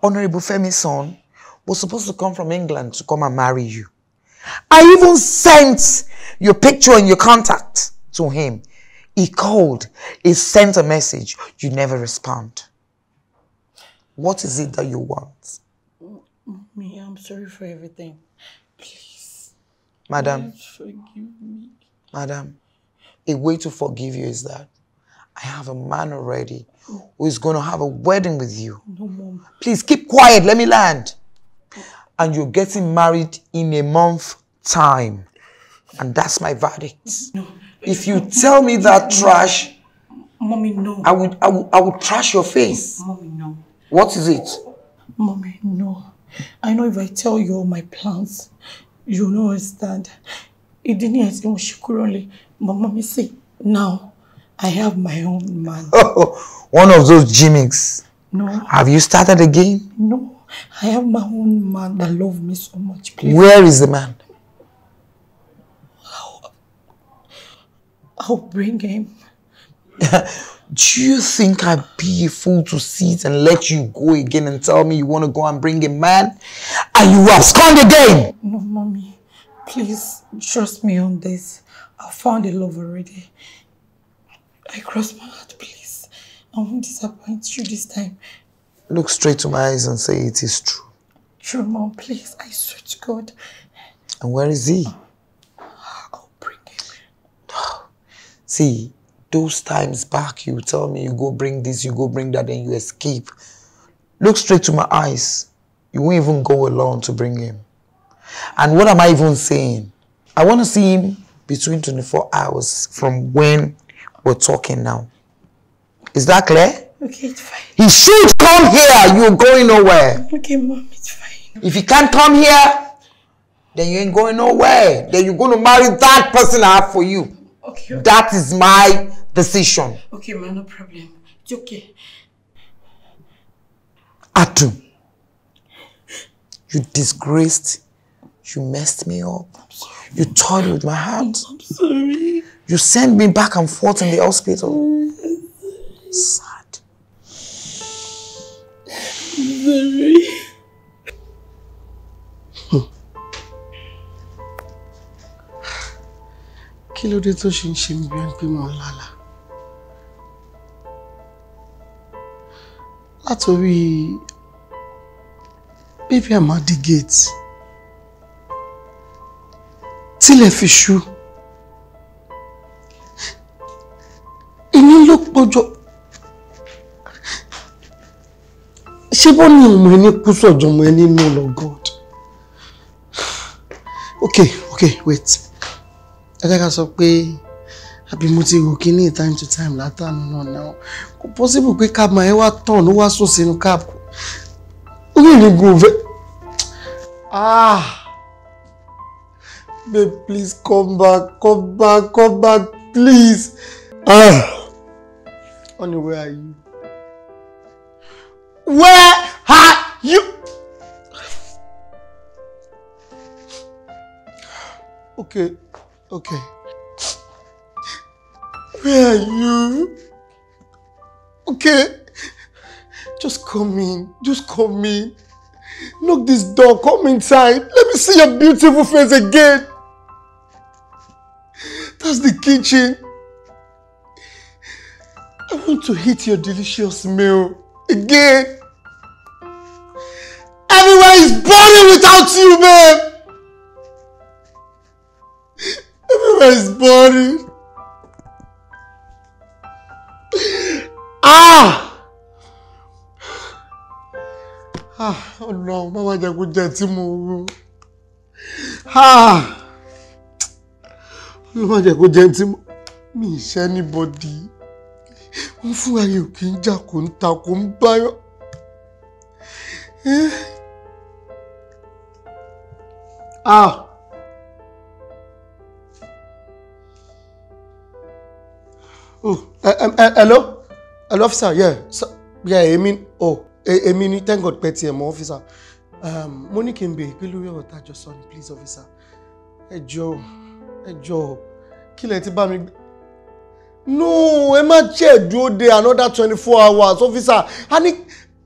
Honorable Femi's son was supposed to come from England to come and marry you? I even sent your picture and your contact to him. He called, he sent a message. You never respond. What is it that you want? Mommy, I'm sorry for everything. Please. Madam. Please forgive me. Madam, a way to forgive you is that I have a man already who is going to have a wedding with you. No, Mom. Please keep quiet. Let me land. And you're getting married in a month's time. And that's my verdict. No. If you tell me that trash, Mommy, no. I would trash your face. Mommy, no. What is it? Mommy, no. I know if I tell you all my plans, you'll not understand. It didn't say, but Mommy, say, now I have my own man. Oh, one of those gimmicks. No. Have you started again? No. I have my own man that loves me so much. Please. Where is the man? I'll bring him. Do you think I'd be a fool to sit and let you go again and tell me you want to go and bring a man? And you abscond again? No, Mommy. Please, trust me on this. I found a love already. I cross my heart, please. I won't disappoint you this time. Look straight to my eyes and say it is true. True, Mom, please. I swear to God. And where is he? I'll bring him. See, those times back, you tell me you go bring this, you go bring that, and you escape. Look straight to my eyes. You won't even go alone to bring him. And what am I even saying? I want to see him between 24 hours from when we're talking now. Is that clear? Okay, it's fine. He should come here. You're going nowhere. Okay, Mom, it's fine. If he can't come here, then you ain't going nowhere. Then you're going to marry that person I have for you. Okay. That is my decision. Okay, man, no problem. It's okay. Atu, you disgraced, you messed me up. You toyed with my heart. I'm sorry. You sent me back and forth in the hospital. Sad. I'm sorry. Kí ló dé tó ṣe ń ṣe mí bí ẹni pé mo ń lálàá? Látorí baby Amadi gate tílẹ̀ fi ṣú. Inú ló pọ̀jọ́. Ṣé bó ní ọmọ ẹni kú sọ̀jọ́ ọmọ ẹni nù lọ God? Okay, wait. Ẹ jẹ́ ká sọ pé àbí mo ti rò kíní time to time látàánú náà náà. Kò possible pé ká máa ẹ wá tán ló wá sùn sínú cap. Orí mi gùn fẹ́. Babe, please come back, please. Honey, where are you? Where are you? Okay. Where are you? Okay. Just come in. Knock this door, come inside. Let me see your beautiful face again. That's the kitchen. I want to eat your delicious meal again. Everywhere is boring without you, babe. Everywhere is boring. Oh no, Mama Jago Jentimu. Mama Jago Jentimu. Me is anybody. Who are you? Kinja kunta kumbayo. Hello? Hello, officer, yeah. I mean, thank God, Petty, my officer. Monique Mbe, please, officer. Hey, Joe. Kill it, Bami. No, Emma Che do there another 24 hours, officer.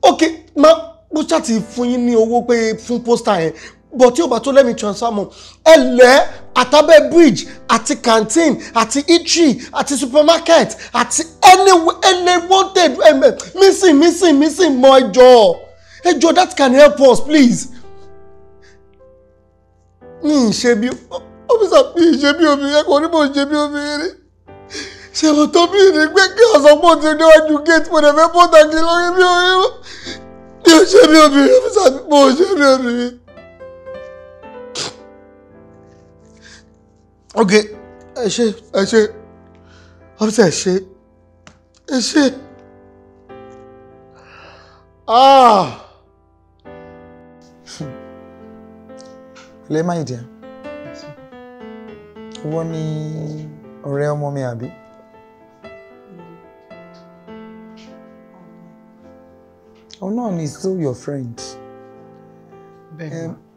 Okay, mo chat fún yín ní owó pé fún poster. But you to let me transfer mo. Ele Atabe bridge, àti canteen, àti eatery, àti supermarket, àti any wanted missing my job. Hey Joe, that can help us, please. Shebi officer, shebi obi ko ni mo shebi obi. Ṣé mo tó bí ní pé kí ọ̀sán pọ̀ tí ó níwájú gate mo dẹ̀ fẹ́ pọ́tàkì lórí bí orí bí ó ṣe bí obìnrin officer mo ṣe bí obìnrin. Okay, ẹ ṣé officer ẹ ṣé. Ilé máa ìdí à. Wọ́n ní ọ̀rẹ́ ọmọ mi àbí? Oh no, he's still your friend.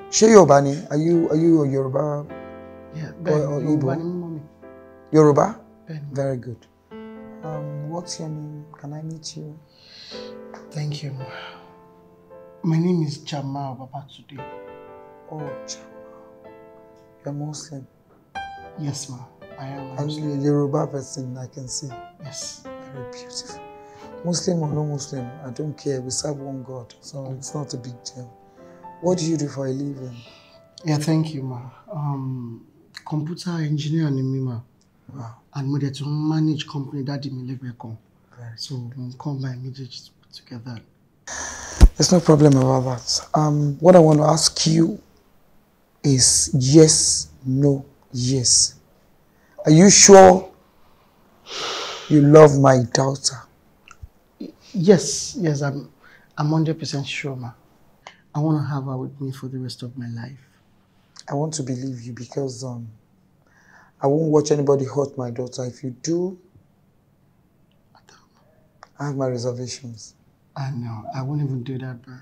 Ṣé Yoruba ni? Are you a Yoruba? Yeah, or Yoruba Igbo? ni mommy. Yoruba? Ben. Very good. What's your name? Can I meet you? Thank you. My name is Jamal Babatude. Oh, Jamal. You're Muslim? Yes, ma. I am. And you're a Yoruba person, I can see. Yes. Very beautiful. Muslim or no Muslim, I don't care. We serve one God, so it's not a big deal. What do you do for a living? Yeah, thank you, ma. Computer engineer ni mi, ma. Wow. And mo dey to manage company daddy mi lẹ́gbẹ̀ẹ́ kan. So we'll come by immediately together. There's no problem about that. What I want to ask you is yes, no, yes. Are you sure you love my daughter? Yes, I'm 100% sure, ma. I want to have her with me for the rest of my life. I want to believe you because I won't watch anybody hurt my daughter. If you do, I have my reservations. I know. I won't even do that, bro.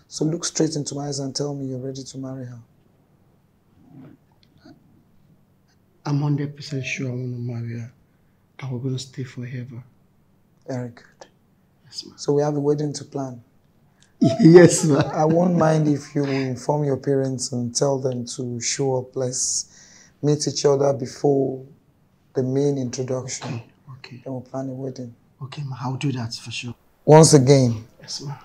So look straight into my eyes and tell me you're ready to marry her. I'm 100% sure I want to marry her. And we're going to stay forever. Very good. Yes, ma'am. So we have a wedding to plan. Yes, ma'am. I won't mind if you inform your parents and tell them to show up. Let's meet each other before the main introduction. Okay. Then we'll plan a wedding. Okay, ma. I'll do that for sure. Once again, yes, ma'am.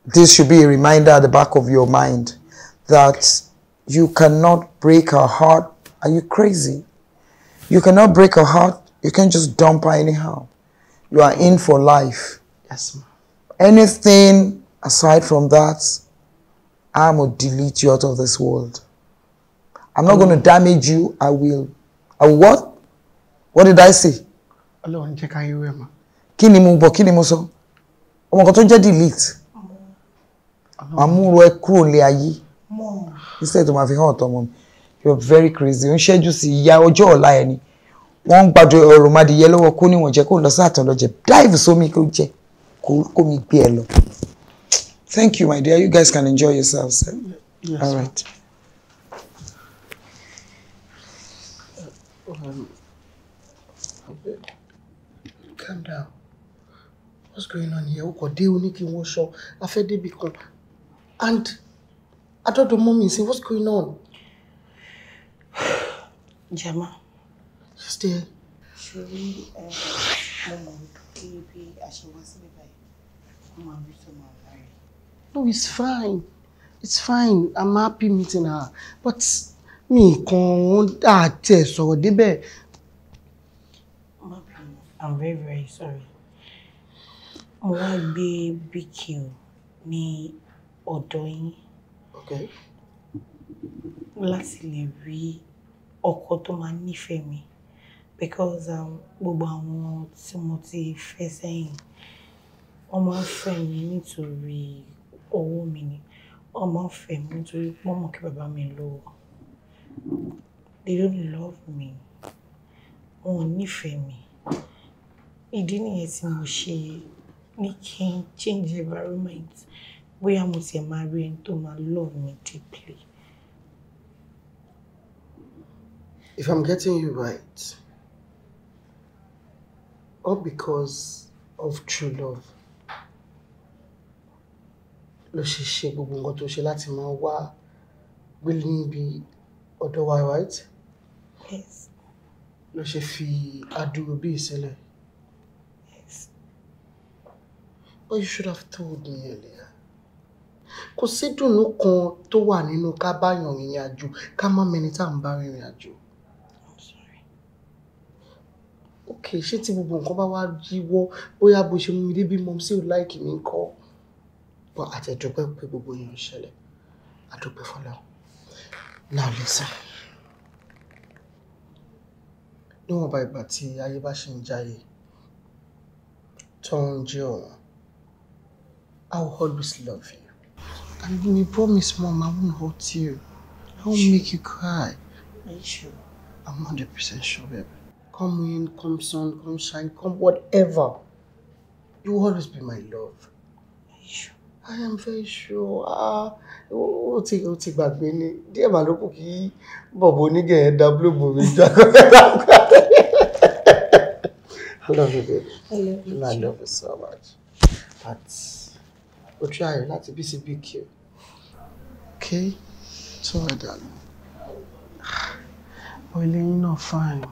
This should be a reminder at the back of your mind that you cannot break her heart. Are you crazy? You cannot break her heart. You can't just dump her anyhow. You are in for life. Yes, ma'am. Anything aside from that, I'm going to delete you out of this world. I'm not going to damage you. I will what? What did I say? Ọlọ́run jẹ́ ká yé wẹ̀ ma. Kí ni mo bọ̀, kí ni mo sọ? Ọmọ kan tó jẹ́ delete. Amúrò ẹ kúrò lé ayé. Instead of my hàn ọmọ mi. You're very crazy. Ó ń ṣẹ́jú sí ìyá ọjọ́ ọ̀la ẹni. Wọ́n ń gbàdúrà ọ̀rọ̀ mádìyẹ lọ́wọ́ kó níwọ̀n jẹ́ kó lọ sáàtàn lọ jẹ. Dive sómi kó jẹ. Kó mi gbé ẹ lọ. Thank you, my dear. You guys can enjoy yourselves. Yes, all right. Calm down. What's going on here? And I don't know, mommy. Say, what's going on? Jama. Just there. Surely, Mama, baby, I should was Mama, no, it's fine. It's fine. I'm happy meeting her. But me can't so debe. I'm very, very sorry. I want to be BQ ní ọ̀dọ̀ yín. Okay. Láti lè rí ọkọ tó máa nífẹ̀ẹ́ mi. Because gbogbo àwọn tí mo ti fẹ́ sẹ́yìn, wọ́n máa ń fẹ́ mi nítorí owó mi ni. Wọ́n máa ń fẹ́ mi nítorí wọ́n mọ̀ kí bàbá mi lówó. They don't love me. Wọ́n ò nífẹ̀ẹ́ mi. Ìdí nìyẹn tí mo ṣe ní kí n change environment. Bóyá mo ti máa rí ẹni tó máa love me deeply. If I'm getting you right, all because of true love, ló ṣe gbogbo nǹkan tó ṣe láti máa wá gbélé níbi ọ̀dọ̀ wa, right? Yes. Ló ṣe fi adúrú bí ìṣẹ̀lẹ̀. Yes. But you should have told me earlier. Kò sí dùnnú kan tó wà nínú ká bá yàn rìnrìn àjò ká má mẹni tá ń bá rìnrìn àjò. I'm sorry. Okay, ṣé tí gbogbo nǹkan bá wá yíwọ́ bóyá bó ṣe mú mi dé bí mom sí ò láìkì mi ńkọ́. But àtẹ̀dúpẹ́ pé gbogbo yẹn ń ṣẹlẹ̀. Àdúpẹ́ fọlọ́. Now listen. Níwọ̀n bá ìgbà tí ayé bá ṣe ń jáyé tó ń jẹ́ ọ̀run, I will always love you. And we promise, Mom, I won't hurt you. I won't make you cry. Are you sure? I'm 100% sure, baby. Come rain, come sun, come shine, come whatever. You will always be my love. Are you sure? I am very sure. Ó ti gbàgbé ni. Díẹ̀ mà ló kù kí bọ̀bọ̀ onígẹ̀ yẹn dá blóòbù mi jà. I love you, baby. I love you. I love you so much. But we'll try not to be so big. Okay? So, darling. Well, you're not fine.